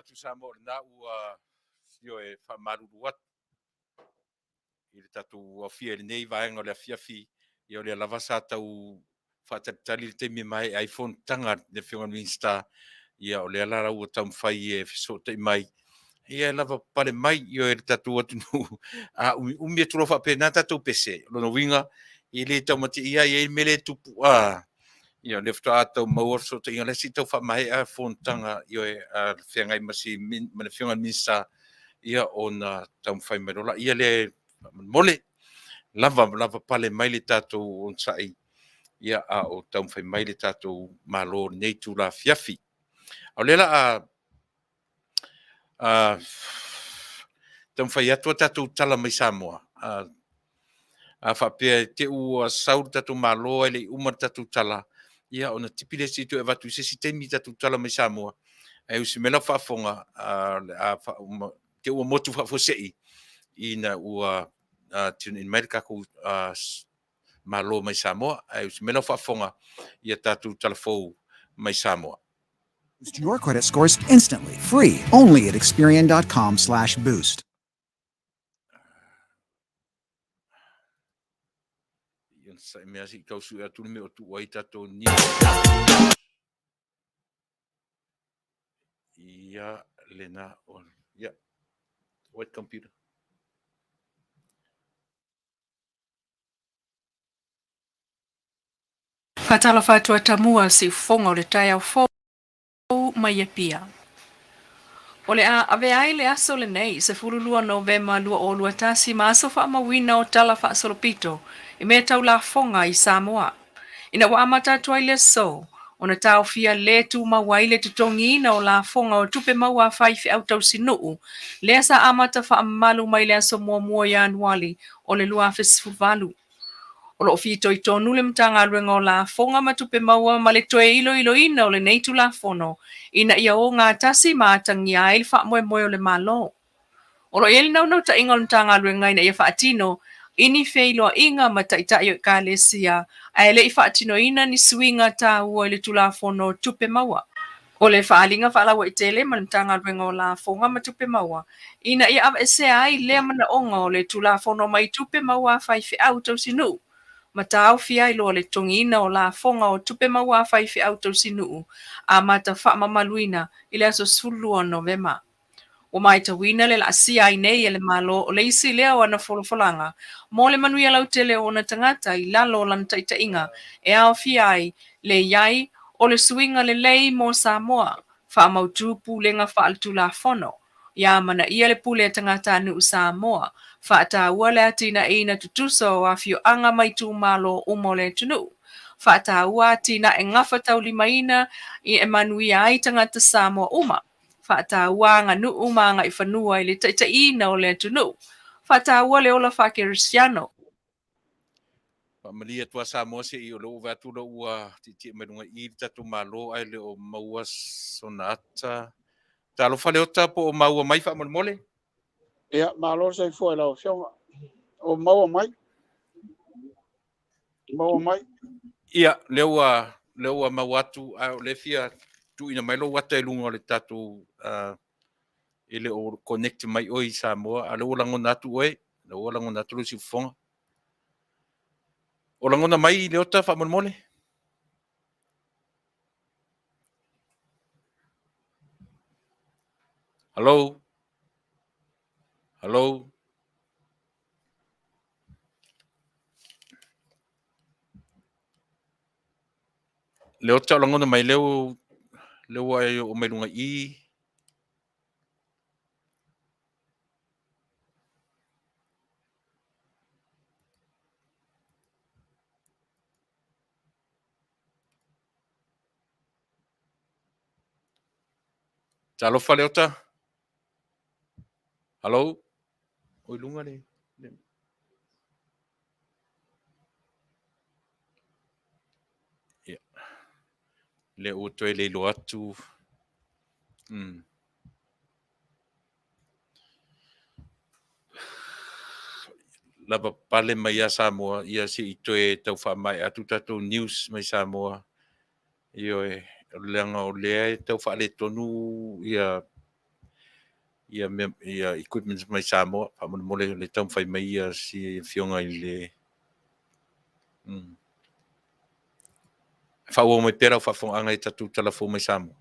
atu Samoa na ua io e whamaruru atu. I le tatu awhia le nei vaenga o le Afiafi, i o le lava sa tau whatatali le teimi mai iPhone tanga le whiunga Minisita, ia o le alara ua tau mwhai e whisota i mai. Ia lava pale mai i o le tatu atu nu, a umi e turo whapena tatu pese, lono winga, i le tau mati ia i e mele tupu ia le fta atau maua so te inga lesi tau whamai a phone tanga i o e whiangai masi mana whiunga Minisita, ia o na tau mwhai merola, ia le mole, lava pale mai le tātou on sai, ia a o tau mwhai mai le tātou MALO nei Tauafiafi. Au lela tau mwhai atua tātou tala mai Samoa. A whapea te ua saur tātou MALO ele umar tātou tala, ia o na tipile si tu e watu se si teimi tātou tala mai Samoa. E usi mela whaafonga, te ua motu whaafosei, ina ua tune in mai kako MALO mai Samoa, ai usi mena whaafonga ia tātou talafou mai Samoa. Boost your credit scores instantly, free, only at Experian.com/boost. Ian sai mea si kausu e atuni me o tu wai tātou ni. Ia lena on. Ia. White computer. Fatala fatua tamua si fonga o le tai au fo mai e pia. O le a ave ai le aso le nei se fululua Novema lua o lua tasi ma aso wha mawina o tala wha solopito i mea tau la fonga i Samoa. Ina wa amata tua le so o na tau fia le tu mawaile tutongi na o la fonga o tupe maua faifi au tau sinu'u le asa amata wha malu mai le aso mua ya anuali o le lua fesifuvalu. O lo fito i tonu le mtanga luenga o la fonga matupe maua ma le toe ilo ina o le neitu la fono ina ia o ngā tasi mātangi a ili wha moe o le MALO. O lo ili nau ta inga o le mtanga luenga ina ia wha atino ini feilo inga Tama'ita'i o ka lesia a ele i wha atino ina ni swinga ta ua ili tu la fono tupe maua. O le whaalinga whaalawa i tele ma le mtanga luenga o la fonga matupe maua ina ia ava ese ai lea mana onga o le tu la fono mai tupe maua whaifi au tau sinu. Matau fia ilo le tongina o la fonga o tupe maua whaifi au tau sinu'u a mata wha mamaluina i le aso sulu o Novema. O mai ta wina le la asia ai nei le MALO o le isi lea o ana folofalanga mo le Manuia lautele o na tangata i lalo lan taitainga e ao fia ai le iai o le suinga le lei mo Samoa wha mautu pulenga wha altu la fono. Ia mana ia le pule tangata anu Samoa wha ta ua le atina ina tutuso o afio anga mai tu MALO umo le tunu. Wha ta ua atina e ngafa tau limaina i e Manuia ai tangata Samoa uma. Wha ta ua nga nu uma nga i whanua i le taitaina o le tunu. Wha ta ua le ola wha kerisiano. Malia tua Samoa se i o lo vatu lo ua titi merunga i tatu MALO ai le o maua sonata. Talo fa Leota po o maua mai wha mole? Ia, MALO sei foi lau fionga. O maua mai. Maua mai. Ia, leua mauatu a le fia tu ina mai lo wata e lunga o le tatu ele o connect mai oi Samoa a le o lango natu oe, le o lango natu lo si fonga. O lango na mai Leota wha mole? Hello? Hello? Leota o lango na mai leo ai o mai lunga i. Talo fa Leota? Hello? Oi lunga le. Ia. Le o toe le lo atu. Lava pale mai a Samoa, ia si i toe tau wha mai atu tatou news mai Samoa. Io e leanga o lea e tau wha le tonu ia ia equipment mai Samoa pa mo le tam fai mai ia si fionga i le fa o mai pera fa fo anga tatu telefon mai Samoa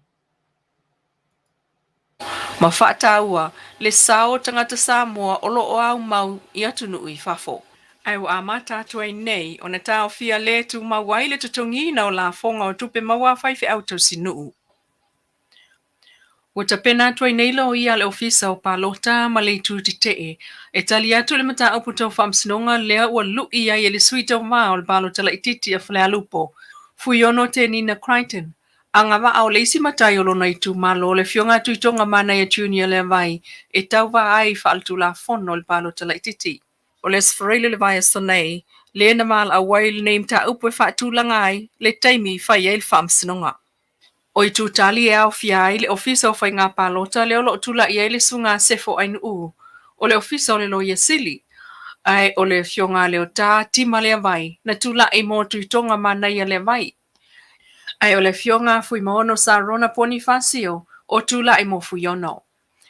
Ma whaataua, le sao tangata Samoa o lo o au mau i Taunu'u i Fafo. Ai wa amata tuai nei o na Tauafia le tu mawai le tutungi na o la fonga o tupe mawa fai auto sinu'u. Wa tapena tuai nei lo ia le ofisa o palota ma le tu titee. E tali atu le mata upu tau whamsinonga lea ua lu ia i le suite o maa o le palota la ititi a whalea lupo. Fuiono te Nina Crichton. Anga wa au leisi matai o lona i tu malo le fionga tuitonga mana ia junior le vai. E tau wa ai whaaltu la fono le palota la ititi. O le sfereile le vai sonei, le na mal a wail name ta upu e whaatu langai, le taimi whai e le whamsinonga. O i tūtali e au fiai le ofisa o whai ngā palota le olo tula i le sunga sefo ainu u. O le ofisa o le loia sili. Ai o le fionga Leota tima le vai, na tula i mō tuitonga mana ia le vai. Ai o le fionga fui maono sa rona poni fasio, o tula i mō fuiono.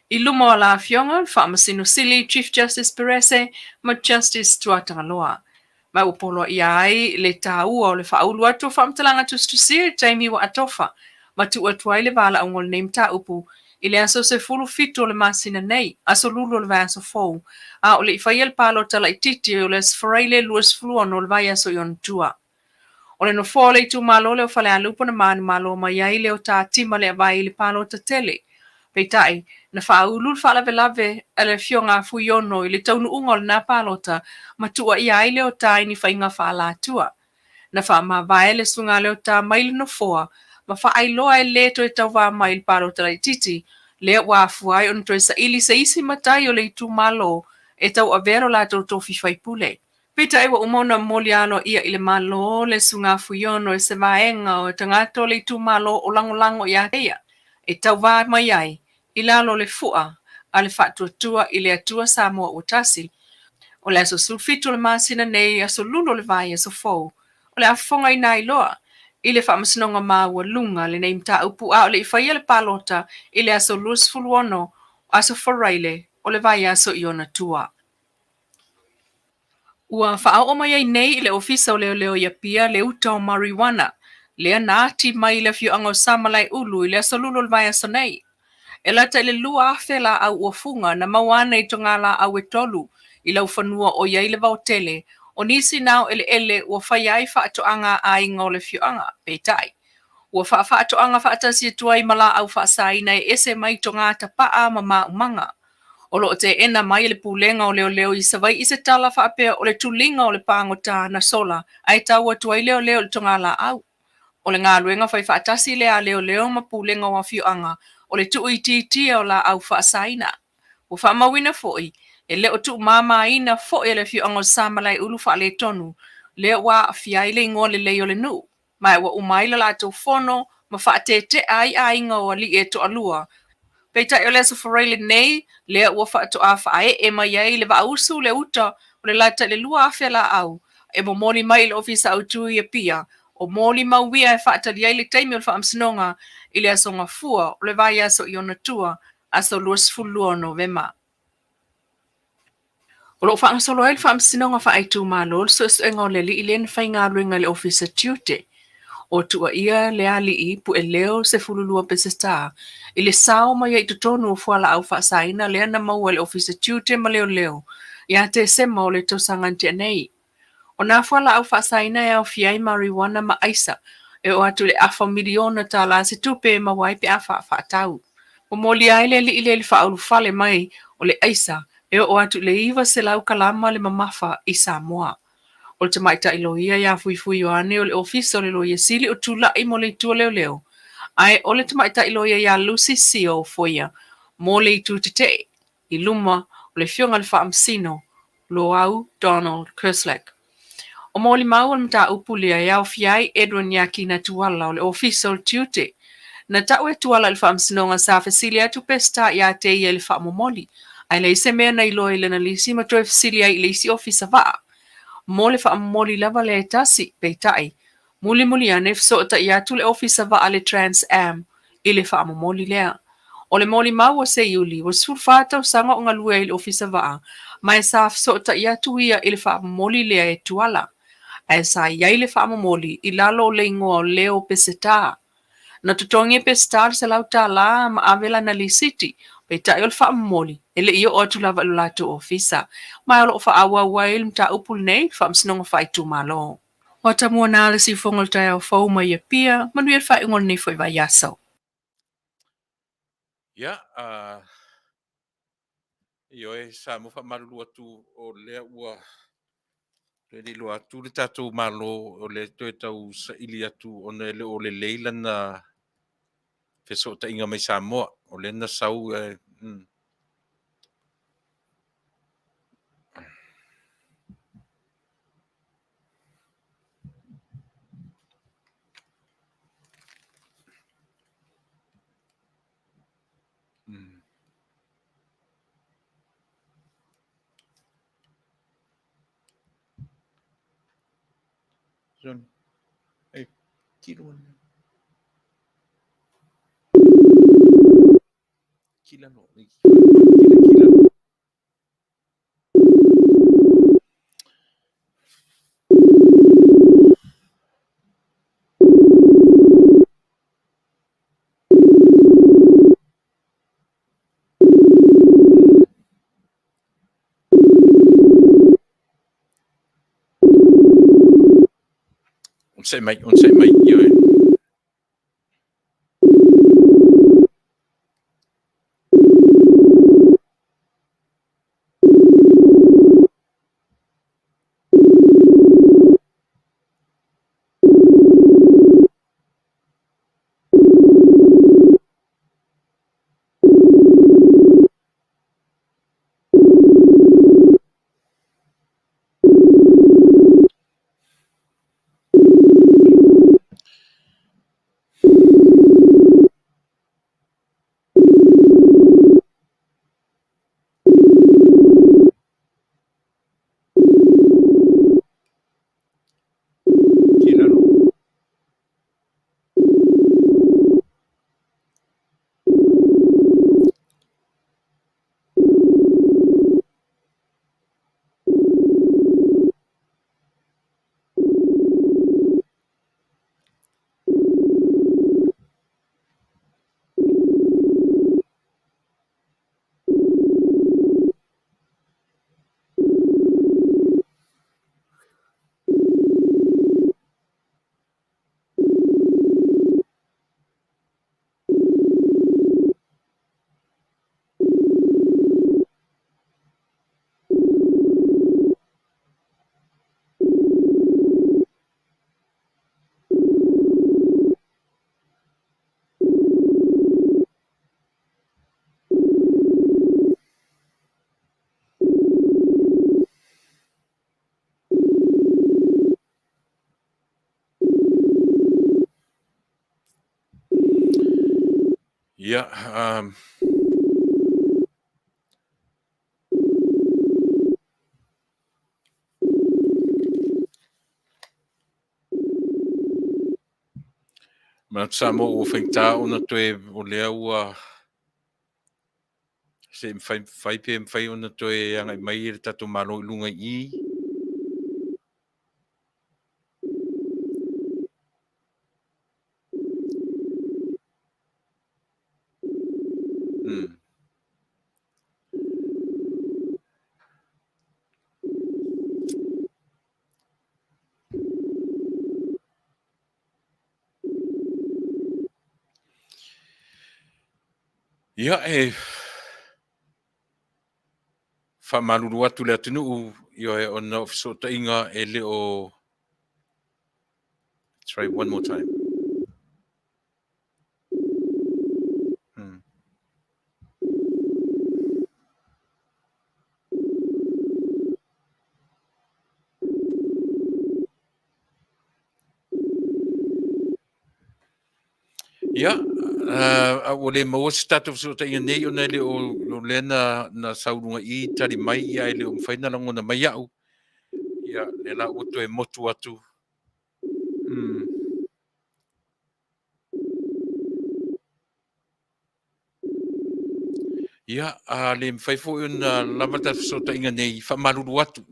I lumo la fionga, whaamasino sili, Chief Justice Perese, ma Justice Tuatangaloa. Mai upolo i ai le tāua o le whaulu atu whaamtalanga tustusir taimi wa atofa. Ma tu atuai le vala angol neim ta upu, i le aso se fulu fito le masina nei, aso lulu le vai aso fou. A o le ifaiel palo tala i titi o le sfaraile luas fluon o le vai aso yon tua. O le no fōle i tu malo le o whale alupo na manu malo ma iai le o tā tima le vai le palo ta tele. Peitai, na whaulul whalawelave ele fionga fuiono i le Taunu'u ngol na palota ma tua i ai leo tā ini whainga whaalatua. Na wha ma vae le sunga leo tā maile no foa, ma wha ai loa e leto e tau wā maile palota lai titi, lea wafuai on toi sa ili sa isi matai o le itu malo e tau a vero la tau tofi whaipule. Peitai wa umona moliano ia ile malo le sunga fuiono e se vaenga o tangato le itu malo o lango ia heia. E tau wā mai ai, i lalo le fua, a le whaatuatua i le atua Samoa utasi. O le aso sulfito le masina nei aso lulo le vai aso fou. O le afonga i nai loa, i le whaamasinonga maua lunga le neim ta upu a o le iwhaia le palota i le aso luas fuluono aso wharaile o le vai aso i ona tua. Ua whaau o mai ai nei i le ofisa o leo ia pia le uta o marijuana. Lea nāti mai le fiu ango samalai ulu i le aso lulo le vai aso nei. E lata i le lua awhela au uafunga na mawana i tonga la au e tolu i lau whanua o iai le vautele o nisi nao ele ua whaiai whaatoanga a inga o le fiuanga, peitai. Ua whaatoanga whaatasi e tuai mala au whaasaina e ese mai tonga ta paa ma umanga. O lo te ena mai le pulenga o leo i savai i se tala whaapea o le tulinga o le pangota na sola ai taua tuai leo le tonga la au. O le ngā luenga whai whaatasi lea leo ma pulenga wa fiuanga o le tuu i titia o la au whaasaina. Ua whaamawina foi, e leo tuu māmaina foi le fiuanga samalai ulu wha le tonu, leo wa fiai le ingoa le leo le nu. Mai ua umaila la tau fono, ma whaatete ai inga o li e to alua. Peita e le so whareile nei, lea ua whaato a whae e mai ai le vausu le uta o le laita le lua awhia la au, e mo moni mai le ofisa au tui e pia, o moli mauia e whaatali ai le taimi o le whaamsinonga i le asonga fua o le vai aso i ona tua aso luas fulua Novema. O lo whaangasolo ai le whaamsinonga whaaitu malo so enga o le li i len whainga ruenga le ofisa Tute. O tua ia le ali i pu e leo se fululua peseta. I le sao mai i tutonu o fuala au whaasaina lea na maua le ofisa Tute ma leo. Ia te sema o le tausangantia nei. O nā fuala au whaasaina e au fiai marijuana ma aisa, e o atu le afa miliona tā la se tupe ma waipe afa whaatau. O moli aile li ile li whaulu fale mai o le aisa, e o atu le iwa se lau kalama le mamafa i Samoa. O le Tama'ita'i loia ia fui o ane o le ofisa o le loia sili o tula i mo le tua leo. Ai o le Tama'ita'i loia ia Lucy Sio foia, mo le itu te i luma o le fionga le whaamsino, lo au Donald Kerslake. O moli mau al mta upulia ia o fiai Edwin Yaki na tuala o le ofisa o le Tute. Na tau e tuala le whaamsinonga sa fasilia tu pesta ia te ia le whaamomoli. Ai le ise mea na ilo ele na lisi ma toe fasilia i le isi ofisa vaa. Mo le whaamomoli lava le tasi, peitai. Muli ane fso ta ia tu le ofisa vaa le Trans Am i le whaamomoli lea. O le moli maua se iuli, o sulfata o sanga o ngalua i le ofisa waa, mai sa so ta ia tuia i le wha moli lea e tuala. Ai sa iai le wha moli i lalo le ingoa leo peseta. Na tutongi peseta se lau ta la ma avela na li city, pe ta iol wha moli, ele iyo o tulava lulato ofisa. Mai olo wha awa wail mta upul nei, wha msinonga wha i tu malo. Wata mua nale si fongol tai au fau mai e pia, Manuia wha ingol nei foi vai yasau. Ia, io e sa mo fa malu atu o le ua le lo atu le tatu malo o le to tau sa ili atu o le leila na feso ta inga mai Samoa o le na sau John, kilo kila no kila no on se mai io kila no ia ma Samoa o fengta ona toe o le ua se fai pe fai ona toe anga mai le tatu malo lunga I ia fa malulu atu le Taunu'u io e ona so ta inga e le o try one more time. Ia, o le maua se tatou so ta inga nei ona le o le na saurunga I tari mai ia e le o mwhaina langona mai au. Ia, le la uto e motu atu. Ia, le mwhai fo una lamata fisota inga nei, whamaruru atu,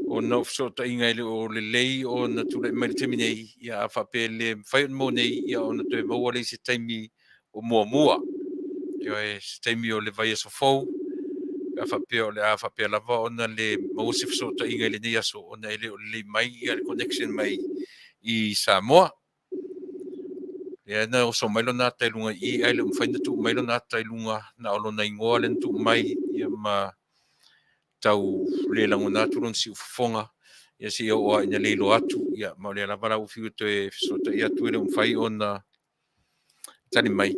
o na fisota inga ele o le lei o na tula mai te minei, ia a whape le mwhai un mo nei, ia o na te maua le se taimi o mua. Se taimi o le vai aso fau, a whape o le a whape lava o na le maua se fisota inga ele nei aso, o na ele o le mai, ia le connection mai I Samoa. Ia na o so mailo na tailunga I ai le mwhaina tu mailo na tailunga na olo na ingoa le tu mai ia ma tau le lango na tu ron si ufonga ia si o ina leilo atu ia ma le lavara u fiu te fisota ia tu le mwhai o na tani mai.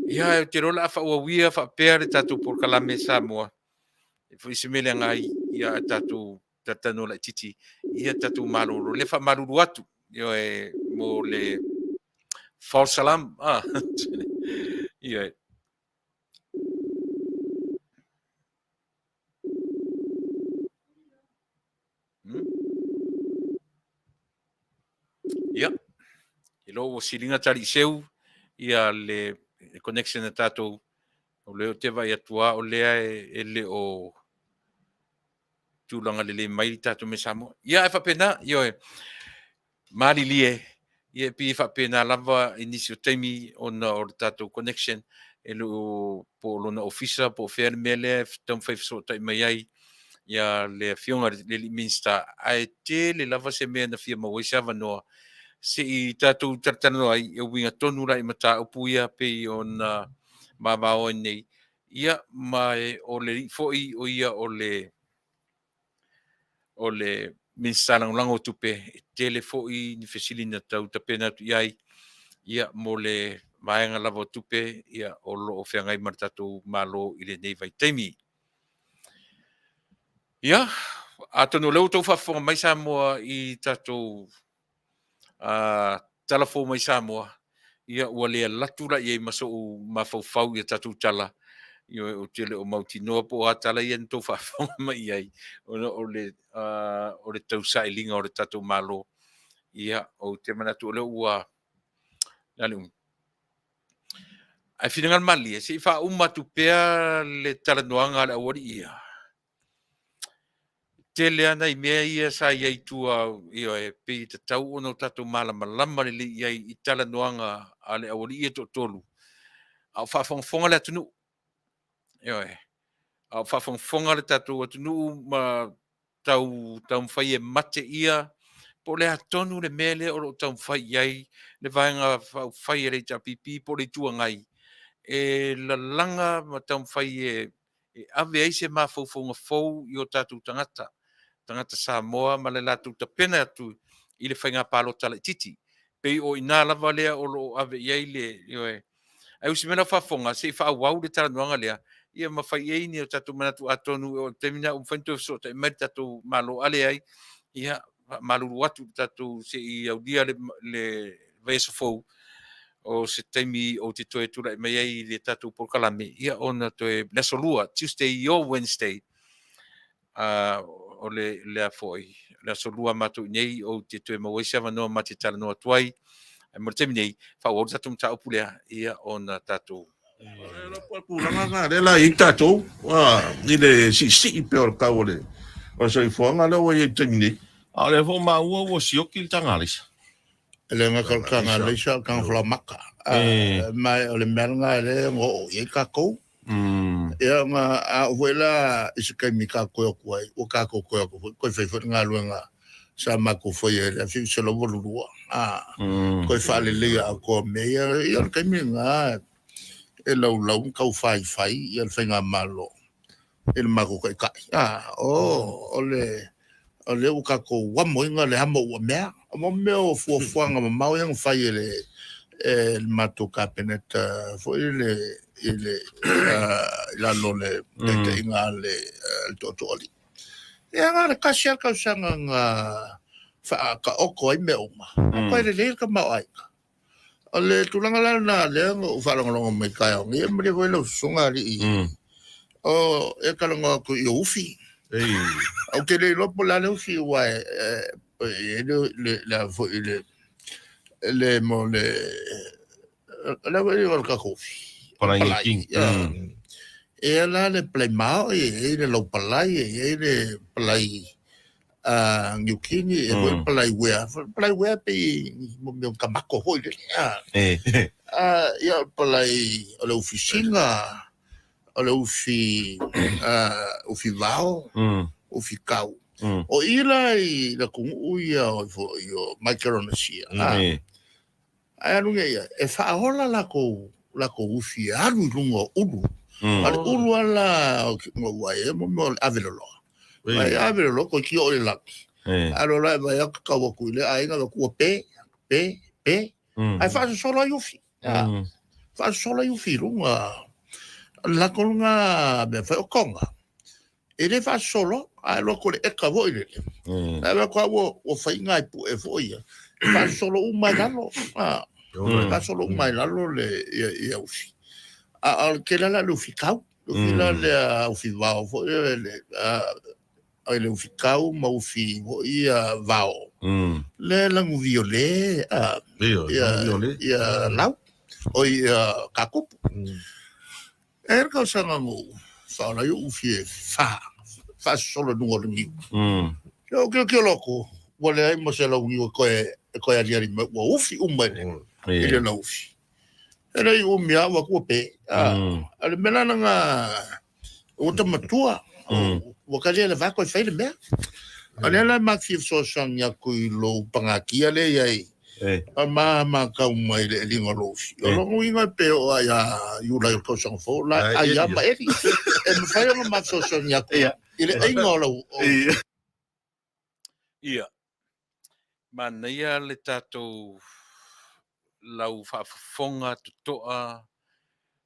Ia te rola a wha wia wha pēr le tatu Polokalame Samoa. E fo isi mele ngai ia tatu tatano la titi ia tatu maloro le wha maruru atu ia mo le false alarm. Ia. Ia. Ilo o silinga tali seu ia le connection na tatou o leo te vai atua o lea ele o tūlanga le mai tatou me Samoa. Ia e whapena, mali lie, ia pi whapena lava inisi o taimi o na o tatou connection ele o po lona ofisa po whare mele tam whaifiso tai mai ai ia le fionga le Minisita ai te le lava se mea na fia mawaisa vanoa se I tatou tartano ai e winga tonu rai mata upuia pe o na mamao nei ia mai o le foi o ia o le Minisita lango tupe tele foi ni fesilina tau tapena tu iai ia mo le maenga lavo tupe ia o lo ofengai martatu MALO I le nei vai taimi ia atono leu tau fafonga mai Samoa I tatou talafo mai Samoa ia ua le latura ia maso mafaufau ia tatu tala ia o tele o mautinoa po atala ia to fafonga mai ai o le tau sailinga o le tatu MALO ia o te manatu le ua lanu ai finanga mali se fa umatu pea le talanoanga le awari ia tele ana I mea ia sa ia tua ia e pe te tau ono tatu malama le ia I talanoanga ale awari ia to tolu au fafonga le tunu ia au fafonga le tatu tunu ma tau fai e mate ia po le atonu le mele o tau fai ai le vaenga fai le tapipi po le tuangai e la langa ma tau fai e ave ai se mafofonga fou I o tatu tangata Samoa ma le latu tapena atu I le whainga palo tala titi pe o ina lava lea o lo ave iai le ai usi mena whafonga se wha wau le tala nuanga lea ia ma whai ei ni o tatu manatu atonu o temina whainto sota mai tatu MALO ale ai ia maluru atu tatu se I audia le vaisa fou o se taimi o te toe tura mai ai le tatu Polokalame ia ona toe nasolua Tuesday or Wednesday o le afoi nasolua matu nei o te toe mawaisa vanoa mate tala noa tuai mo te nei fa o tatu mta opulea ia ona tatu Pulanga nga le la I tatou ni le si pe o ka ole o so I fonga le o I temini a le fo ma ua sioki le tangalisa ele nga kalkanga le sa kan flamaka mai ole melnga le ngo I ka ko ia nga a wela isika mika ko ko o ka ko fe nga luanga sa ma ko foi le fi se lo volua ko fa le ko me ia ka mi nga e lau kau fai ia le whainga MALO e le mako kai ole uka ko wamo inga le hamo ua mea mo mea o fuafuanga ma mau yang whai le mato ka peneta fo ile lalo le te inga le toto oli ia nga le kasi al kausanga nga ka oko ai mea uma ko ai le ka mau ai ole tulanga lana le ngo falongo mai kai ngi mri ko lo sunga ri o e kalongo ko yo ufi o ke le lo pola le ufi wa le la fo le mo le la veri o ka kofi para king e la le play mao e le lo palai e le play ngukini e mo play we pe mo kamako hoi le ia play o le ofisinga o le ufi vao ufi kau o ila i la kungu ia o Micronesia ai lunga ia e whaahola la ko ufi alu lunga ulu ale ulu ala ngo wai mo avelolo ai avelolo ko ki o le Laki alo la vai ka wa ku le ai nga ku pe ai fa solo ufi fa solo ufi lunga la kolunga be fa konga ele fa solo ai lo ko le ka vo ile ai ko wo fa inga pu e vo ia fa solo un malalo fa solo un malalo le ia ufi al que la ufi kau ufi la le ufi vao vo le ai le ufi kau ma ufi vo ia vao le langu viole ia lau o ia kakupu ka sanga mo fa la ufi fa solo no ngi yo loko wale ai mo se la ngi ko ya ri mo ufi umane ile na ufi era i umia wa ko pe ale mena nga o tamatua o ka le va ko fa le me ale la maxif so sang ya ko lo pangaki ale ai ma ka mai le lingo lo fi lo ngi pe o ya yu la ko sang fo la ai ma e me fa yo ma so sang ya ko ile ai ngolo ia Manuia le tatou lau whaafonga tutoa.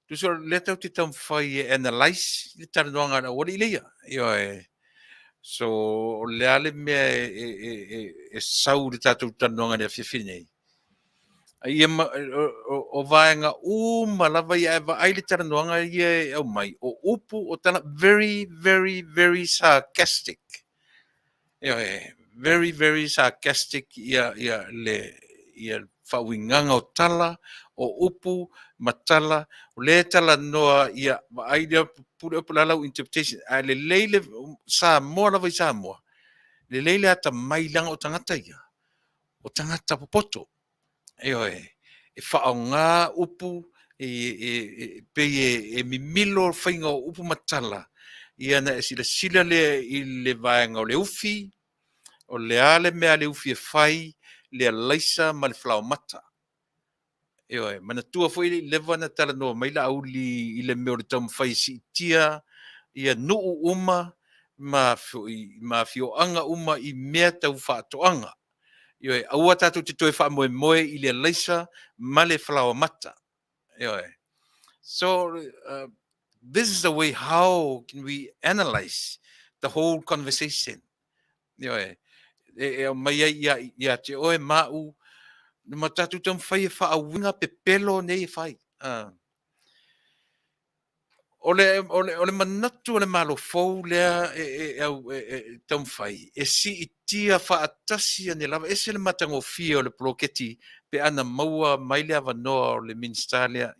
Tu so le tau te tam whai analyse le taranonga na wari leia. So le ale mea e sau le tatou taranonga na whiwhinei. Ia o vaenga malawa ia eva ai le taranonga ia au mai. O upu o tana very, very, very sarcastic. Very, very sarcastic ia whawinganga o tala, o upu, matala, o le tala noa ia aidea pura upalalau interpretation, a le leile Samoa lawa i Samoa, le leile ata mailanga o tangata ia, o tangata popoto. E whao ngā upu, e mimilo whainga o upu matala, ia na e sila le i le vaenga o le ufi, o le ale mea le ufi e whai, le laisa ma le flau mata. Mana tua foi leva na tala no mai la auli i le meo le tam whai si tia, ia nuu uma, ma fio anga uma i mea tau whaatoanga. Aua tātou te toi wha moe i le laisa ma le flau mata. So, this is the way how can we analyze the whole conversation. Mai ia te oe mau, ma tatu tam whai e whaawinga pe pelo nei whai. Ole manatu ole malo fau lea tam whai. E si i tia whaatasi ane lava. E se le matango fia o le ploketi pe ana maua mai lea wanoa o le Minisita lea.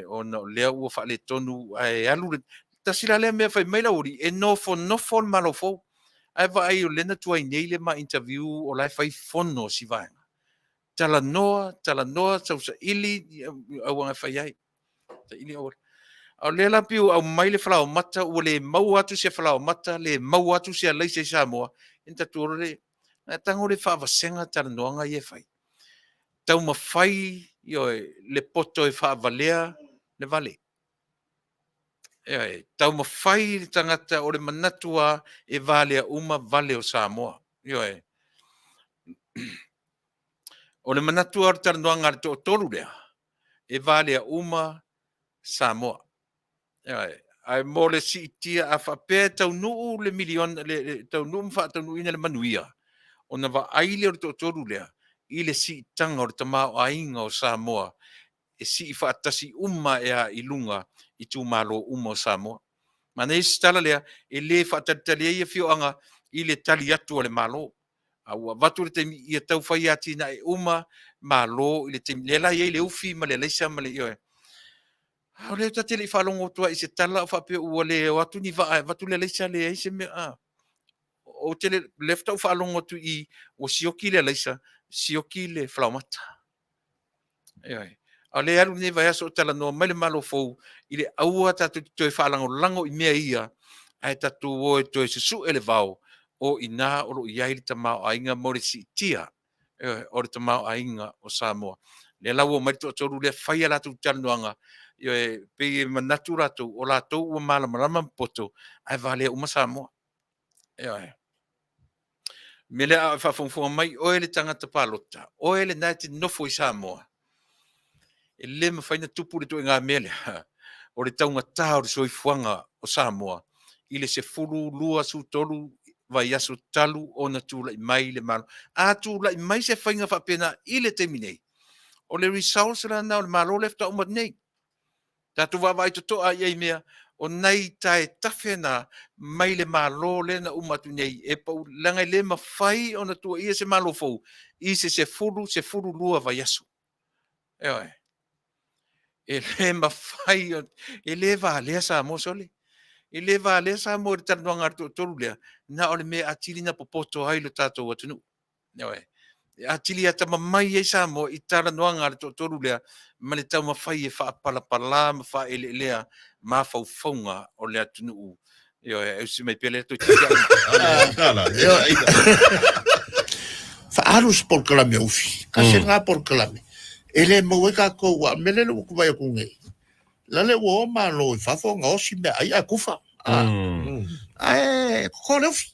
O na lea ua wha le tonu ai alu. Tasila lea mea whai maila uri. E nofo le malo fau. Ai wa ai o lena tua i nei le ma interview o lai whai fono si vaenga. Tala noa, sau sa ili, au anga whai ai. Sa ili au. Au lela piu au mai le whalau mata, ua le mau atu sia whalau mata, le mau atu sia leise i Samoa. Inta tuoro le, tango le whaavasenga tala noanga i e whai. Tau ma whai, le poto e whaavalea, le Vale. Tau ma whai tangata o le manatua e Vale a uma Vale o Samoa. O le manatua o tala noanga le toru lea, e Vale a uma Samoa. Ai mo le si tia a whapea Taunu'u le milion, Taunu'u mwha Taunu'u ina le Manuia. O na wa aile o le toru lea, i le si tanga o le Tama'ita'i o Samoa, e si i whaatasi ea i lunga i tū MALO uma o Samoa. Mana i stala lea, e le whaatatali e whioanga i le tali atu o le MALO. Aua watu le teimi i a tau whai atina e uma MALO i le teimi. Le lai e le ufi ma le leisa ma le ioe. O le tata le whalongo tua i se tala o whape ua le watu ni watu le leisa le eise me a. O te le lefta o whalongo tu i o sioki le leisa, sioki le whlaumata. Eoi. A le alu ne vai aso tala no mai le malo fou, i le aua tatu toi whalango lango i mea ia, ai tatu o e toi se su ele vau, o i nā oro i aile tamau ainga mo le si tia, o le tamau ainga o Samoa. Le lau o mai toru le whaia latu tanuanga, pe manatu ratu o lātou ua malamarama poto ai vale uma Samoa. Me le a whawhongwhonga mai o ele tangata palota, o ele nai te nofo i Samoa. E le mawhaina tupu le tu ngā mele, o le taunga tā o le soifuanga o Samoa, i le se furu lua su tolu vai aso talu o na tūla i mai le malo. A tūla i mai se whainga whapena i le te minei. O le results la na o le malo lefta o mat nei. Tatu wawa i toto a iei mea, o nei tae tawhena mai le malo le na umatu nei, e pau langai le mawhai o na tua ia se malo fau, i se furu lua vai aso. Eoi. E le mawhai, e le Vale sa mo sole. E le Vale sa mo le tanuanga toru lea, na o le mea atili na popoto ai lo tātou atunu. Eoi. Atili ata mamai e sa mo i tala noanga le toru lea, ma le tau mawhai e whaapalapala, ma wha ele lea, ma whauwhaunga o le Taunu'u. Eoi, e usi mai pele to tia. Whaarus Polokalame ufi, ka se ngā Polokalame. Ele mo ka ko wa mele lo ku vai ku ngai. La le wo MALO I Faafofoga'aga osi me ai a kufa. Ai ko le ufi.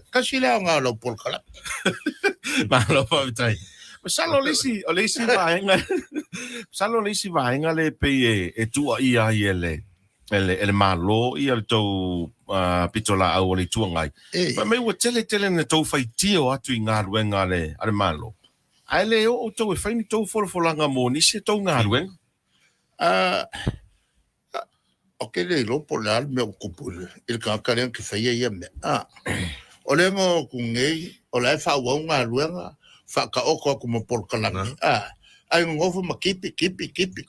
Ka si le nga lo Polokalame. MALO Faafetai. Salo lesi vaenga. Salo lesi vaenga le pe e tua ia ele. Ele MALO ia le tau pitola au le tua ngai. Pa me wa tele na tau fai tio atu I ngā ruenga le MALO. Ai le o tau e whaini tau wholawholanga mō nisi tau ngā ruenga? Ok, le lopo le al me o kupule. Il kakarea ki whaia ia me. O le ngo ku ngei, o le wha ua ngā ruenga, wha ka oko aku mo Polokalame. Ai ngofu ma kipi.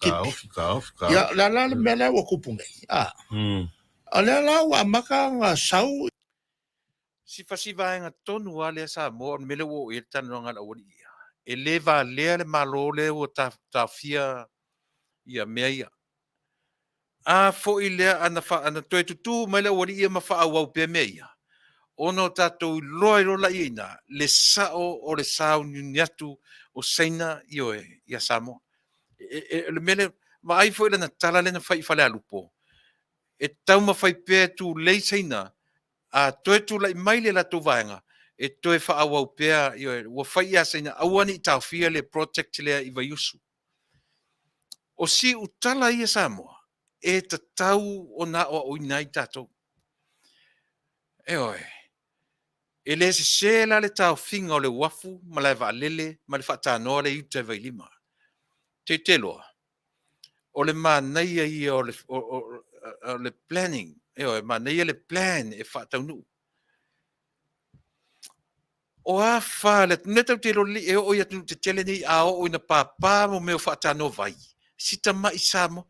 Ka ofi. Ia, la le mele o kupu ngei. O le la wa maka ngā sau. Si whasivaenga tonu a lea Samoa, mele o e tanuanga la ori ia. E le Vale le MALO le o tawhia ia mea ia. A fo I lea ana toe tutu mai le ori ia ma whaawau pe mea ia. Ono tātou loi rola ina, le sao o le sao niatu o seina ia Samoa. Le mele, ma ai fo ila na tala le na whai whale alupo. E tau ma whai pē tu lei seina, a toe tu lai mai le la tu vaenga, e toe whaawau pēa, ua whai ia seina, awani I tauwhia le project lea I vaiusu. O si utala ia Samoa, e ta tau o na o inai tātou. Eoi. E le se la le tau finga o le wafu, ma le vaalele, ma le whaatanoa le iute vai lima. Te teloa. O le mānaia ia o le planning. Eoi, mānaia le plan e whaataunu'u. O a wha, le netau te roli e o ia tunu te tele ni a o ina pāpā mo meo whaatanoa vai. Sita mai Samoa.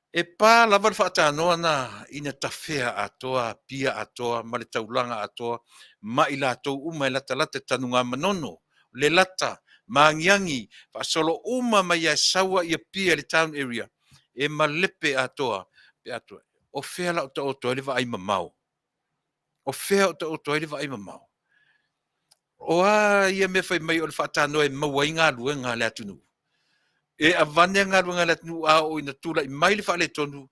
E pā lava le whaatanoa na ina tawhea atoa, pia atoa, ma le taulanga atoa, ma I lātou uma I lata tanunga manono, le lata, maangiangi, whaasolo uma mai a sawa I a pia le town area, e malepe atoa, pe atoa. O whea la o ta oto ele wa ai mamau. O whea o ta oto ele wa ai mamau. O a ia me whai mai o le whaatanoa e mawai ngā luenga le atunu. E avane ngā runga le tunu a o ina tula I mai le whaale tonu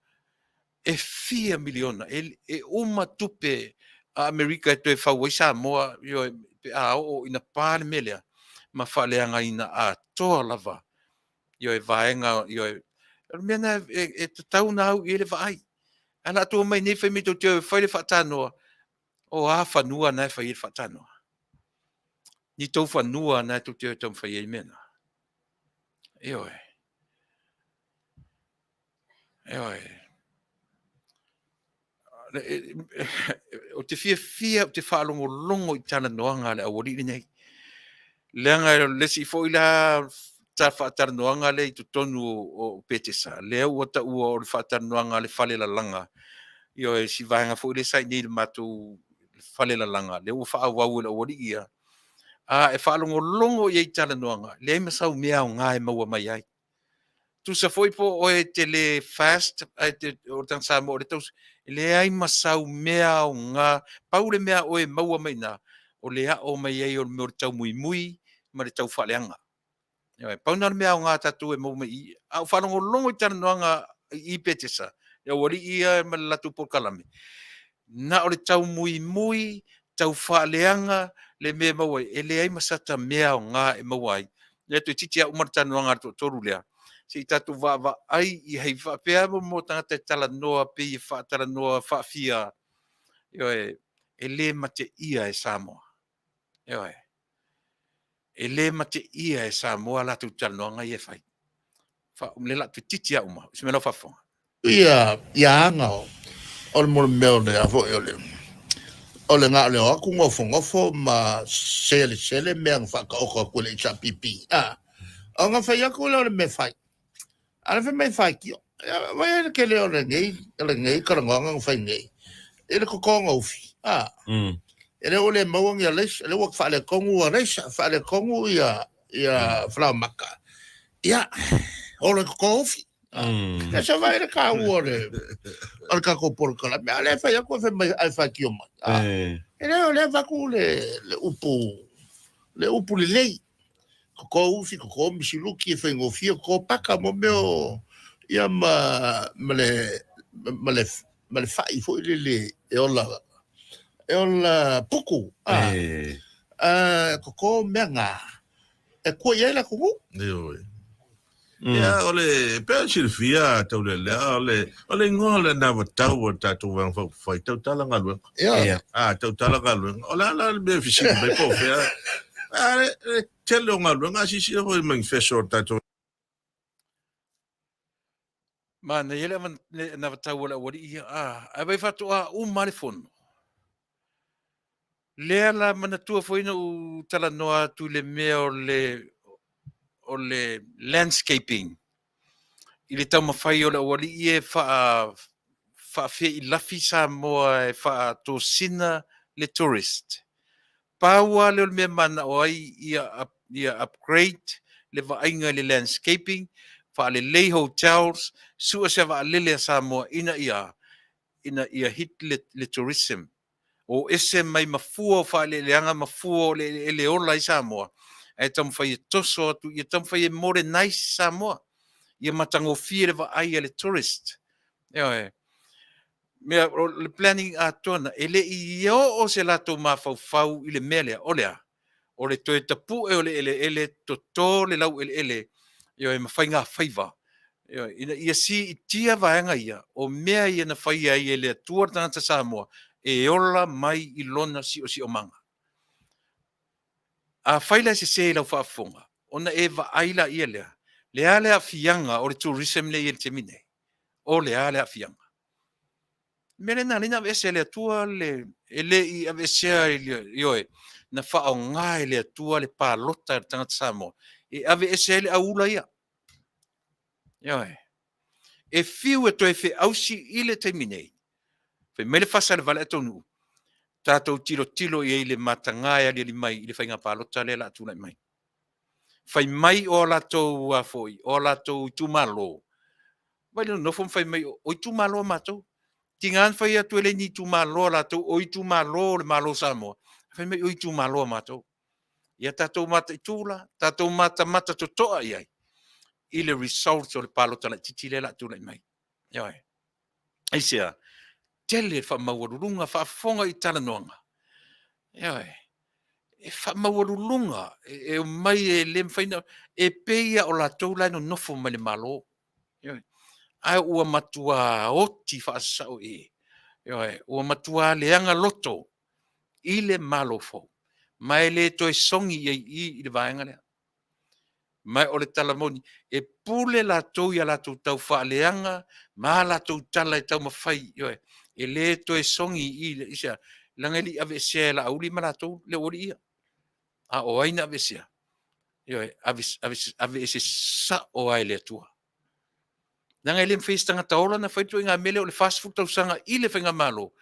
e 4 miliona. E uma tupe a Amerika e toe whau i Samoa a o ina pāle melea ma whaale anga ina a toa lava. E vaenga, mena e tatau na au I le vaai. Ana atua mai nei whai mito teo whai le whaatanoa o a whanua nai whai le whaatanoa. Ni tau whanua nai tu teo tau whai e mena. Eoi. O te fia o te whaalongo I tana noanga le awari nei. Leanga lesi fo I la ta whaataranōanga le tu tonu o Petesa. Le au ata ua o le whaataranōanga le whale la langa. Io e si vaenga fo le sai ni le matu whale la langa. Le ua whaawau le ori ia. E whaalongo longo i taranōanga. Le masau mea o ngā e maua mai ai. Tu sa foi po o e te le fast, o tang Samoa o le taus. Le ai masau mea o ngā, pau le mea o e maua mai nā. O le a o mai ai o le mea o le tau mui mui, ma le tau whaleanga. Pau nā mea o ngā tatu e maua mai i. Au whanongo longo i taranōanga i Petesa. Ia wari ia ma le latu Polokalame. Na o le tau mui mui, tau whaleanga, le mea maua e le ai masata mea o ngā e maua ai. Ia tu titi a umar taranōanga toru lea. Si tatu wa ai I hei whapea mo tangata e tala noa pe I whaatara noa whaafia. Io e le mate ia e Samoa. Io e le mate ia e Samoa la tu tala noa ngai e whai. Le la tu titi a uma. Si me lo whafonga. Ia anga o le mole meo le a fo e o le ngā leo aku ngofo ma sele mea ngwhaka oko kule I sa pipi. O ngā whai aku leo le me whai. Ala fe mai whai ki o. Vai e ke leo le ngei karangonga ngā whai ngei. E le kokonga ufi. E le ole mauangi a leis. E le wak wha le kongu a reis. Wha le kongu ia whalau maka. Ia, o le kokonga ufi. E sa vai le ka ua le. Al ka ko Polokalame. Ale whai aku fe mai ai whai ki o mai. E le ole waku le upu. Le upu le lei. Ko ufi ko misiluki e whaingofia ko paka mo meo ia ma le whai fo le e ola puku ko mea ngā e kua iai la kuku Ia ole pea silfia tau le lea ole ngoa le na watau o tatu wang whai tau tala ngā luenga tau tala ngā luenga ole ala le mea fisika bai po fea tele o ngā luenga sisi o i manifesto o tatu Mana yele na watau o la wari ia a bai whatu a umare fono. Lea la mana tua foina u tala noa tu le mea o le landscaping. I le tau mawhai o la wari ie wha fia I lafi Samoa e wha tō sina le tourist. Pāua le o le mea mana o ai ia upgrade le vainga le landscaping, wha le lei hotels, sua se wa lele a Samoa ina ia hit le tourism. O ese mai mafua wha le leanga mafua le ola I Samoa. E tam whai e toso atu, ia tam whai e more nice Samoa. Ia matango fia le vai le tourist. Mea le planning a tona, ele I o se lato mawhau I le melea, olea. O le toe tapu e o le ele toto le lau ele. E mawhai ngā whaiva. Ia si I tia vaenga ia, o mea ia na whai ai ele atua tangata Samoa, e ola mai I lona si o manga. A whaila se lau whaafonga, ona e vaaila ia lea. Lea lea fianga o le tourism le ia te mine. O lea lea fianga. Mele na lina vese le atua le ele I avesea ioe. Na wha o ngā le atua le pālota tangata Samoa. E ave ese le aula ia. Ioe. E fiu e toi fe ausi I le teiminei. Fe mele Fasa le Vale Taunu'u. Tātou tilo I le matangai ali mai I le whainga pālota le la tūnai mai. Whai mai o latou a foi, o latou tu malo. Vai no fom whai mai o tu malo matou. Tingan whai atu ele ni tu malo latou o tu malo le malo Samoa. Whai mai o tu malo matou. Ia tātou mata I tūla, tātou mata to toa iai. I le results o le pālota la titile la tūnai mai. Ioi. Aisea. Tele wha mawarurunga, wha fonga I talanoanga. Ioi. E wha mawarurunga, e mai e lem whaina, e peia o la tōlai no nofo mai le malo. Ioi. Ai ua matua oti wha asau e. Ioi. Ua matua leanga loto. I le malo fo. Mai le toi songi I le vaenga lea. Mai o le talamoni, e pule la tau ia la tau wha leanga, ma la tau tala e tau mawhai. Ioi. E le toi songi I isa langeli ave se la auli ma la tau le ori ia. A o aina ave se. ave ese sa o ai le tua. Nanga ele mfeis tanga taola na faitu inga mele o le fast food tau sanga i le whainga malo.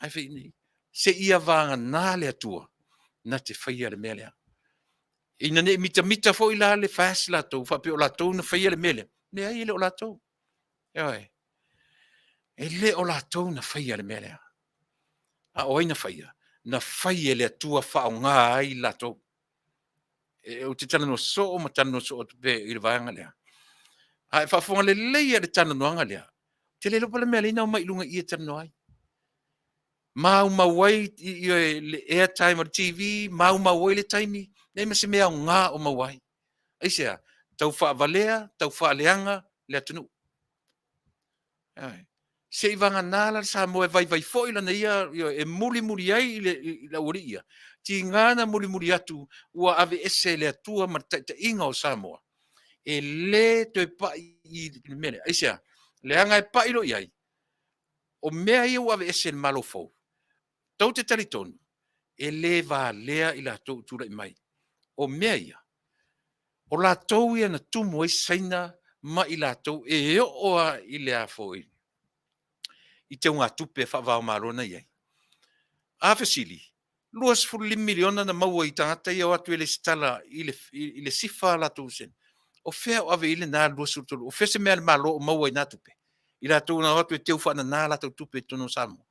Ai whi ni, se ia vanga nā le atua, na te whaia le mele. Ina ne mita fo i la le fast la tau, whape o la tau na whaia le mele. Ne ai ele o la tau. Ele o la tau na whaia le mele. A oi na whaia. Na whaia le atua whao ngā ai la tau. O te tana no so o ma tana no so o te pe i le vanga lea. Ai whaafonga le leia le tana noanga lea. Te lelo pala mea leina o mai lunga i e tana noai. Mau mawai i le airtime o TV, mau mawai le taimi, nei ma se mea o ngā o mawai. Aisea, tau whaavalea, tau whaaleanga, le atunu. Se i vanga nāla sa moe vai fo ila na ia e muli ai i la uri ia. Ti ngana muli atu ua ave ese le atua ma ta inga o Samoa. E le te pa i mele. Aisea, le anga e pa ilo iai. O mea ia ua ave ese le MALO fau. Tau te talitonu. E le va lea i la tau tura i mai. O mea ia. O la tau ia na tumu e saina ma i la tau e oa i le a foi. I te unga tupe whaavao marona iai. A fasili, 2 miliona na maua i tangata i o atu ele stala i le sifa la tau sen. O fea o ave ile nā 2 tolu. O fea se mea le MALO o maua i nā tupe. I la tau na atu e teu wha na nā la tau tupe tono Samoa.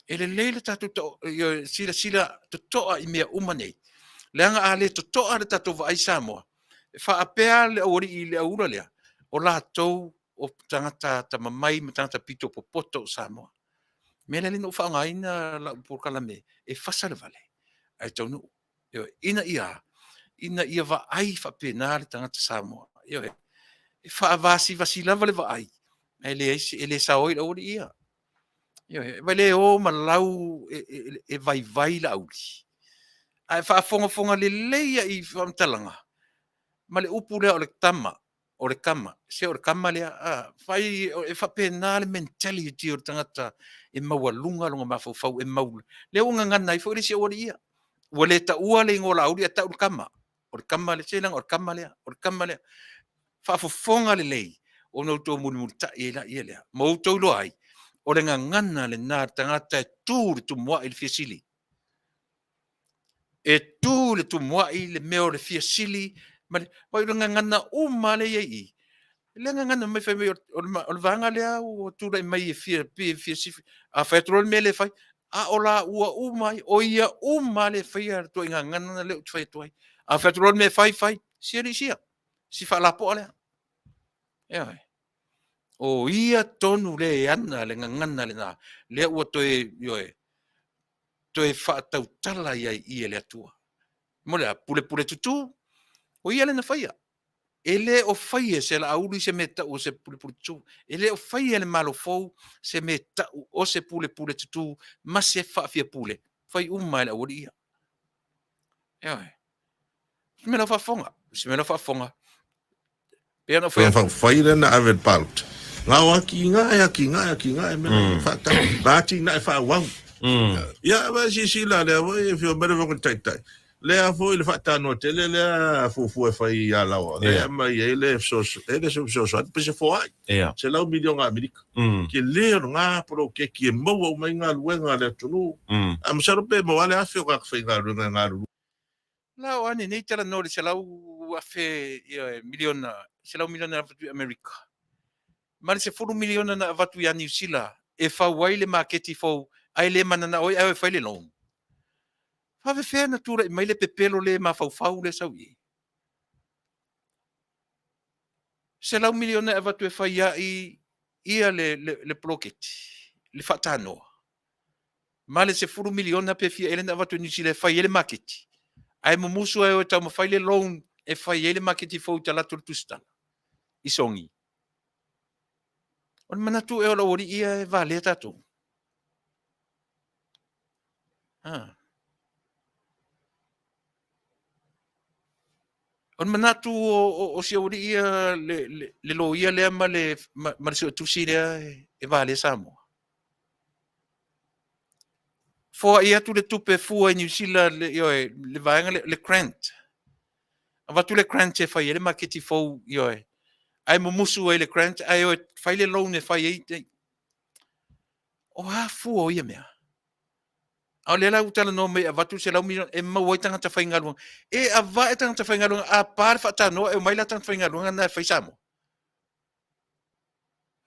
Ele leile tatu sila totoa i mea umanei. Leanga a le totoa le tatu wa ai Samoa. Fa apea le ori i le aura lea. O la tau o tangata tamamai ma tangata pito popoto o Samoa. Mele lino whaangaina la Polokalame e Fasa le Vale. Ai Taunu'u. Ina ia wa ai whapena le tangata Samoa. E whaavasi lava le wa ai. Ele saoi le ori ia. Vale o malau e vai la auli. Ai whaafonga le leia i whamtalanga. Ma le upu lea o le tama. O le kama. Se o le kama lea. Whai e whapena le mentality o le tangata e maua lunga mawhau e maula. Lea unga ngana i whaere se ori ia. Ua le ta ua le ngola auli a tau le kama. O le kama le selang o le kama lea. O le kama lea. Whaafofonga le lei. O no tō muni ta e la ia lea. Ma o tau lo ai. O le ngana le nā tangata e tū le tumua i le fiasili. E tū le tumua i le meo le fiasili. Ma o le ngana uma le iei. Le ngana mai whai o le vanga lea o tūra i mai e fiasili. A whaetro le me le whai. A o la ua umai. O ia uma le whai a tō i ngana leo tu whaetuai. A whaetro le me whai. Sia li sia. Si whaalapo lea. O ia tonu le ana le ngana le nā. Le ua toe whaatau tala i le atua. Mo lea pule tutu. O ia le na whaia. E le o whaia se la auri se me tau o se pule tutu. E le o whaia le MALO fau se me tau o se pule tutu. Ma se whaafia pule. Whai umai le auri ia. Se me la whaafonga. Pea na Pea whai rena avet paut. Ngā wā ki ngā e mena whata. Rāti nā e whawau. Ia, wa si la lea wai e whio mera wako taitai. Lea fo i le whata no tele lea fufu e whai a lawa. Lea mai e le so atu pese fo ai. Se lau milio ngā Amerika. Ke leo ngā poro ke ki e maua umai ngā luenga lea tunu. A masaro pe mawale awhi o kakawhai ngā luenga ngā ruru. Lau ane, nei tala nori se lau afe miliona, se lau miliona avatu i Amerika. Mari se 4 miliona na avatu i a New Zealand. E whauai le maketi fau, ai le manana oi, ai whai le long. Whawe whea na tura i mai le pepelo le ma whau le sau i. Se lau miliona avatu e whai ia le ploketi, le whatanoa. Male se 4 miliona pe fia ele na avatu i New Zealand whai ele maketi. Ai mumusu e o tau mawhai le loan e whai ele maketi fau ta latu le tustana. I songi. On manatu e o la ori ia e Vale tatu. On manatu o si ori ia le lo ia lea ma le tusi lea e Vale Samoa. Fo ia tu le tupe fua New Zealand le vaenga le grant. Ava tu le grant e fai ele maketi fo ai mo musu e le grant ai o fai le loan e fai e o ha fu o ia mea. Au le la utala no me avatu se lau mi e ma wai tanga ta fai ngalu. E ava e tanga ta fai ngalu a par fa ta no e mai la tanga fai ngalu na fai samo.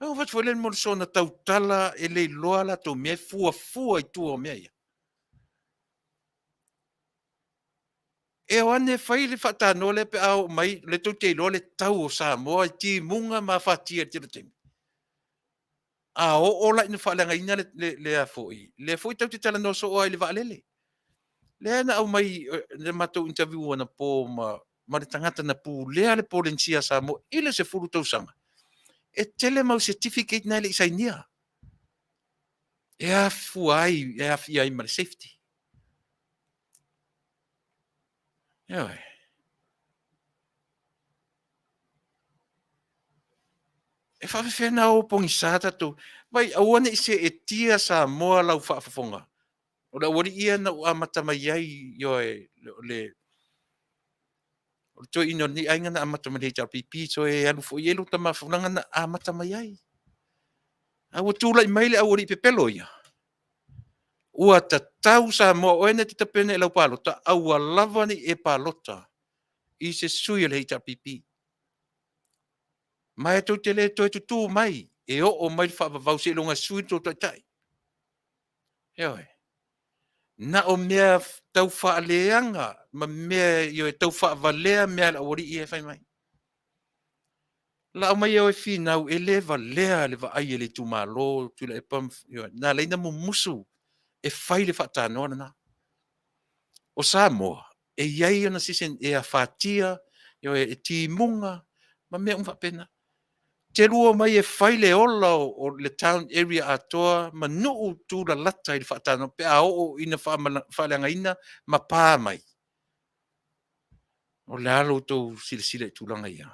O wat foi le mo so na tautala e le loa la to me fu i tu o mea ia. E o ane fai le fata no le pe au mai le to te lo le tau o Samoa ti munga ma fatia te te. A o la ina fa langa ina le a foi. Le foi tau te tala no so o le valele. Le na au mai le mato interview na po ma le tangata na pu le polencia Samoa ile se furu tau sanga. E tele mau certificate na le isainia. E a fuai e a fiai ma safety. Ia e whawhewhena o pongi sāta tō. Vai, awane i se e tia Samoa lau whaafafonga. O la wari ia na ua matamai ai le o to ino ni ainga na matamai ai pipi so e alu fo yelo tama whananga na matamai ai. A ua tūla i maile a wari pepelo ia. Ua ta tau Samoa o ene tita pene e lau palota. A ua lavani e palota. I se sui le hita pipi. Mai to te le to tu mai e o mai fa va se longa sui to tai. Oi. Na o mea tau fa leanga ma mea tau fa valea mea la ori e fai mai. La o mai o fi nau e le valea le va ai le tu MALO Tuilaepa na le na musu e fai le fa tano na. O Samoa e iai na sisen e a fatia e timunga ma mea fa pena. Te rua mai e whaile ola o le town area atoa, ma nuu tū la lata i le whaatano, pe a o ina whaaleanga ina, ma pā mai. O le alo tō sile i tūlanga ia.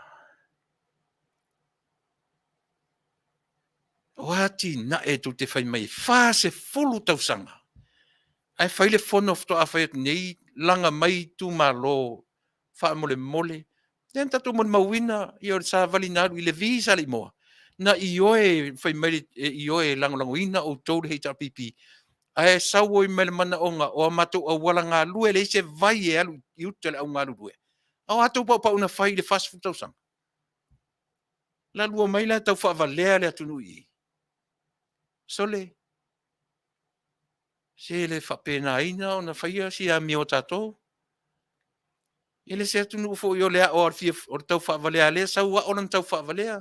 O ati na e tō te whai mai, wha se fulu tausanga. Ai whaile whono fto a whai nei, langa mai tū MALO, wha mole mole, Nen tatu mon mawina i o sa valinaru i le visa li moa. Na i oe fai mai i oe lango ina o tau le HRPP. Ai sau i mele mana onga o amatu o wala ngā lue le se vai e alu i utele au ngā lue. Au atu pa una fai le fast food tausang. La lua mai la tau whaavalea le atunu i. Sole. Se le whapena ina o na whaia si a mi o tatou. Ele se atunu fo i o lea o arfia o tau whaavalea lea sau wa onan tau whaavalea.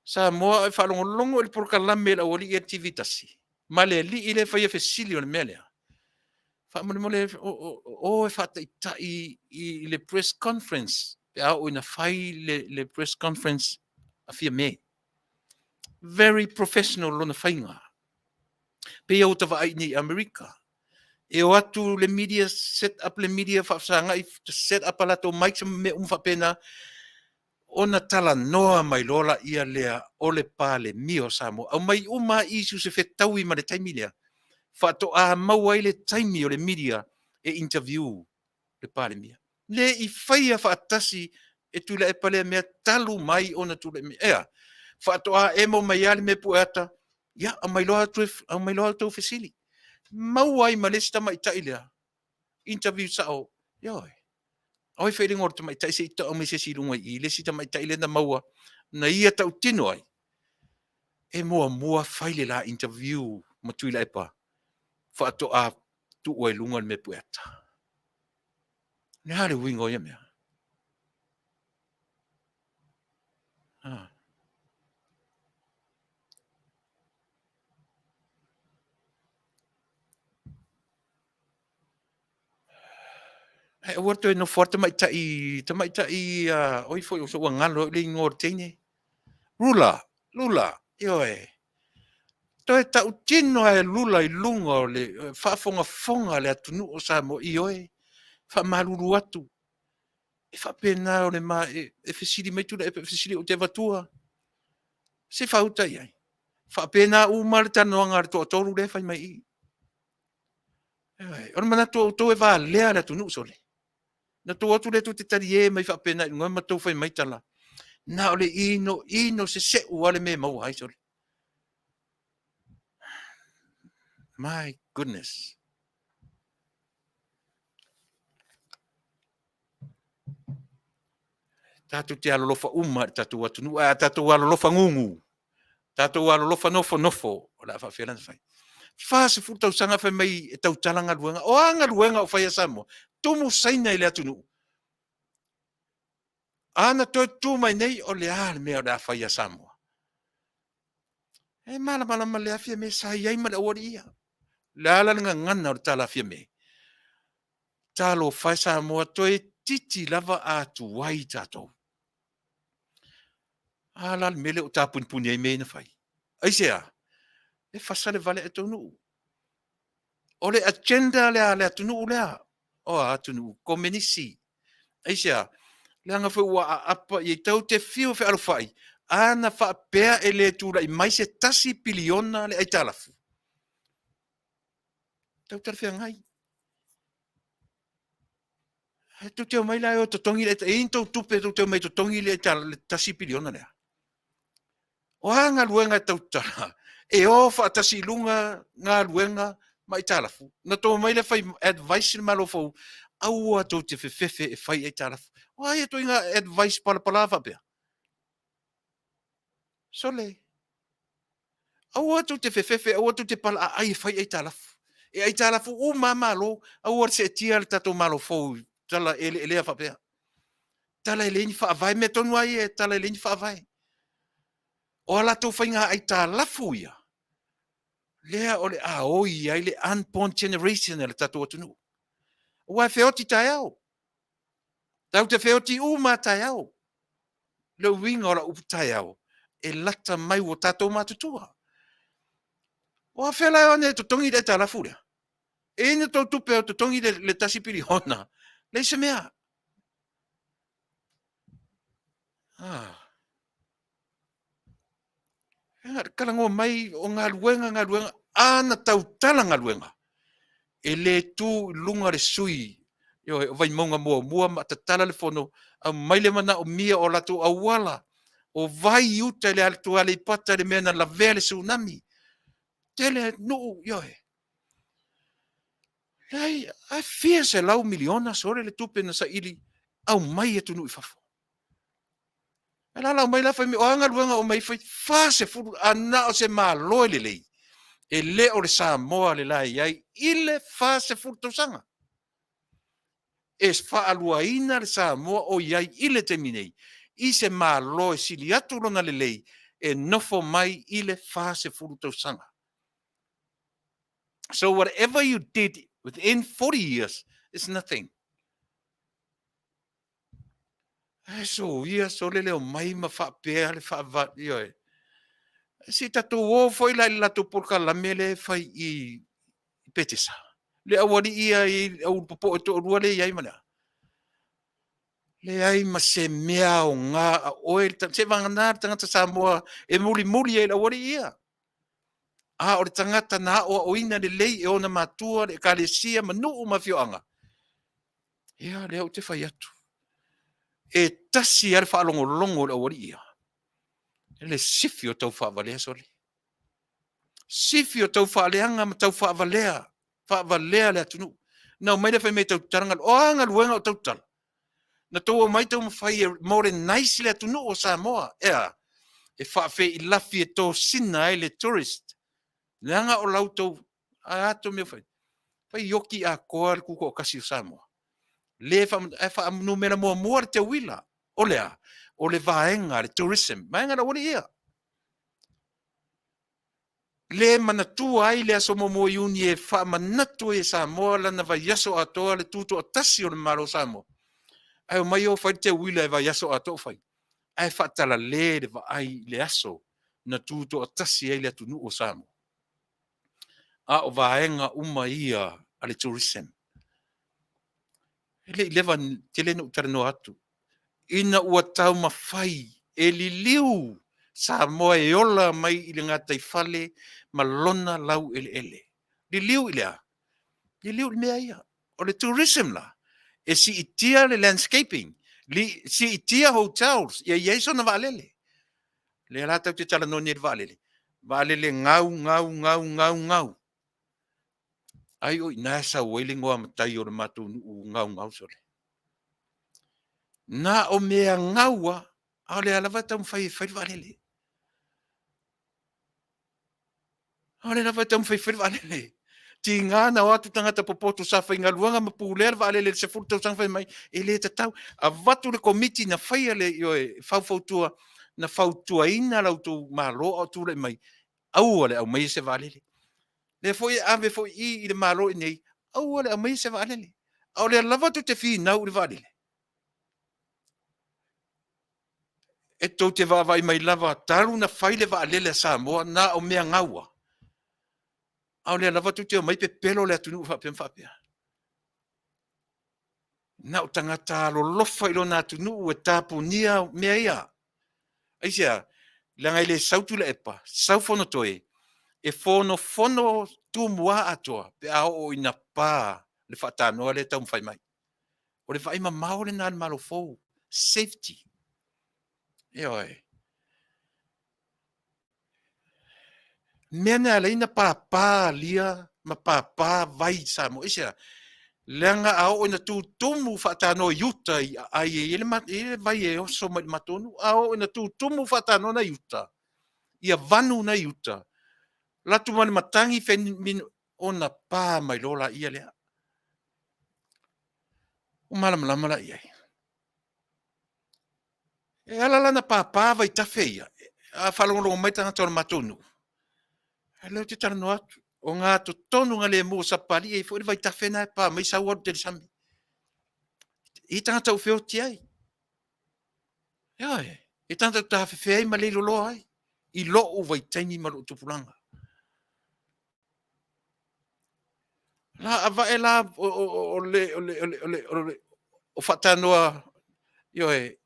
Samoa e whalongolongo i Polokalame la wali e activitasi. Ma le li i le whaia fesili o le mea lea. Whamone mo le o e Faafetai i le press conference. Pe au ina whai le press conference a fia me. Very professional lona whainga. Pe au tawa ai ni Amerika. E o atu le media, set up le media whaafsanga i set up ala tō mics me whapena o na tala noa mai lola ia lea o le pale mio Samoa. Au mai uma isu se whetaui ma le taimi lea. Whato a maua i le taimi o le media e interview le pale mia. Le i whaia whaatasi e Tuilaepa lea mea talu mai o na Tuilaepa. Ea, whato a emo mai ale me puata, ia, au mai loa tō whesili. Maua i malesi Tama'ita'i lea. Interview sao, ioi. Oi whaere ngor Tama'ita'i se ita o me se sirunga i lesi Tama'ita'i lea na maua na ia tau tino ai. E mua whaile la interview ma Tuilaepa. Whaato a tu oe lunga me pueta. Ne hare wingo ia mea. E wato e no forte Tama'ita'i oi foi o so ngalo le ngor tene. Lula, ioe. Toi tau tino e lula i lunga le whaafonga le atunu o Samoa ioe. Whaamaruru atu. E whapena o le ma e whesiri mai tula e whesiri o te watua. Se whauta iai. Whapena u mare tanoanga re toa toru le whai mai i. Ona mana to e Vale le Taunu'u sole. Na to atu le tu te tari e mai whapena ngoi matou whai mai tala. Na ole ino se wale me mau hai sole. My goodness. Tatu te alolofa tatu atunu, tatu alolofa ngungu. Tatu alolofa nofo. Ola whawhera na whai. Fase fu tau sanga whai mai e tau talanga luenga. O anga luenga o whai Samoa. Tumu saina i le atunu. Ana toi tu mai nei o le mea o le whai Samoa. E mala ma le afia me sa iai ma le ori ia. Le ala ngana o tala afia me. Talo whai Samoa toi titi lava a tu wai tatou. Ala mele o tapunpuni ai me na whai. Aisea. E Fasa le Vale e Taunu'u. O le agenda le Taunu'u lea. O Taunu'u komenisi. Aisea, le anga ua a apa i tau te fio fe alofai. Ana whaapea e le tūra i mai se tasi piliona le aitalafu. Tau tarwhia ngai. Tu teo mai lai o totongi le tau tupe tu teo mai totongi le tasi piliona lea. O anga luenga tau tara. E o whaatasi lunga ngā luenga mai talafu. Na tō mai le whai advice ni malo fau. Aua tō te whewhewe e whai ai talafu. O ai e tō inga advice palapala whapea. Sole. Aua tō te whewhewe, aua tō te pala ai e whai ai talafu. E ai talafu o malo, aua se tia le tato malo fau. Tala elea whapea. Tala ele ni whaavai me tonu ai e tala ele ni whaavai. O ala tō whainga ai talafu ia. Lea ole oi ai le unborn generation le tato atunu. Ua feoti tai au. Tau te feoti uma tai au. Le winga ora upu tai au. E lata mai o tato matutua. Ua fela ane to tongi le talafu lea. E ne tau tupe o to tongi le tasipiri hona. Le se mea. Kalango mai o ngā luenga. Ana tau tala ngā luenga. E le tu lunga le sui. Yo, vai maunga mua ma ta tala le fono. A mai le mana o mia o latu awala. O vai uta le altu ale pata le mena la vele tsunami. Tele no, yo. Ai, ai fia se lau miliona sore le tupe na sa ili. Au mai e tunu i fafo. E la lau mai la fai mi o anga luenga o mai fai fase furu ana o se MALO le lei. E le o le Samoa le lai ai ile fase furu tausanga. E whaaluaina le Samoa o iai ile te minei. I se MALO e sili atu lona le lei. E nofo mai ile fase furu tausanga. So whatever you did within 40 years is nothing. So ia so leo mai ma whapea le whaava ioe. Si tatu o foi la tu Polokalame le fai I petisa. Le awari ia I au popo to ruale ia mana. Le ai ma se mea o ngā oil se vangana tangata Samoa e muri e awari ia. A o tangata na o ina le lei e ona matua le kalesia manu mafioanga. Ia le o te fai atu. E tasi al whaalongolongo le awari ia. Le sifio tau whaavalea soli. Sifio tau whaaleanga ma tau whaavalea le atunu. Nau mai le whai mei tau taranga o anga luenga o tau tala. Na tau mai tau mawhai more nice le atunu o Samoa. Ea, e whaafe I lafi e tō sina e le tourist. Le anga o lau tau, a ato mea whai. Whai yoki a koa le kuko o kasi o Samoa. Le wha numera mua te wila. O lea, o le vaenga, le tourism. Maenga na wani ia. Le manatu ai le aso mo iuni e wha manatu e Samoa lana vai yaso atoa le tuto o tasi o le malo Samoa. Ai o mai o whai te wila e vai yaso atoa whai. Ai wha tala le va ai le aso na tuto o tasi e le atunu o Samoa. A o vaenga uma ia a le tourism. Ele lewa te le no tarano atu. Ina ua tau mawhai e li liu Samoa e ola mai I le ngātai whale ma lona lau ele. Li liu ilea. I liu mea ia. O le tourism la. E si itia le landscaping. Si itia hotels. Ia yeso na valele. Le la tau te tala no ni valele. Valele ngau. Ai o ina sa wailing o matai o le matu ngau sole. Na o mea ngaua. A le alava tau fai valele. A le alava tau fai valele. Ti ngā na watu tangata popoto sa whai ngā luanga ma pūlea valele se furtau sang whai mai. E le tatau. A watu le komiti na whai ale i whautua na whautua ina lau tu MALO au tu le mai. Au ale au mai se valele. Le foi ave foi I le MALO nei. Au ale au mai se valele. Au le lava tu te fi nau le valele. E tau te vavai mai lava taru na whai le valele Samoa na o mea ngaua. Au le lava tu te o mai pe pelo le atunu whapea. Na o tangata lo lofa ilo na atunu e tapunia mea ia. Aisia, langai le Tuilaepa, saufono toe, e fono tu mua atoa, pe ao o ina pā, le whatanoa le tau mwhai mai. O le whai ma mao le nāna malo fōu, safety. E oi. Mea nea leina pā lia, ma pā vai Samoa. Aisia, langa ao ina tu tumu whatanoa yuta, ai ele vai e oso mai matonu, ao ina tu tumu whatanoa na yuta. Ia vanu na yuta. Latu mani matangi min ona pā mai lola ia lea. O malama la ia. E alala na pā vai tawhe ia. A whalongo mai tanga tona matonu. E leo te tano atu. O ngā to tonu ngā le mō sa pali e fwere vai tawhe na pā mai sa wadu te sami. I tanga tau whio ti ai. Ia e. I tanga tau tawhe whiai ma leilo loa ai. I loo vai taini ma lo tupulanga. La ava e la o whatanoa yo e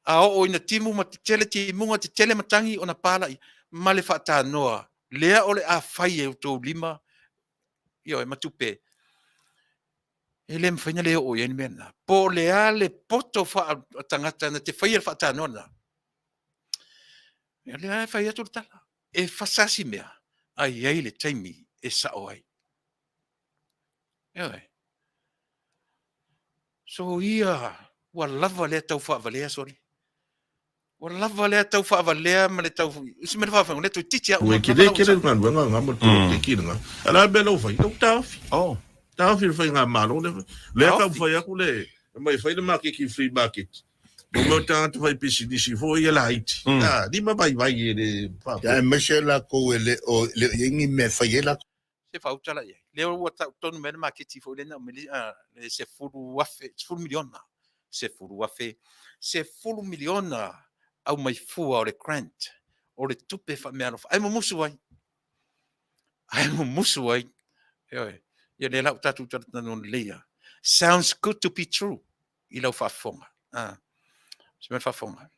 a o ina timu ma te tele matangi o na pala i ma le whatanoa lea o le a whai e o tō lima yo e ma Tupe e le mwhaina leo o ieni mena po lea le poto tangata na te whai e whatanoa na lea e whai atu le tala e Fasasi mea ai le taimi e sao ai. Yeah. So ia wa lava le tau fa valea sorry. Wa lava le tau fa valea ma le tau. Isi me fa fa le tu titia o ke le ngan nga ngamo te kinga. Ala belo fa i tafi. Oh. Tafi fa nga MALO le ka fa ya kule mai fa le market ki free market. O mo tanto fa pisi di si fo ia light. Ah, di ma vai le fa. Ya meshela ko le o le ingi me fa yela se fa utala ye. Leo wa tonu me market fo le na me se fulu wafe, fulu miliona. Se fulu wafe, se fulu miliona au mai fua o le grant. O le tupe fa me alo. Ai mo musu ai. Ia le lau tatu tata non lea. Sounds good to be true. I lau whafonga. Se me whafonga.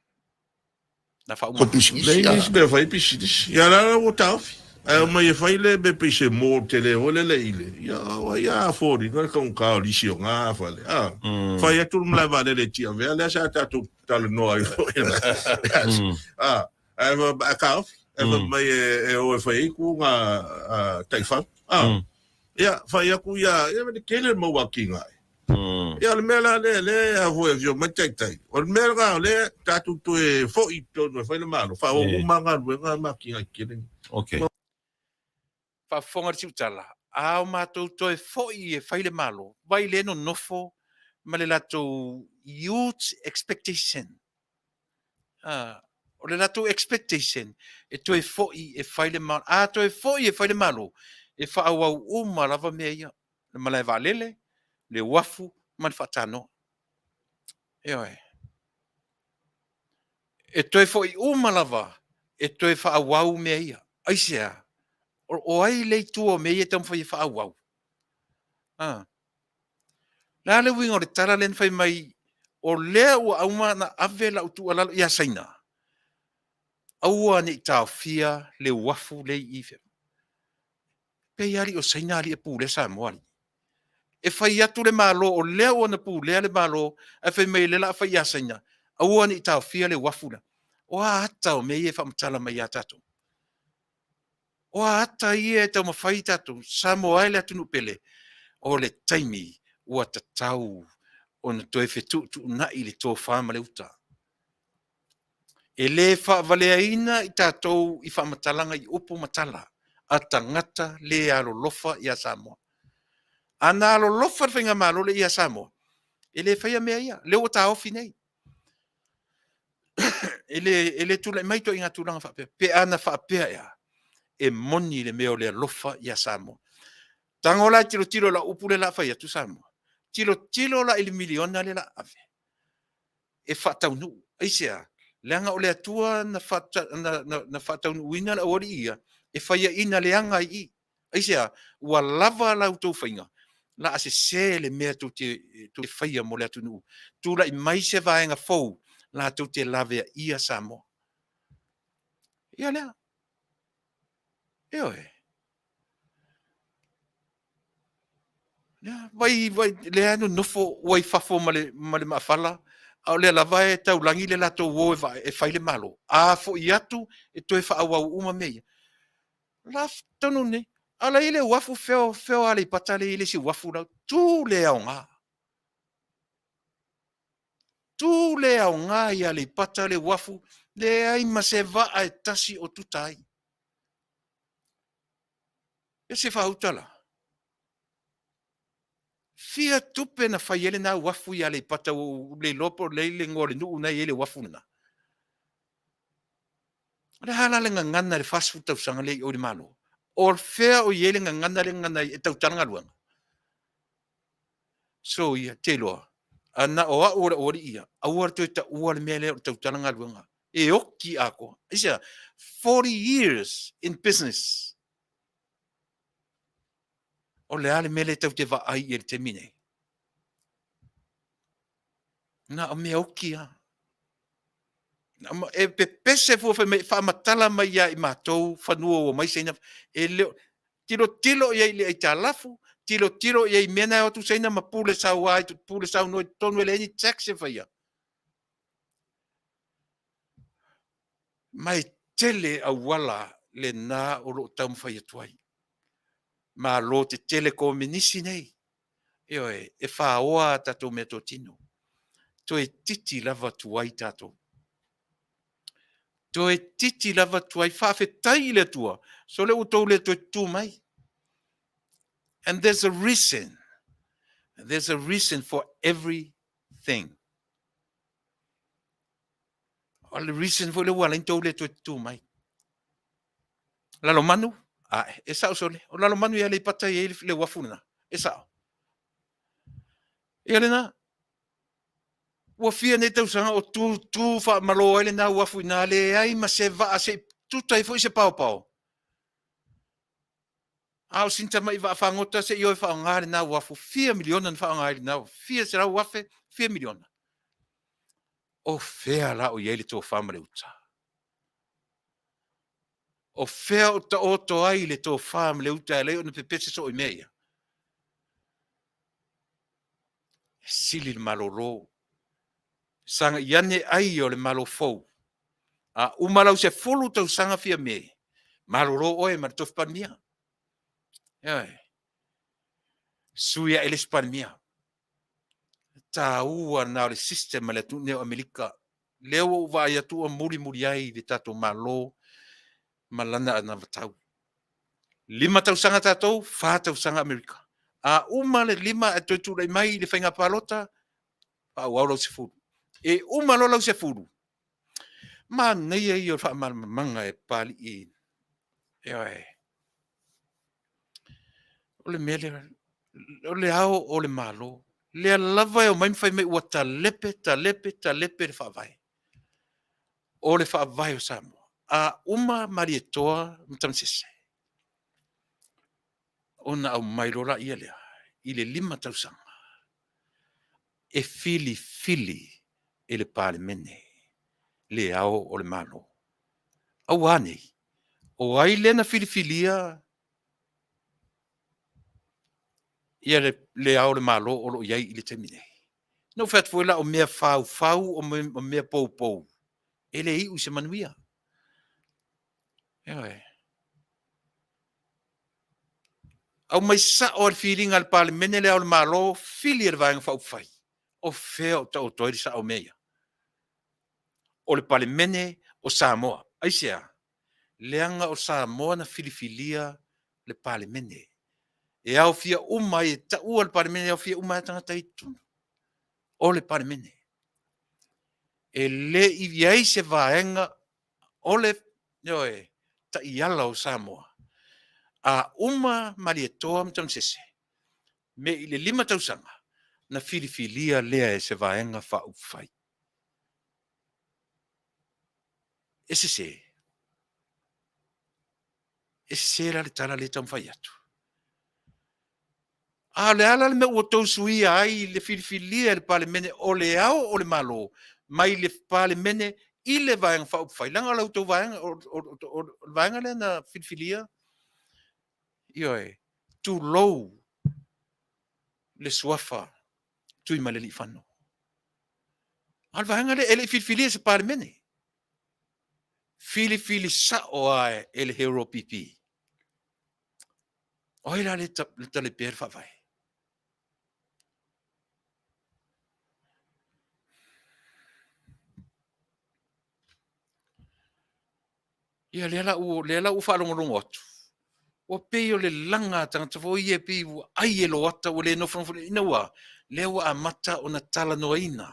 Na whaunga. Leis me fai pisi. Ia la o tafi. Mai fai le be pise mo tele o le ile. Ia fori no ka un ka lisi o nga fale. Fai atu mla vale le tia ve le sa tatu tal no ai. A ka mai o fai ku nga taifa. Ia fai aku ia me kele mo walking ai. Ia le mela le a vo vio tai. O mela le tatu tu e fo I to no fai le MALO. Fa o manga nga makinga kele. Okay. Faafofoga'aga le tiutala. A o mātou toe fo'i e whaile MALO. Vai le no nofo ma le latou youth expectation. O le latou expectation e toe fo'i e whaile MALO. A toe fo'i e whaile MALO. E whaawau uma lava mea ia. Le malai valele, le wafu, ma le whaatanoa. E oe. E toe fo'i uma lava. E toe whaawau mea ia. Aisea. O ai le tua me ia tam fai fa au. La le wingo le tala len fai mai o le o au na avela o tu ala ia saina. Au ni Tauafia le wafu le ife. pe yari o sainali e pule Samoa. E fai atu le malo o leo na pule le malo e fai mai le la fai asaina. Aua ni Tauafia le wafula. O ata o mei e whamtala mai atatu. O ata ia e tau mawhai tatu. Samoa le atunu pele. O le taimi ua tatau o na toe fetu tu na i le tō whama le uta. E le whaavaleaina i tātou i whamatalanga i upo matala. A tangata le alolofa i a Samoa. Ana alolofa whinga malo le i a Samoa. E le whaia mea ia. Leo o tāofi nei. ele tula mai to inga tulanga fa pe ana fa pe ya e moni le meo le lofa ya Samoa tangola tiro la upule la fa ya tu Samoa tiro la il miliona le la ave e fa Taunu'u aisia langa o le atua na fa na fa Taunu'u ina la ori ia e fa ya ina le anga i aisia wa lava la uto fainga la se le mea tu fa ya mo le atu tu la mai se va nga fo la tu te lave ia Samoa. Ia lea. Eo e. Lea, vai, lea no nofo wai fafo male mafala. Au lea lava e tau langi le lato wo e fai le malo. A fo iatu e toe fa awa uma meia. La tonu ne. Ala ile wafu feo ale patale ile si wafu na. Tu lea o ngā. Tu lea o ngā i ale patale wafu. Lea i se va a tasi o tutai. E se fa utala. Fia tupe na faiele na wafu ya le pata o le lopo le ngore nu na ele wafu na. Re hala le ngana le fasu tau sanga le o malo. O fea o yele ngana le ngana e tau tanga luanga. So ia te loa. Ana o a ori ia. Awar to ta uar mele o tau tanga luanga. E oki ako. Isa 40 years in business. O le ale mele tau te va ai e te mine. Na o me oki a. E pe pese fu fa matala mai ia I matou fanua o mai sena e le tiro ia le italafu tiro ia mena o tu sena ma pule sau ai tu pule sau no tonu le ni tax fa ia mai tele a wala le na o lo tam fa ia tuai ma lo te tele ko minisi nei e fa oa tato metotino to e titi lava tuai tato to e titi lava tuai Faafetai le tua. So le utou le tu mai. And there's a reason. There's a reason for everything. All the reason for le wala intou le tu mai. Lalo manu. E sao sole. O lalo manu ia le pata ia le wafuna. E sao. Ia le na. Ua fia ne tau sanga o tu fa malo ele na wafu na le ai ma se va se tu tai foi se pau. Au sinta mai va fangota se yo fa ngare na wafu 4 miliona fa ngare na 4 será wafe 4 miliona. O fea la o yele to family uta. O fea o to ai le to family uta le o pepese so meia. Sili maloro. Sanga yane ai o le malo fo. A umala se fulu to sanga fia me. Maloro o e martof pania. Suia ele spalmia. Ta ua na le system le tu neo Amerika. Leo va ia tu muri ai de tato malo malana na vatau. 5 tau sanga tato, 4 tau sanga Amerika. A uma le 5 e tu le mai le whainga palota, pa waulo se furu. E uma lo se furu. Ma nei e o wha manga e pali i. O le mele, o le ao o le malo. Le lava e o mai mwhai me ua ta lepe le whaavai. O le whaavai o Samoa. A uma marietoa mtamsese. Ona au mairora ia lea. I le 5 tausanga. E fili e le pale mene. Le ao o le malo. Au anei. O ai lena filifilia. ia le ao le malo o lo iai i le temine. No fat foi la o mea fau o mea pou. Ele i se manuia. Au mai sa o feeling al parlemene le ao le malo fili le vaenga fau fai. O feo tau toi sa o mea. O le parlemene o Samoa. Ai sea. Leanga o Samoa na filifilia le parlemene. E au fia umai ta ua le parlemene au fia umai tangata i tunu. O le parlemene. E le i viai se vaenga o le ta iala o Samoa. A uma malietoa mtam sese. Me i le 5 tausanga na filifilia lea e se vaenga fa ufai. Ese se la le tala le tamfai atu. A le ala le me ua tausuia ai le filifilia le parlemene o le ao o le malo. Mai le parlemene i le vaenga fa ufai. Langa lau tau vaenga o vaenga le na filifilia. Tu lou le suafa tui ma le li whano. Al vaenga le ele filifilia se parlemene. Fili sa o ai ele hero pipi. Oi la le tale per fa vai. Ia le la u fa longo atu. O pe o le langa tanga fo ia pe ai lo ata o le no from ina wa. Le wa amata ona tala no ina.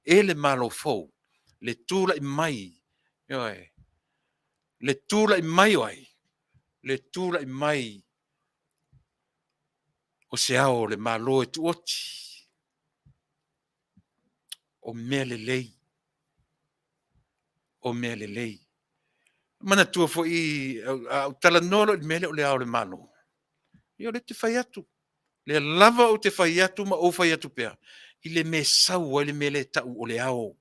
Ele malo fo. Le tula I mai. Le tula I mai oi. Le tula I mai. O se ao le malo e tu oti. O mele lei. O mele lei. Mana tua fo I tala nolo I mele o le ao le malo. Io le te fai atu. Le lava o te fai atu ma o fai atu pea. I le me sau le mele tau o le ao.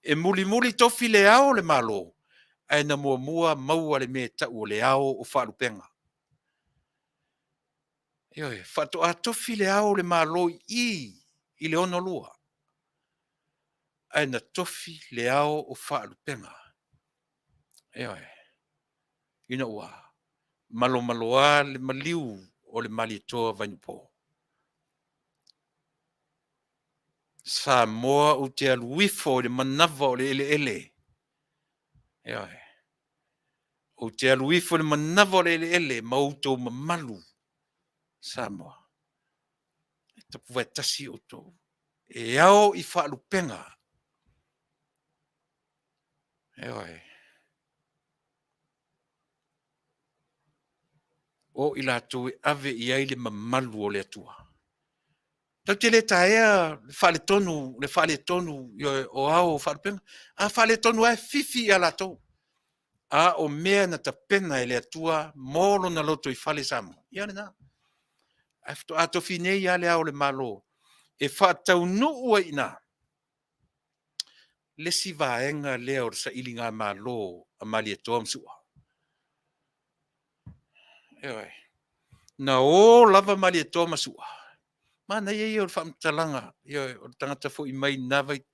E muli tofi le ao le malo. Ai na mua maua le me tau o le ao o whalupenga. Whato a tofi le ao le malo I le ono lua. Ai na tofi le ao o whalupenga. Ina ua. Malo le maliu o le malitoa vainupo. Samoa o te aluifo le manava o le ele. O te aluifo le manava o le ele mauto mamalu. Samoa. E tapu vai tasi o tō. E ao I whaalupenga. O I lātou ave I ai le mamalu o le atua. Tau te le taea le whale tonu o ao whaalupenga. A whale tonu ai fifi a lātou. A o mea na ta pena le atua molo na loto I whale Samoa. Ia le nā. Afto ato fine ia le ao le malo. E Taunu'u ai nā. Le si vaenga lea o sa ilinga malo a mali e toa msua. Na o lava mali e toa msua. Mana ia o whamtalanga. O tangata fo I mai nawai.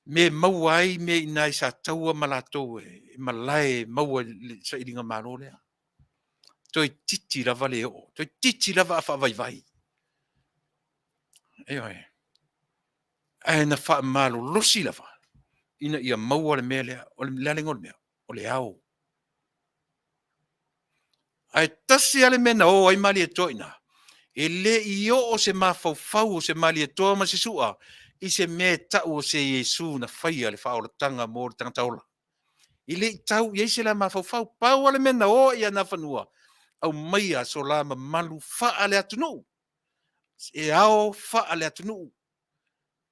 Me mauai me inai sa taua malato e malai maua sa ilinga malo lea. Toi titi lava leo. Toi titi lava a whawai. Ai na wha malo losi lava. Ina ia maua le mea lea. O le lalengo le mea. O le ao. Ai tasi ale mena o ai mali e toina. E le I o se mawhauwhau o se mali e toa ma se sua. I se me tau o se Yesu na whaia le whaola tanga mō le tanga taola. I le tau i se la mawhauwhau. Pau ale mena o ia na whanua. Au maia so la malu wha le atunu. E ao wha le atunu.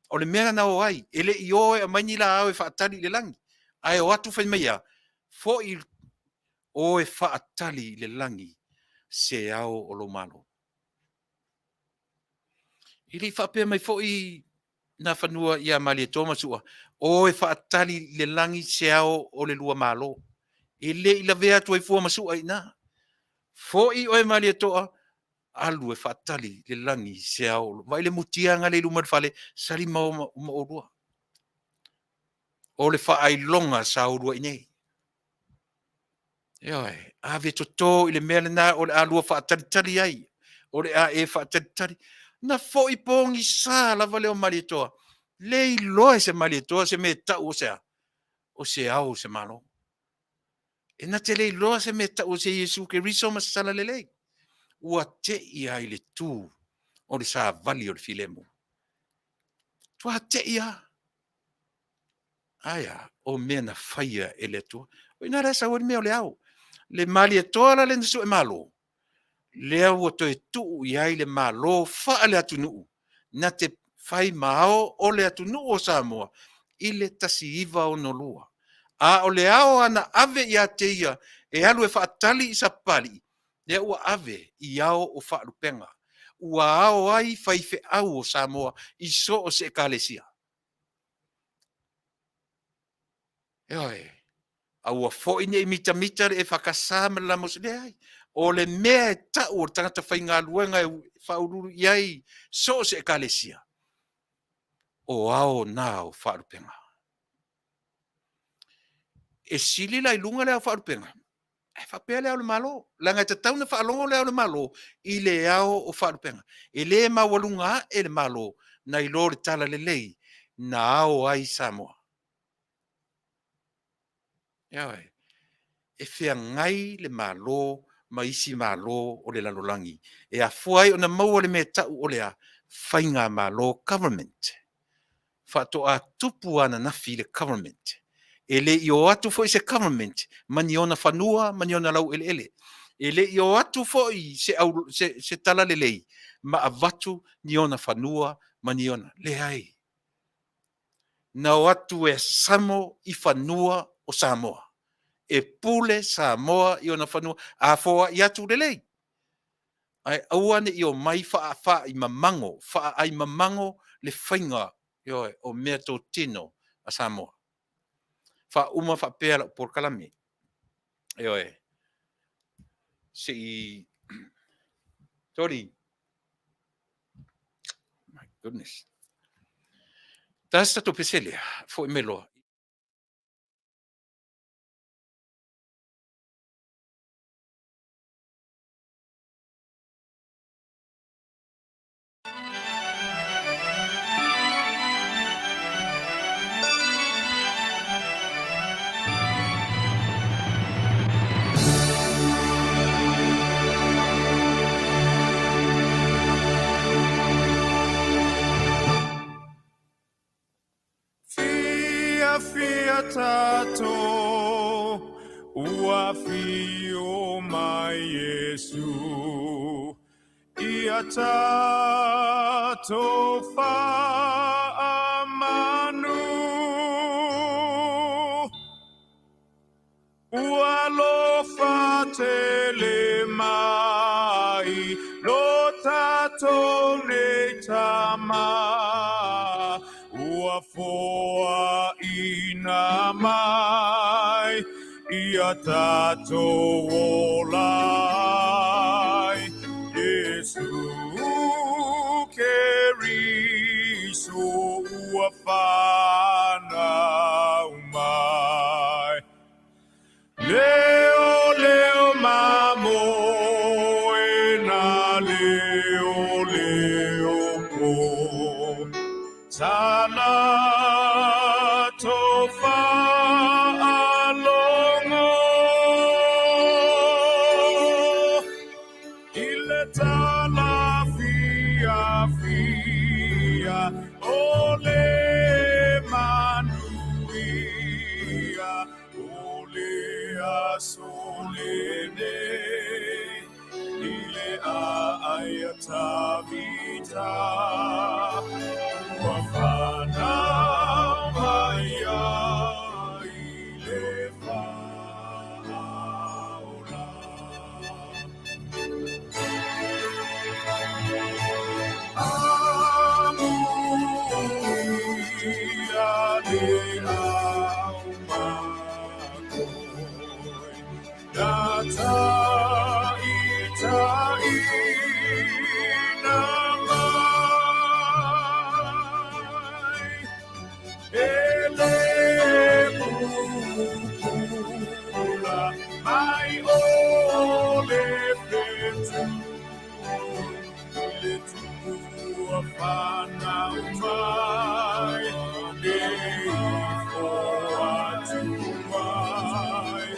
O le mea na o ai. E le I o e maini la au e whaatali le langi. Ai o atu whai maia. Fo I o e whaatali le langi. Se ao o lo malo. I li whapea mai fo I na whanua ia mali e tōma sua. O e whaatali le langi se ao o le lua malo. I le I la vea tu ai fua masua I nā. Fo I o e mali e toa. alu e whaatali le langi se au. Vai le mutianga le lumar fale, sari mau maurua. O le whaailonga sa urua inei. Ioi, ave to i le mea na o le alua whaatalitali ai. O le a e whaatalitali. Na fo i pongi sa lava leo malitoa. Le loa se malitoa se me tau o se au se malo. E na te le loa se me tau o se Yesu ke riso masala le lei. Ua te i ai le tū o le sa vali o le filemu. Tua te i a. Aia, o mea na whaia e le tua. O ina resa o mea o le au. Le mali e toa la le nasu e malo. Le au o to e tuu i ai le malo faa le Taunu'u. Na te whai mao o le Taunu'u o Samoa. I le tasi iwa o nolua. A o le ao ana ave i a te ia. E alu e whaatali i sa pali. Le ua ave i ao o whaarupenga. Ua ao ai whaife au o Samoa. I so o se ekalesia. Eoi. Aua fo'i ne mita e whakasā ma Lamositele ai. O le mea e tau o tangata whainga luenga e whaururu iai so se ekalesia. O ao nā o whaarupenga. E sili lai lunga leo whaarupenga. E whapea leo le malo. Langa te tauna whaalongo leo le malo i le ao o whaarupenga. E le mawalunga e le malo na i lore tala le lei na ao ai Samoa. Ioi. E whea ngai le malo, ma isi malo o le lalolangi. E a fuai o na maua le mea tau o lea whainga malo government. Whato a tupu ana nafi le government. E le i o atu fo i se government, mani ona whanua, mani ona lau ele ele. E le i o atu fo i se tala le lei, ma a watu ni ona whanua, mani ona le ai. Na o atu e samo i whanua o Samoa. E pule Samoa i ona whanua a foa i atu lelei. Ai auane i o mai wha i mamango, wha ai mamango le whainga o mea tō tino a Samoa. Wha uma wha pēra o Polokalame. Si Tori. My goodness. Tasta to peselia, fo i meloa. Fia tato ua fio mai Yesu ia tato fa amanu ua lo fatele mai lo tato ne tama ua foa ina mai ia tato olai Yesu keriso ua whana umai Leo mamo na leo po Sana tofa alongo ileta la fia ole manuia ole asolene ile ayata vita Wafana maya ilefa aula Amuia de aumako Tama'ita'i mai ole petu le tua whanau mai nei fo atu mai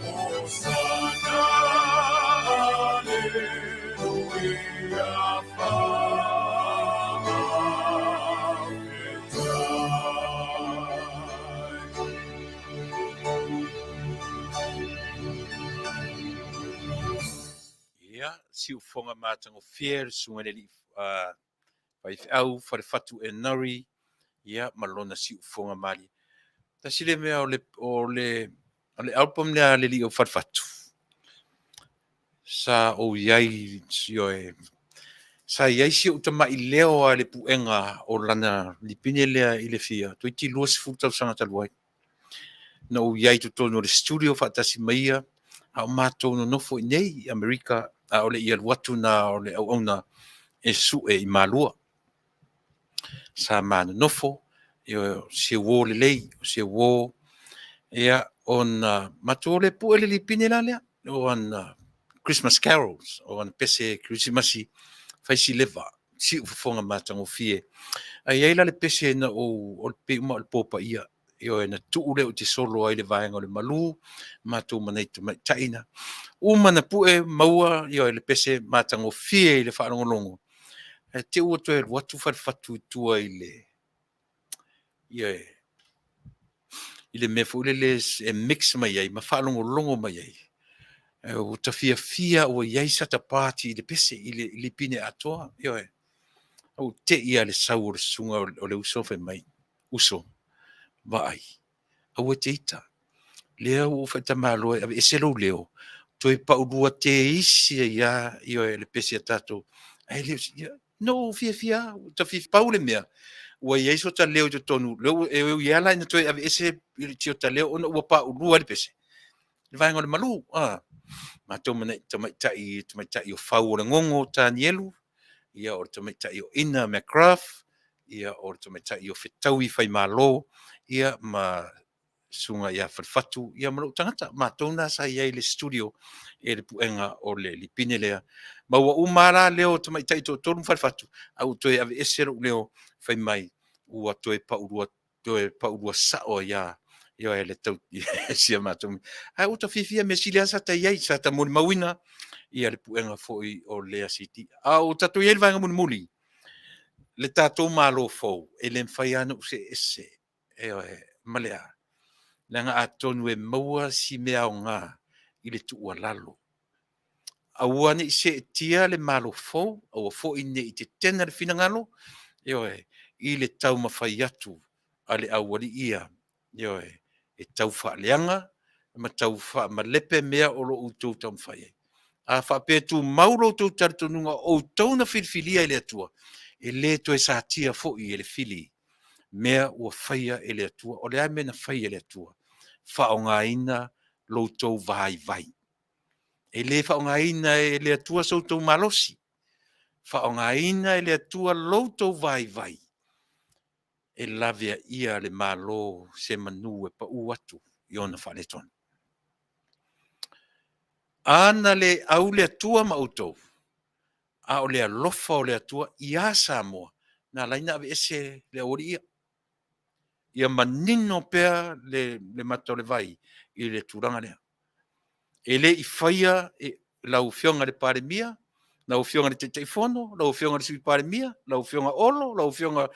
o sana aleluia Ia, siu fonga mātango fier, sunganeli pai au, whare fatu e nari, ia, malona siu fonga mali. Ta sile mea o le album lea le li o whare fatu. Sa o iai, sa iai si o tama i leo a le puenga o lana lipine lea i le fia. Toi ti luas futau sanga taluai. Na o iai tu tono le studio whaatasi maia, a o mātou no nofo i nei, Amerika, a o le ia watu na o le au auna e su e i malua. Sa mana nofo, se wo le lei, se wo, ia on mātou le pu ele li pine la lea, on Christmas carols, on pese Christmasi, faisi leva, si ufonga mātango fie. A iai la le pese na o le pe uma o le popa ia, io e na tuu leo te solo ai le vaenga o le malu, mātou manei Tama'ita'i na. Uma na pue maua, io e le pese mātango fie i le whaarongolongo. E te ua toe watu whatu tua i le mefu le e mix mai ai, ma whaarongolongo mai ai. O ta fia o iai sata pāti i le pese i le pine atoa, io e. O te ia le sau o le sunga o le uso fe mai. Uso. Vai. Au e te ita. Leo o whaita malo e se lo leo. Toi pa urua te isi ia io e le pese a tato. Ai leo si, no fia, ta fia pau le mea. Ua iai so ta leo te tonu. Leo e iala ina toi ave ese tio ta leo ona ua pa urua le pese. Le vai ngole malu. Mātou mana Tama'ita'i o whau o le ngongo ta nielu. Ia o Tama'ita'i o ina me craft. Ia o Tama'ita'i o whetaui whai MALO. Ia ma sunga ia whatu, ia maro tangata, mātou nā sa iai le studio e le puenga o le lipine lea. Maua umara leo Tama'ita'i to tonu whatu, au toe ave esero leo whai mai, ua toe paurua sao ia e le tau sia mātou. Ai uta fifia me silia sa ta iai, sa ta moni mawina, ia le puenga foi o Lea City. Au tatu iai le vanga muni muli. Le tātou MALO fou, e le mwhai anu se ese, malea. Langa atonu e maua si mea o ngā i le tuua lalo. Aua ne i se tia le MALO fou, aua fo i ne i te tena le fina ngalo, i le tau mawhai atu a le awari ia, e tau wha leanga, ma tau wha ma lepe mea o lo utou tau mwhai. A wha petu mauro tau tartonunga o tau na whilwhilia i le atua, e le to e sa tia fo i le whili, mea ua whaia e le atua, o le ai mena whaia e le atua. Whaongaina loutou vai. E le whaongaina e le atua soutou malosi. Whaongaina e le atua loutou vai. E lavea ia le MALO se manu e pa uatu i ona whaletona. Ana le au le atua mautou. A o le alofa o le atua i a Samoa. Na laina ave ese le ori ia. Ia manino pea le matau le vai i le turanga lea. E le i whaia lau whionga le pāremia, lau whionga le teiteifono, lau whionga le sui pāremia, lau whionga olo, lau whionga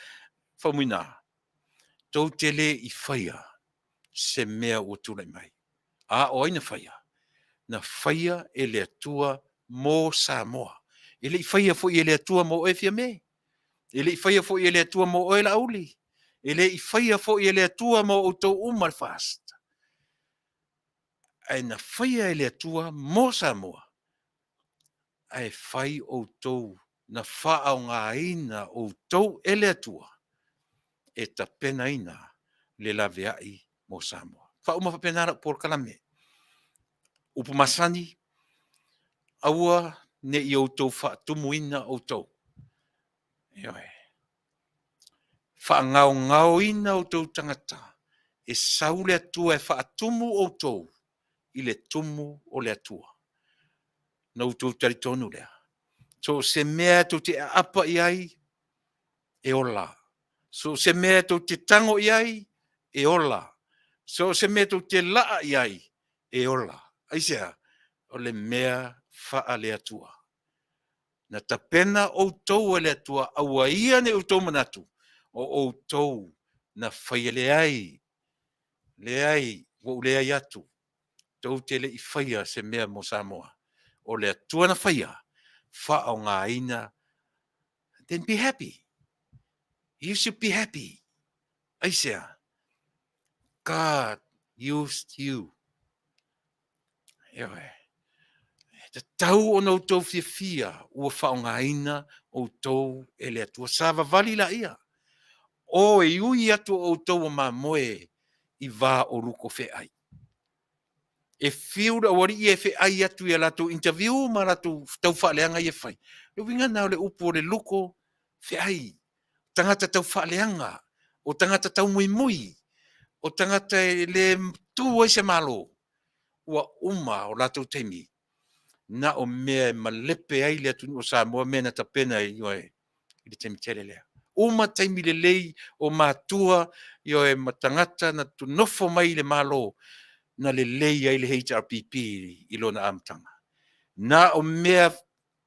whamuina. Tau te le i whaia se mea ua tūnei mai. A o aina whaia. Na whaia e le atua mō Samoa. E le i whaia fo i e le atua mō e fia me. E le i whaia fo i e le atua mō oe la auli. E le i whaia fo i e le atua mō o tau umar fast. Ai na whaia e le atua mō Samoa. Ai whai o tau na whaau ngā ina o tau e le atua. E ta pena ina le laweai mō Samoa. Whau ma whapenara Polokalame. Upu masani, aua ne i o tau whaatumu ina o tau. Whaangau ina o tau tangata. E saule atua e whaatumu o tau. i le tumu o le atua. Nau tau tari tonu lea. So se mea tau te apa i ai, e ola. So se mea tau te tango i ai, e ola. So se mea tau te laa i ai, e ola. Aisea, o le mea faa le atua. Na tapena o tau le atua, aua ia ne o tau manatu, o tau na whaia le ai, wo le ai atu, tau te le i whaia se mea mo Samoa. O le atua na whaia, wha o ngā ina, then be happy. You should be happy. Aisea, God used you. Ewe, te tau o nau tau fia, ua wha o ngā ina, o tau e le atua sāwa vali la ia. O e ui atu o tau o mā moe i wā o ruko whe ai. E whiura wari i e whe ai atu i a lato interview ma lato tau whaaleanga i e whai. E winga nao le upo le luko whe ai. Tangata tau whaaleanga. O tangata tau mui mui. O tangata le tū se MALO. Ua uma o lato teimi. Na o mea malepe ai le atu o Samoa mena ta pena i oe. I le teimi tere lea. Uma teimi le lei o mātua i oe matangata na tu nofo mai le MALO. Na le lei ai le HRPP i lona amtanga. Na o mea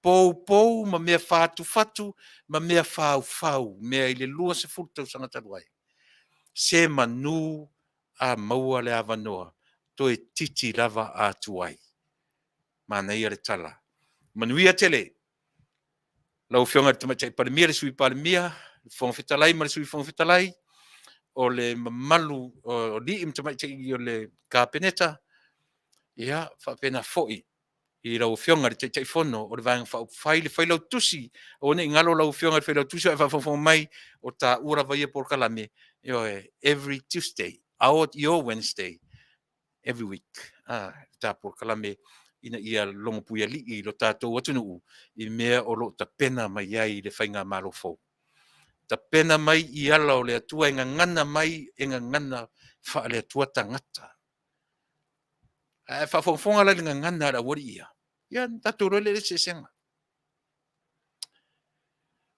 pou, ma mea fatu, ma mea fau, mea i le lua se fulta o sangata luai. Se manu a maua le avanoa, to e titi lava a tuai. Mana ia le tala. Manuia tele. Lau fionga te tamaitai palemia, le sui palemia, Faafetai, ma le sui Faafetai, o le mamalu o li im tamaitai o le kapeneta, ia whapena foi. I lau fionga le teitai fono, o le vanga whai le whailau tusi, o ne ngalo lau fionga le whailau tusi, o whawhawhau mai, o ta ura vaia Polokalame, every Tuesday, out your Wednesday, every week. Ta Polokalame, ina ia longo puia li, i lo tātou Taunu'u, i mea o lo ta pena mai ai le whainga MALO fau. Ta pena mai i ala o le atua, enga ngana mai, enga ngana wha le atua tangata. Faafofoga'aga la le ngana la wari ia. Ia tatou le se senga.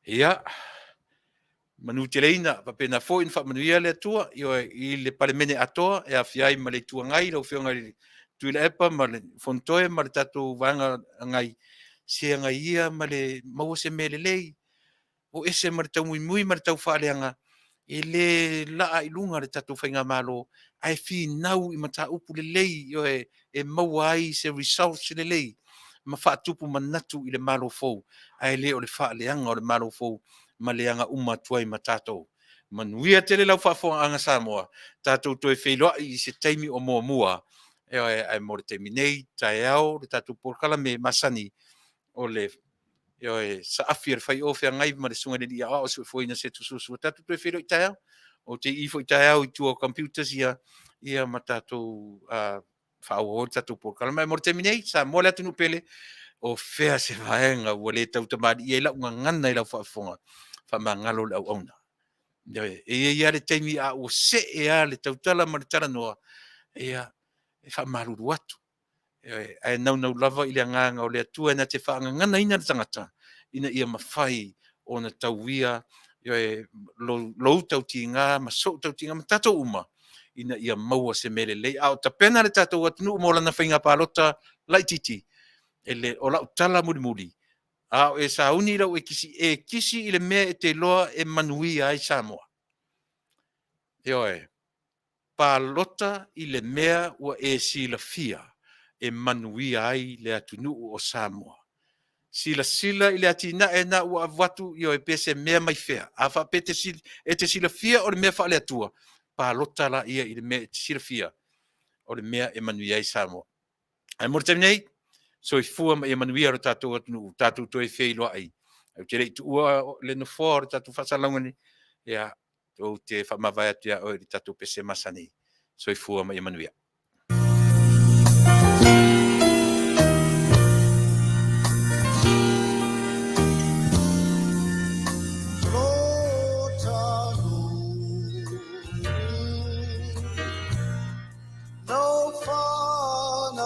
Ia Manuteleina papena foi in fa Manuia le atua i le palemene atoa e afiai ma le tuangai lo fionga le Tuilaepa ma le fontoe ma le tatou vanga ngai se ngai ia ma le mau se melelei o ese ma le tau mui ma le tau faaleanga e le laa i lunga le tatou whainga MALO ai fi nau i mata upu le lei e mau ai se results le lei ma whaatupu manatu i le MALO fou ai le o le faaleanga o le MALO fou ma leanga umatuai ma tātou. Manuia tele lau Faafofoga'aga Samoa, tātou toe wheiloa i se teimi o mua ai mo le teimi nei, tae au, le tātou Polokalame masani o le sa afi le whai ofea ngai ma le sunga le lia o su foi na se tususu. Tātou toe wheiloa i tae au, o te ifo i tae au i tua computers ia ma tātou whaau tātou Polokalame mo le teimi nei, sa mo le atunu pele, o fea se vaenga ua le tau tamari i lau ngana i lau whaafonga whamangalo le au auna. E ia le teimi a o se e a le tautala ma le tala noa e whamaruru atu. E nau lava i le nganga o le atua na te whaangangana ina le tangata ina ia mawhai o na tauia lou tau tinga, ma so tau tinga, ma tatou uma ina ia maua se mele lei. A o ta pena le tatou atunu mo lana whainga pālota lai titi. Ele o lau tala muri. A o e sauni lau e kisi i le mea e te loa e Manuia ai Samoa. Pālota i le mea ua e silafia e Manuia ai le Taunu'u o Samoa. Sila i le atina e na ua avatu i pese mea mai fea. A whapete e te silafia o le mea wha le atua. Pālota la ia i le mea e te silafia o le mea e Manuia ai Samoa. Ai mori nei, so i fua ma e Manuia ro tātou Taunu'u, tātou toi wheiloa ai. Au te rei tu ua le no fōra tātou whasalangani, o te whamawai atua o i tātou pese masani. So i fua ma e Manuia. No fun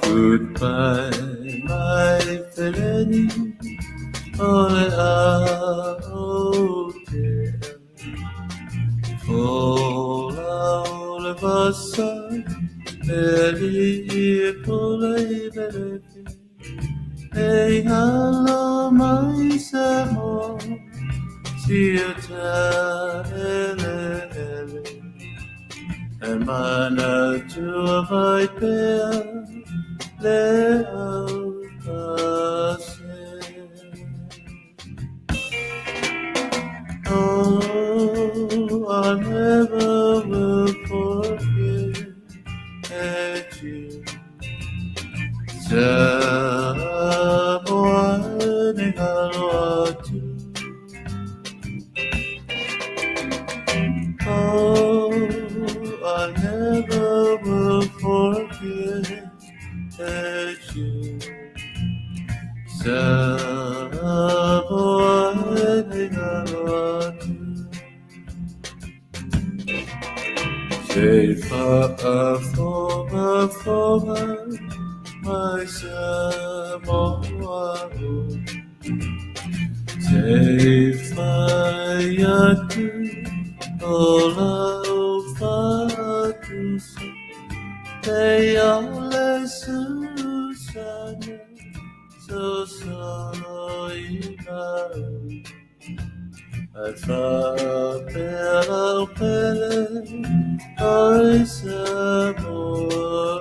Goodbye, my Feleni, ole a o te Ola ole Fasa, Eli e Tuilaepa, Ei hala mai Samoa, Siota ele, e mana tua vai pea, Leota. Oh, I never will forget you. Samoa ni haloatu. Oh, I never will forget you. Samoa ni haloatu. Say Faafofoga'aga, my Samoa. Say Fayatu, Ola Fatusa, Say Ole Susana, So Saunia. I Faafetai, I Samoa.